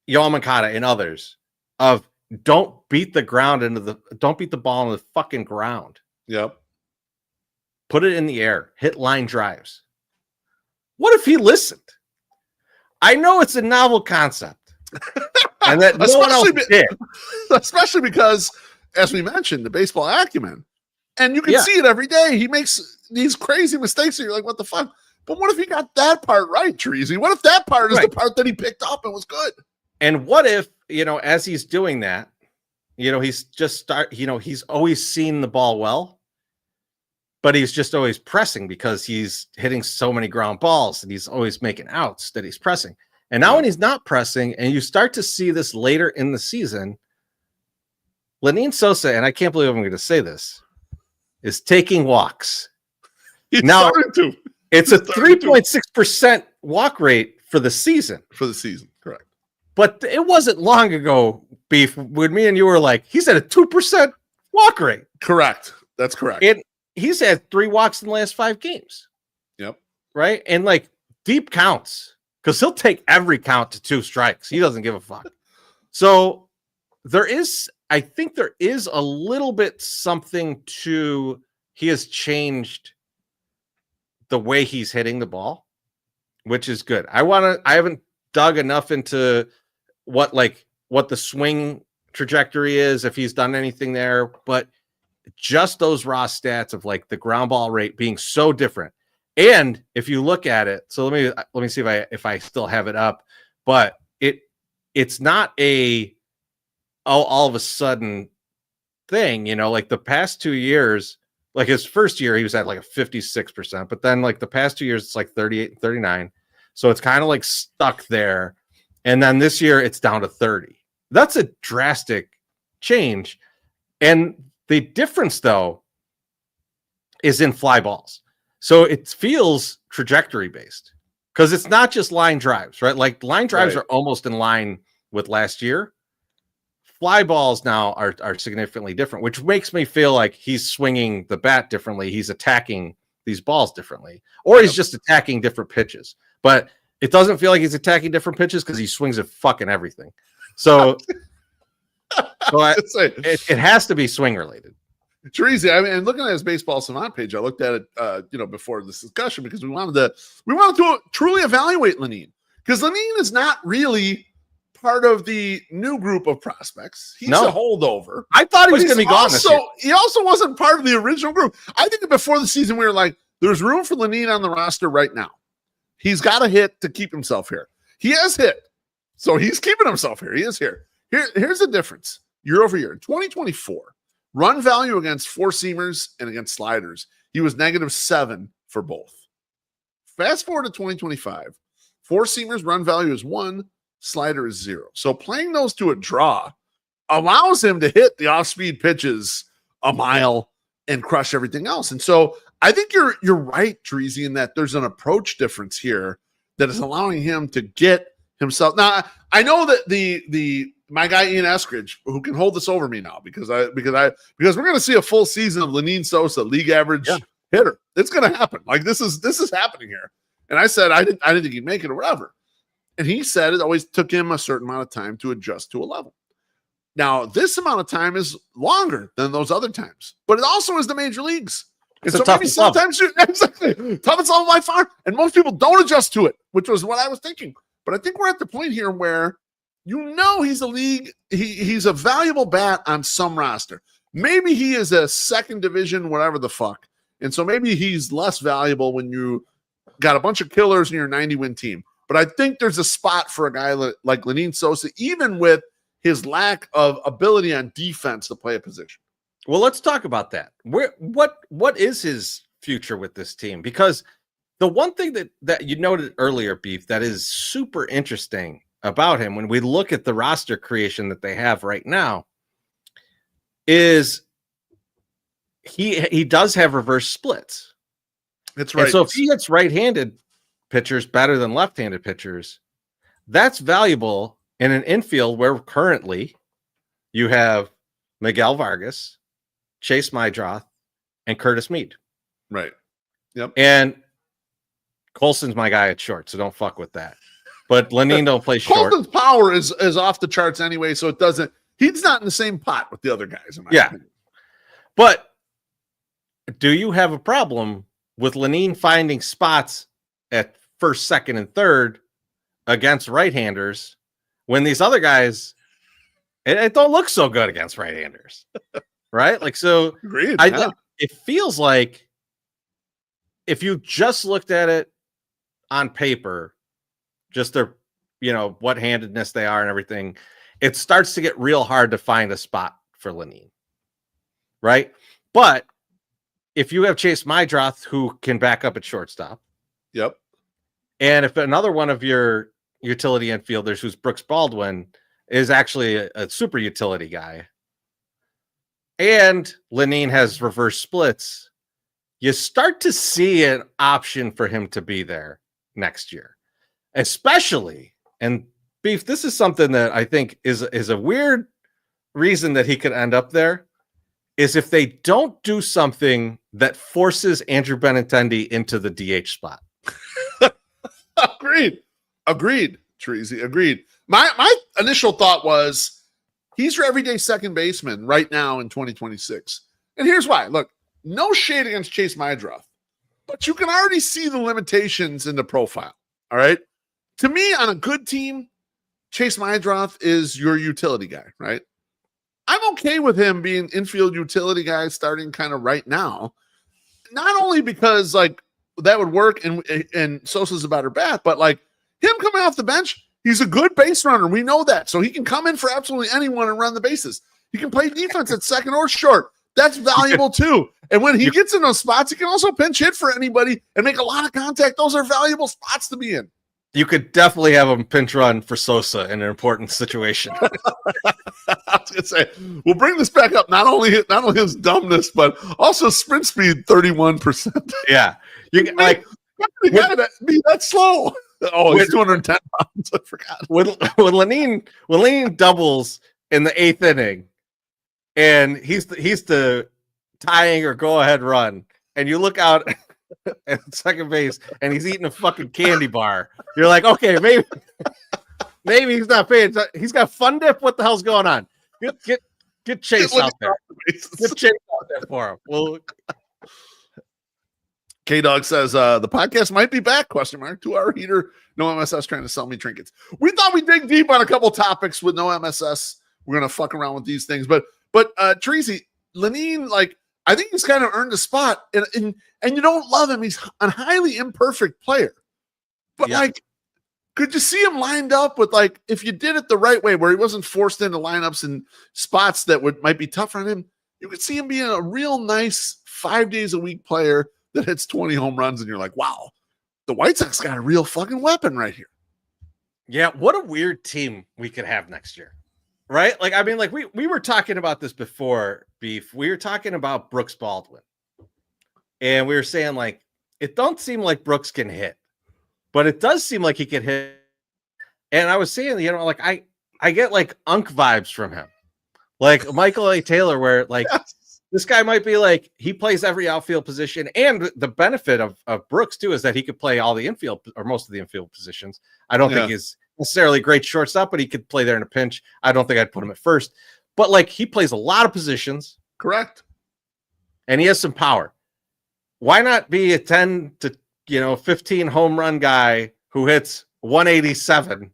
Yoel Moncada and others of don't beat the ball into the fucking ground. Yep. Put it in the air, hit line drives. What if he listened? I know it's a novel concept, and that no one else did. Especially because, as we mentioned, the baseball acumen, and you can see it every day. He makes these crazy mistakes, and you're like, "What the fuck?" But what if he got that part right, Chorizy? What if that part is the part that he picked up and was good? And what if, as he's doing that, he's just he's always seen the ball well, but he's just always pressing because he's hitting so many ground balls and he's always making outs that he's pressing. And now when he's not pressing, and you start to see this later in the season, Lenyn Sosa, and I can't believe I'm going to say this, is taking walks. Now it's a 3.6% walk rate for the season. For the season, correct. But it wasn't long ago, Beef, when me and you were like, he's at a 2% walk rate. Correct. That's correct. And he's had 3 walks in the last 5 games. Yep. Right? And like deep counts, because he'll take every count to 2 strikes. He doesn't give a fuck. So I think there is a little bit something to, he has changed the way he's hitting the ball, which is good. I haven't dug enough into what the swing trajectory is, if he's done anything there, but just those raw stats of like the ground ball rate being so different. And if you look at it, so let me see if I still have it up, but it's not all of a sudden thing, like the past 2 years, like his first year, he was at like a 56%, but then like the past 2 years, it's like 38 and 39. So it's kind of like stuck there. And then this year it's down to 30. That's a drastic change. And the difference though is in fly balls. So it feels trajectory based because it's not just line drives, right? Like line drives are almost in line with last year. Fly balls now are significantly different, which makes me feel like he's swinging the bat differently. He's attacking these balls differently, or he's just attacking different pitches. But it doesn't feel like he's attacking different pitches because he swings at fucking everything. So, it has to be swing related. Chorizy, I mean, looking at his Baseball Savant page, I looked at it, before this discussion because we wanted to truly evaluate Lenyn, because Lenyn is not really part of the new group of prospects. He's a holdover. I thought he was going to be gone this year. He also wasn't part of the original group. I think that before the season, we were like, there's room for Lenyn on the roster right now. He's got to hit to keep himself here. He has hit, so he's keeping himself here. He is here. Here's the difference year over year. In 2024, run value against 4-seamers and against sliders, he was -7 for both. Fast forward to 2025, 4-seamers run value is 1, slider is 0. So playing those to a draw allows him to hit the off-speed pitches a mile and crush everything else. And so I think you're right, Chorizy, in that there's an approach difference here that is allowing him to get himself. Now, I know that my guy Ian Eskridge, who can hold this over me now, because we're going to see a full season of Lenyn Sosa, league average hitter. It's going to happen. Like this is happening here. And I said I didn't think he'd make it or whatever. And he said it always took him a certain amount of time to adjust to a level. Now, this amount of time is longer than those other times, but it also is the major leagues. And so maybe sometimes toughest level by far, and most people don't adjust to it, which was what I was thinking. But I think we're at the point here where he's he's a valuable bat on some roster. Maybe he is a second division, whatever the fuck. And so maybe he's less valuable when you got a bunch of killers in your 90-win team. But I think there's a spot for a guy like Lenyn Sosa, even with his lack of ability on defense to play a position. Well, let's talk about that. What is his future with this team? Because the one thing that you noted earlier, Beef, that is super interesting about him when we look at the roster creation that they have right now is he does have reverse splits. That's right. And so if he hits right-handed pitchers better than left-handed pitchers, that's valuable in an infield where currently you have Miguel Vargas, Chase Mydroth, and Curtis Mead. Right. Yep. And Colson's my guy at short, so don't fuck with that. But Lenyn don't play short. Colson's power is off the charts anyway, so it doesn't. He's not in the same pot with the other guys. In my opinion. But do you have a problem with Lenyn finding spots at first, second, and third against right-handers when these other guys it don't look so good against right-handers, right? Like, so Agreed. It feels like if you just looked at it on paper, just their, what handedness they are and everything, it starts to get real hard to find a spot for Lenine, right? But if you have Chase Mydroth, who can back up at shortstop, yep, and if another one of your utility infielders, who's Brooks Baldwin, is actually a super utility guy, and Lenine has reverse splits, you start to see an option for him to be there next year, especially. And Beef, this is something that I think is a weird reason that he could end up there, is if they don't do something that forces Andrew Benintendi into the DH spot. Agreed, Chorizy, agreed. My initial thought was he's your everyday second baseman right now in 2026. And here's why. Look, no shade against Chase Mydroth, but you can already see the limitations in the profile. All right. To me, on a good team, Chase Mydroth is your utility guy, right? I'm okay with him being infield utility guy starting kind of right now. Not only because like that would work and Sosa's a better bat, but like him coming off the bench, he's a good base runner. We know that. So he can come in for absolutely anyone and run the bases. He can play defense at second or short. That's valuable too. And when he gets in those spots, he can also pinch hit for anybody and make a lot of contact. Those are valuable spots to be in. You could definitely have him pinch run for Sosa in an important situation. I was gonna say, we'll bring this back up. Not only his dumbness, but also sprint speed 31%. Yeah, you can like you gotta be that slow. Oh, he's 210 pounds. I forgot. When Lenine doubles in the 8th inning, and he's the tying or go ahead run, and you look out at second base, and he's eating a fucking candy bar. You're like, okay, maybe he's not paying. He's got fun dip. What the hell's going on? Get Chase out there. Get Chase out there for him. Well, K-Dog says the podcast might be back, ? 2-hour heater, no MSS trying to sell me trinkets. We thought we'd dig deep on a couple topics with no MSS. We're going to fuck around with these things. But Chorizy, Lenine, like, I think he's kind of earned a spot. And you don't love him. He's a highly imperfect player. But, like, could you see him lined up with, like, if you did it the right way, where he wasn't forced into lineups and spots that might be tough on him, you could see him being a real nice 5 days a week player that hits 20 home runs, and you're like, wow, the White Sox got a real fucking weapon right here. Yeah, what a weird team we could have next year, right? Like, I mean, like we were talking about this before, Beef. We were talking about Brooks Baldwin, and we were saying, like, it don't seem like Brooks can hit, but it does seem like he can hit. And I was saying, like, I get like Unk vibes from him, like Michael A. Taylor, where like. Yes. This guy might be like, he plays every outfield position. And the benefit of Brooks, too, is that he could play all the infield or most of the infield positions. I don't think he's necessarily a great shortstop, but he could play there in a pinch. I don't think I'd put him at first. But, like, he plays a lot of positions. Correct. And he has some power. Why not be a 10 to 15 home run guy who hits 187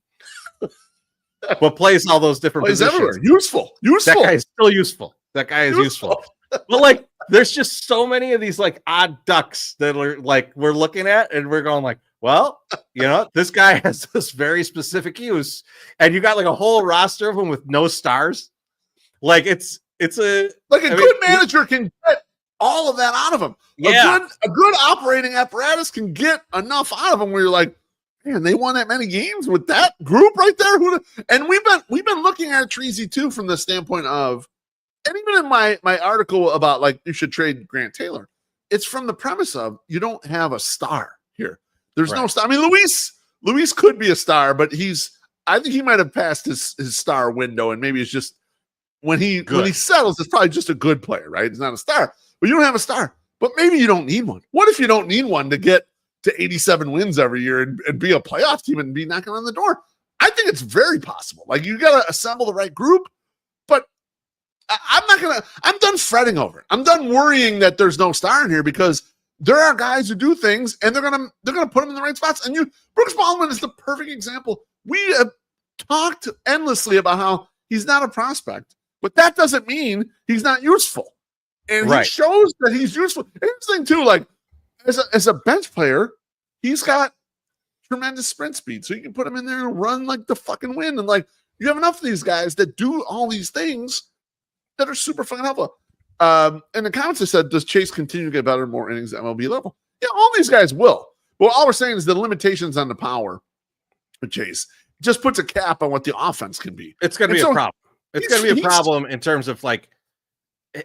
but plays all those different positions? Everywhere. Useful. That guy is still useful. That guy is useful. But like, there's just so many of these like odd ducks that are like we're looking at, and we're going like, well, this guy has this very specific use, and you got like a whole roster of them with no stars. Like it's a good manager can get all of that out of him. Yeah, a good operating apparatus can get enough out of them where you're like, man, they won that many games with that group right there. And we've been looking at Chorizy too from the standpoint of. And even in my article about like you should trade Grant Taylor, it's from the premise of you don't have a star here. There's no star. I mean, Luis could be a star, but I think he might have passed his star window, and maybe it's just when he settles, it's probably just a good player, right? He's not a star, but you don't have a star. But maybe you don't need one. What if you don't need one to get to 87 wins every year and be a playoff team and be knocking on the door? I think it's very possible. Like you got to assemble the right group, but I'm done fretting over it. I'm done worrying that there's no star in here because there are guys who do things, and they're gonna put them in the right spots. And Brooks Baldwin is the perfect example. We have talked endlessly about how he's not a prospect, but that doesn't mean he's not useful. And he shows that he's useful. And here's the thing too, like as a bench player, he's got tremendous sprint speed, so you can put him in there and run like the fucking wind. And like you have enough of these guys that do all these things that are super fucking helpful. And the comments have said, does Chase continue to get better, more innings at MLB level? Yeah, all these guys will. But all we're saying is the limitations on the power of Chase just puts a cap on what the offense can be. It's going to be a problem. It's going to be a problem in terms of like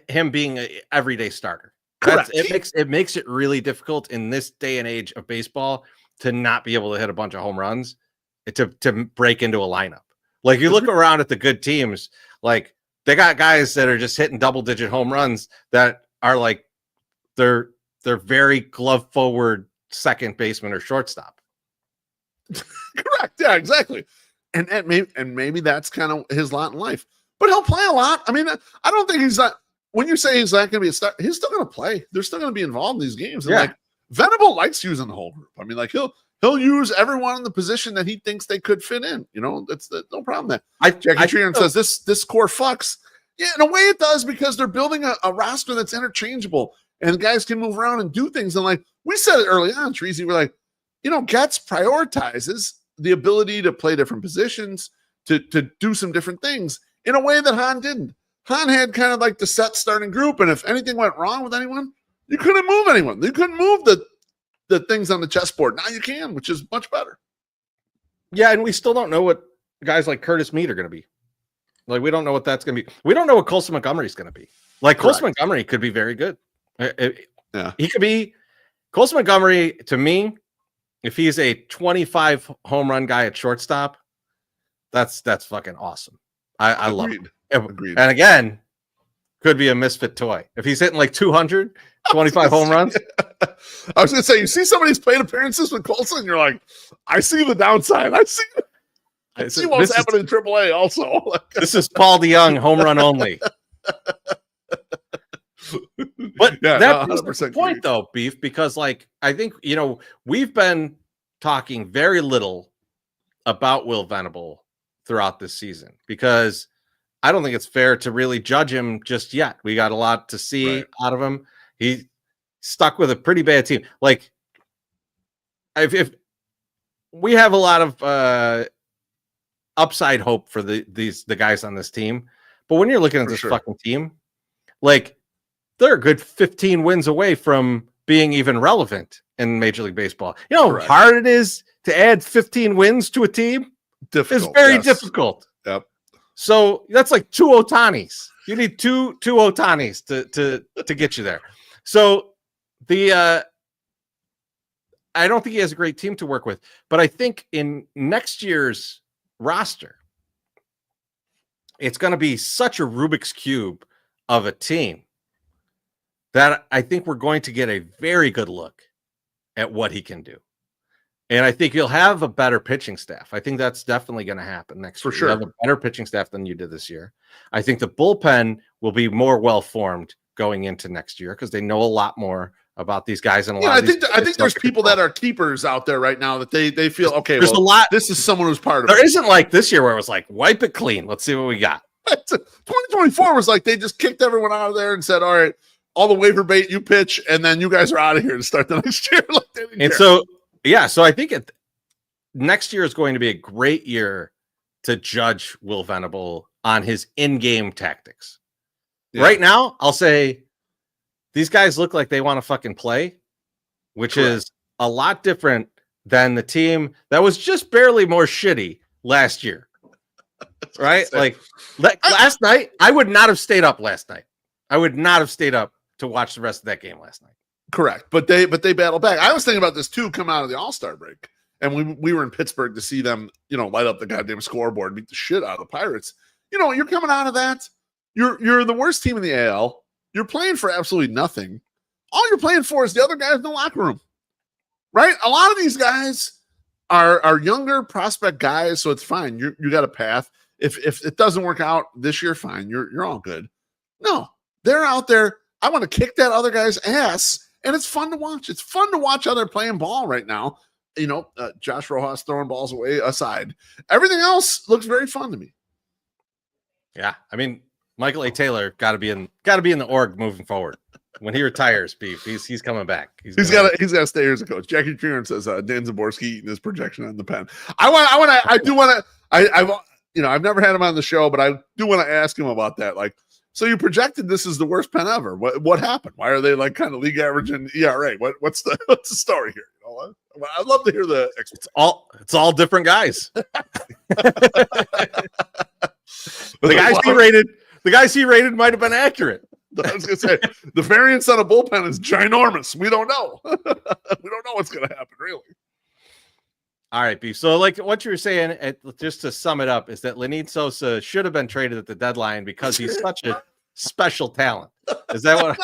him being an everyday starter. It makes it really difficult in this day and age of baseball to not be able to hit a bunch of home runs, to break into a lineup. Like you look around at the good teams, like they got guys that are just hitting double-digit home runs that are like they're very glove forward second baseman or shortstop. Correct. Yeah, exactly. And maybe that's kind of his lot in life. But he'll play a lot. I mean, I don't think he's not. When you say he's not going to be a star, he's still going to play. They're still going to be involved in these games. And like Venable likes using the whole group. I mean, like he'll use everyone in the position that he thinks they could fit in. You know, that's no problem there. Jackie Treeran says this core fucks. Yeah, in a way it does, because they're building a roster that's interchangeable and the guys can move around and do things. And like we said it early on, Chorizy, we're like, Getz prioritizes the ability to play different positions, to do some different things in a way that Han didn't. Han had kind of like the set starting group, and if anything went wrong with anyone, you couldn't move anyone. You couldn't move the things on the chessboard. Now you can, which is much better. Yeah, and we still don't know what guys like Curtis Mead are going to be. Like, we don't know what that's going to be. We don't know what Colson Montgomery is going to be. Like, Colson Montgomery could be very good. He could be. Colson Montgomery, to me, if he's a 25 home run guy at shortstop, that's fucking awesome. I love it. Agreed. And again, could be a misfit toy. If he's hitting like 200, 25 home runs. I was going to say, you see some of these plate appearances with Colson, you're like, I see the downside. I see what's happening in AAA also. This is Paul DeYoung, home run only. But that's the point, though, Beef, because like I think we've been talking very little about Will Venable throughout this season because I don't think it's fair to really judge him just yet. We got a lot to see out of him. He stuck with a pretty bad team. Like if we have a lot of upside hope for the guys on this team, but when you're looking at this fucking team, like they're a good 15 wins away from being even relevant in Major League Baseball. You know how hard it is to add 15 wins to a team? It's very difficult. Yep. So that's like 2 Ohtanis. You need two Ohtanis to get you there. So I don't think he has a great team to work with, but I think in next year's roster, it's going to be such a Rubik's Cube of a team that I think we're going to get a very good look at what he can do. And I think you'll have a better pitching staff. I think that's definitely going to happen next year. Sure. You'll have a better pitching staff than you did this year. I think the bullpen will be more well-formed going into next year because they know a lot more about these guys. And I think there's people that are keepers out there right now that they feel, okay, there's a lot. This is someone who's part of There isn't like this year where it was like, wipe it clean. Let's see what we got. 2024 was like they just kicked everyone out of there and said, all right, all the waiver bait you pitch, and then you guys are out of here to start the next year. So I think next year is going to be a great year to judge Will Venable on his in-game tactics. Yeah. Right now, I'll say these guys look like they want to fucking play, which is a lot different than the team that was just barely more shitty last year. Right? Like last night, I would not have stayed up last night. I would not have stayed up to watch the rest of that game last night. Correct. But they battled back. I was thinking about this too, coming out of the All-Star break. And we were in Pittsburgh to see them, light up the goddamn scoreboard, beat the shit out of the Pirates. You're coming out of that. You're the worst team in the AL. You're playing for absolutely nothing. All you're playing for is the other guys in the locker room. Right? A lot of these guys are younger prospect guys, so it's fine. You got a path. If it doesn't work out this year, fine. You're all good. No, they're out there. I want to kick that other guy's ass and it's fun to watch. It's fun to watch how they're playing ball right now. Josh Rojas throwing balls away aside. Everything else looks very fun to me. Yeah, I mean, Michael A. Taylor got to be in the org moving forward. When he retires, Beef, he's coming back. He's got to stay here as a coach. Jackie Treeran says Dan Zaborski eating his projection on the pen. I've never had him on the show, but I do want to ask him about that. Like, so you projected this is the worst pen ever. What happened? Why are they like kind of league average in ERA? What's the story here? You know what? I'd love to hear the explanation. It's all different guys. The guys he rated might have been accurate. I was going to say, the variance on a bullpen is ginormous. We don't know. We don't know what's going to happen, really. All right, Beef. So, like what you were saying, just to sum it up, is that Lenyn Sosa should have been traded at the deadline because he's such a special talent. Is that what?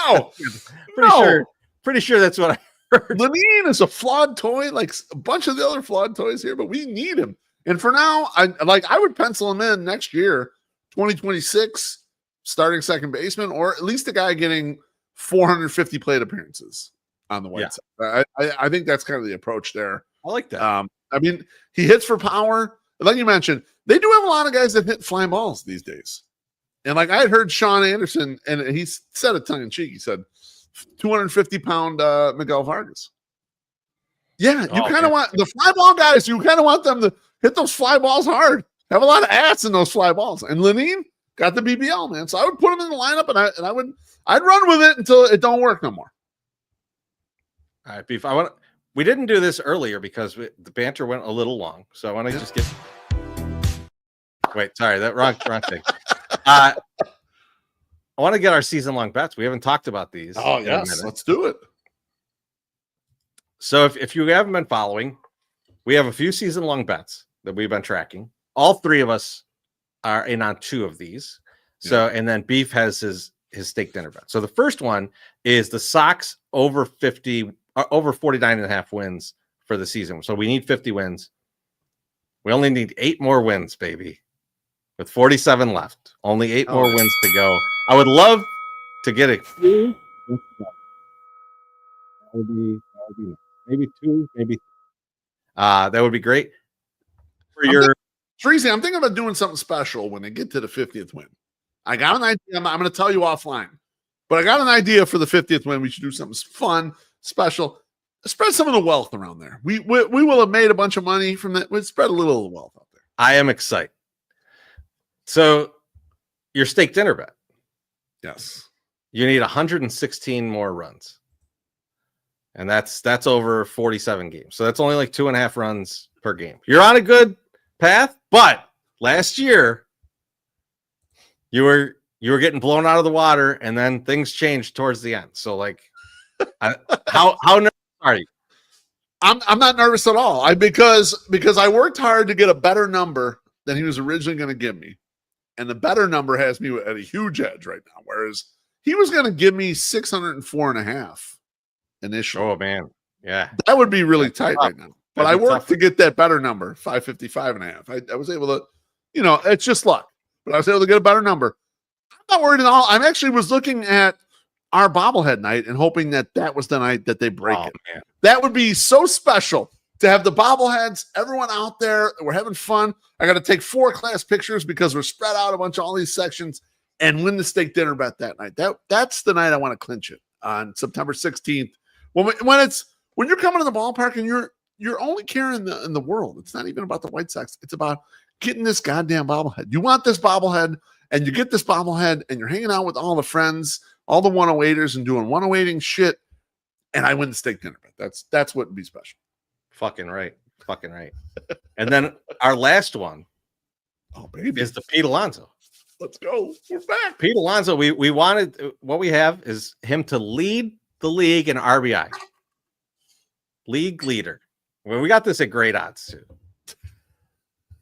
No. Pretty sure that's what I heard. Lenyn is a flawed toy, like a bunch of the other flawed toys here, but we need him. And for now, I would pencil him in next year, 2026. Starting second baseman, or at least a guy getting 450 plate appearances on the White Sox. I think that's kind of the approach there. I like that. I mean, he hits for power. Like you mentioned, they do have a lot of guys that hit flying balls these days. And like I had heard Sean Anderson, and he said it tongue in cheek. He said 250-pound Miguel Vargas. Yeah, you kind of want the fly ball guys. You kind of want them to hit those fly balls hard. Have a lot of ass in those fly balls. And Lenyn got the BBL, man. So I would put him in the lineup, and I'd run with it until it don't work no more. All right, Beef. We didn't do this earlier because the banter went a little long, so I want to just get. Wait, sorry, that wrong thing. I want to get our season-long bets. We haven't talked about these. Oh yes, let's do it. So if you haven't been following, we have a few season-long bets that we've been tracking. All three of us are in on two of these. So, and then Beef has his steak dinner bet. So the first one is the Sox over 49.5 wins for the season. So we need 50 wins. We only need 8 more wins, baby. With 47 left, only 8 more wins to go. I would love to get it. That would be maybe 2, maybe. That would be great. Chorizy, I'm thinking about doing something special when they get to the 50th win. I got an idea. I'm going to tell you offline, but I got an idea for the 50th win. We should do something fun, special. Spread some of the wealth around there. We will have made a bunch of money from that. We'll spread a little of the wealth out there. I am excited. So your steak dinner bet. Yes. You need 116 more runs. And that's over 47 games. So that's only like 2.5 runs per game. You're on a good path, but last year you were getting blown out of the water, and then things changed towards the end. So like, how nervous are you? I'm not nervous at all. Because I worked hard to get a better number than he was originally going to give me, and the better number has me at a huge edge right now. Whereas he was going to give me 604.5 initially. Oh man, yeah, that would be really tight right now. But I worked to get that better number, 555.5. I was able to, it's just luck. But I was able to get a better number. I'm not worried at all. I actually was looking at our bobblehead night and hoping that was the night that they break it. Man. That would be so special to have the bobbleheads, everyone out there. We're having fun. I got to take 4 class pictures because we're spread out a bunch of all these sections and win the steak dinner bet that night. That's the night I want to clinch it on September 16th. When you're coming to the ballpark and you're only caring in the world. It's not even about the White Sox. It's about getting this goddamn bobblehead. You want this bobblehead, and you get this bobblehead, and you're hanging out with all the friends, all the 108ers, and doing 108ing shit, and I win the steak dinner bet. That's what would be special. Fucking right. And then our last one is the Pete Alonso. Let's go. We're back. Pete Alonso, we wanted, what we have is him to lead the league in RBI. League leader. Well, we got this at great odds too.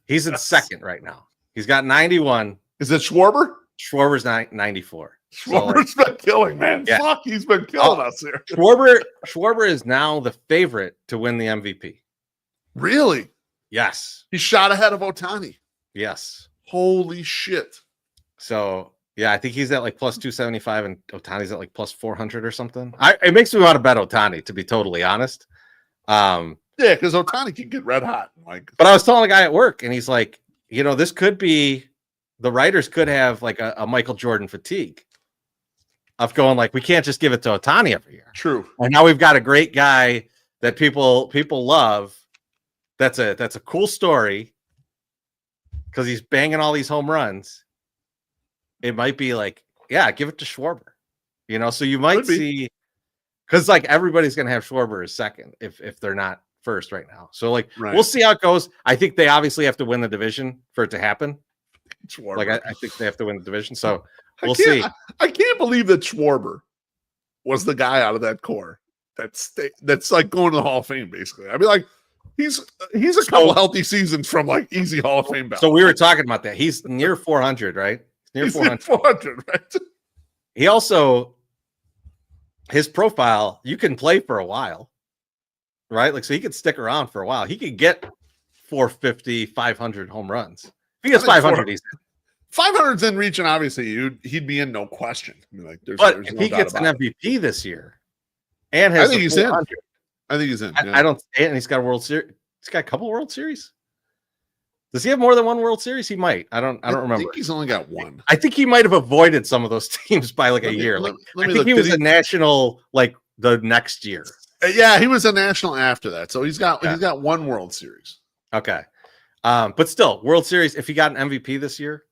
He's in second right now. He's got 91. Is it Schwarber? Schwarber's 94. Schwarber's been killing, man. Yeah. Fuck, he's been killing us here. Schwarber is now the favorite to win the MVP. Really? Yes. He shot ahead of Ohtani. Yes. Holy shit. So Yeah, I think he's at like plus 275 and Ohtani's at like plus 400 or something. It makes me want to bet Ohtani, to be totally honest. Yeah, because Ohtani can get red hot. Like, but I was telling a guy at work, and he's like, this could be the writers could have like a Michael Jordan fatigue of going like, we can't just give it to Ohtani every year. True. And now we've got a great guy that people love. That's a cool story because he's banging all these home runs. It might be like, yeah, give it to Schwarber, so you might see, because like everybody's going to have Schwarber as second if they're not first right now. So like, We'll see how it goes. I think they obviously have to win the division for it to happen. Schwarber. Like, I think they have to win the division. So we'll see. I can't believe that Schwarber was the guy out of that core that's like going to the Hall of Fame, basically. I mean, like, he's a couple healthy seasons from like easy Hall of Fame ballot. So we were talking about that. He's near 400, right? He's 400, right? He also, his profile, you can play for a while, right? Like, so he could stick around for a while. He could get 450, 500 home runs. If he gets 500, he's in. 500's in reach, and obviously he'd be in, no question. I mean, like, but if he gets an MVP this year, and has I think he's in. I think he's in. Yeah. I don't, and he's got a World Series. He's got a couple World Series. Does he have more than one World Series? He might. I don't remember. I think he's only got one. I think he might have avoided some of those teams by like a year. Like, I think he was a national like the next year. Yeah, he was a national after that. So he's got one World Series. Okay. But still, World Series, if he got an MVP this year,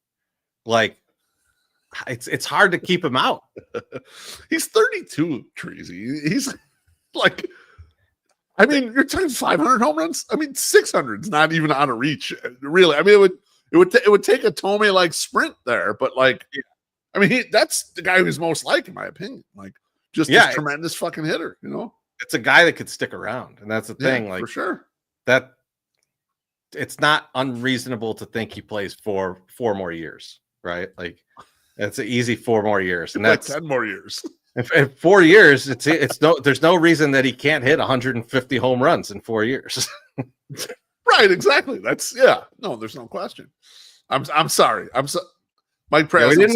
like it's hard to keep him out. He's 32, Chorizy. He's like, I mean, you're talking 500 home runs. I mean, 600 is not even out of reach, really. I mean, it would take a Tomei like sprint there, but like, I mean, that's the guy who's most like, in my opinion, like just this tremendous fucking hitter. It's a guy that could stick around, and that's the thing. Like, for sure, that it's not unreasonable to think he plays for 4 more years, right? Like, it's an easy 4 more years, and that's 10 more years. In 4 years, there's no reason that he can't hit 150 home runs in 4 years. Right, exactly. That's no, there's no question. I'm sorry. Mike Perez. We didn't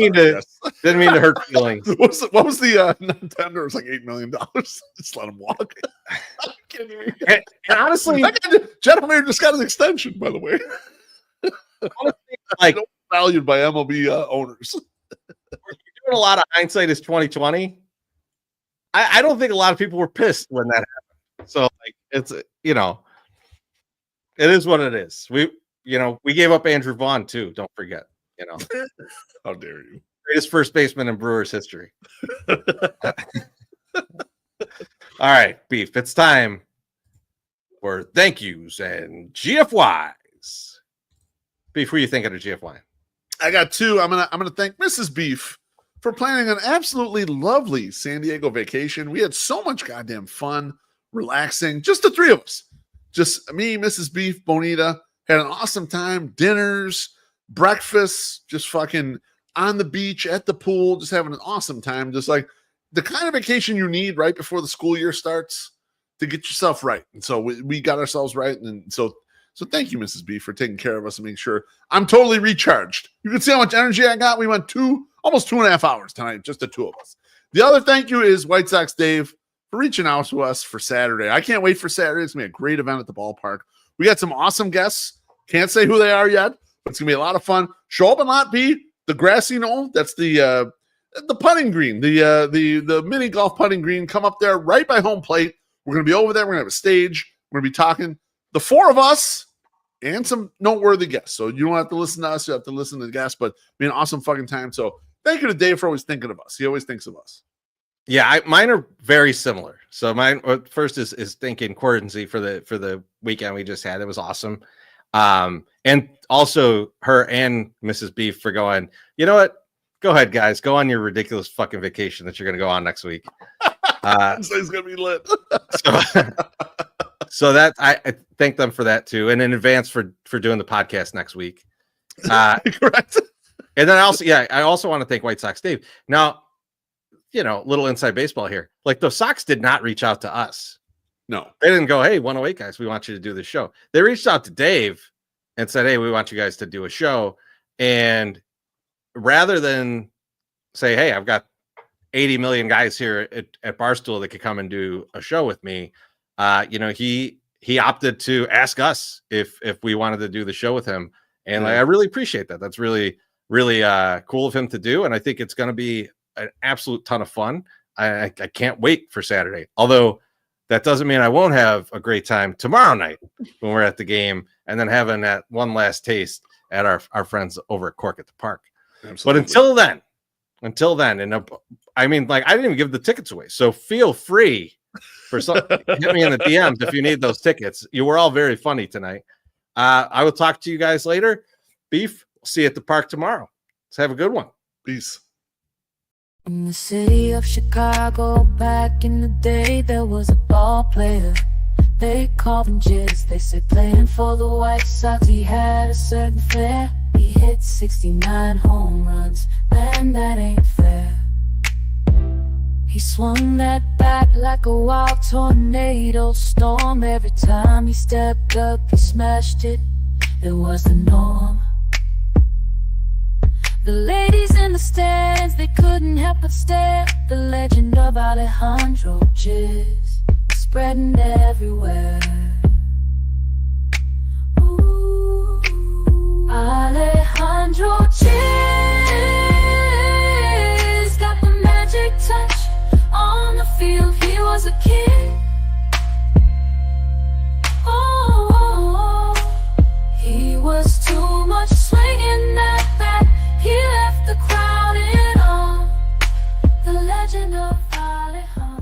mean to hurt feelings. What was the non-tender? It was like $8 million. Just let him walk. And honestly, gentleman just got an extension, by the way. Honestly, like valued by MLB owners. We're doing a lot of hindsight is 2020. I don't think a lot of people were pissed when that happened. So like it's it is what it is. We gave up Andrew Vaughn too. Don't forget. How dare you? Greatest first baseman in Brewers history. All right, Beef. It's time for thank yous and GFYs. Beef, who are you thinking of GFY? I got 2. I'm gonna thank Mrs. Beef for planning an absolutely lovely San Diego vacation. We had so much goddamn fun, relaxing. Just the 3 of us. Just me, Mrs. Beef, Bonita. Had an awesome time. Dinners, breakfasts, just fucking on the beach, at the pool, just having an awesome time. Just like the kind of vacation you need right before the school year starts to get yourself right. And so we got ourselves right. And so thank you, Mrs. B, for taking care of us and making sure I'm totally recharged. You can see how much energy I got. We went almost 2.5 hours tonight, just the 2 of us. The other thank you is White Sox Dave for reaching out to us for Saturday. I can't wait for Saturday. It's going to be a great event at the ballpark. We got some awesome guests. Can't say who they are yet, but it's going to be a lot of fun. Show up in Lot B, the grassy knoll. That's the putting green, the mini golf putting green. Come up there right by home plate. We're going to be over there. We're going to have a stage. We're going to be talking. The 4 of us and some noteworthy guests. So you don't have to listen to us. You have to listen to the guests, but it'll be an awesome fucking time. So thank you to Dave for always thinking of us. He always thinks of us. Yeah, mine are very similar. So mine first is thanking Chorizy for the weekend we just had. It was awesome. And also her and Mrs. Beef for going, you know what? Go ahead, guys. Go on your ridiculous fucking vacation that you're going to go on next week. It's going to be lit. So that I thank them for that too, and in advance for doing the podcast next week. Correct. And then I also want to thank White Sox Dave. Now, little inside baseball here. Like the Sox did not reach out to us. No, they didn't go, hey, 108 guys, we want you to do this show. They reached out to Dave and said, hey, we want you guys to do a show. And rather than say, hey, I've got 80 million guys here at Barstool that could come and do a show with me. He opted to ask us if we wanted to do the show with him. And I really appreciate that. That's really, really cool of him to do. And I think it's going to be an absolute ton of fun. I can't wait for Saturday. Although that doesn't mean I won't have a great time tomorrow night when we're at the game and then having that one last taste at our friends over at Cork at the Park. Absolutely. But until then, and I mean, like, I didn't even give the tickets away. So feel free for some hit me in the DMs if you need those tickets. You were all very funny tonight. I will talk to you guys later. Beef, we'll see you at the park tomorrow. Let's have a good one. Peace. In the city of Chicago, back in the day, there was a ball player. They called him Jizz. They said playing for the White Sox, he had a certain flair. He hit 69 home runs, man, that ain't fair. He swung that bat like a wild tornado storm. Every time he stepped up, he smashed it. It was the norm. The ladies in the stands, they couldn't help but stare. The legend of Alejandro Jizz spreading everywhere. Ooh, Alejandro Jizz got the magic touch. On the field, he was a king. Oh, he was too much swinging that bat. He left the crowd in awe. The legend of Alejandro.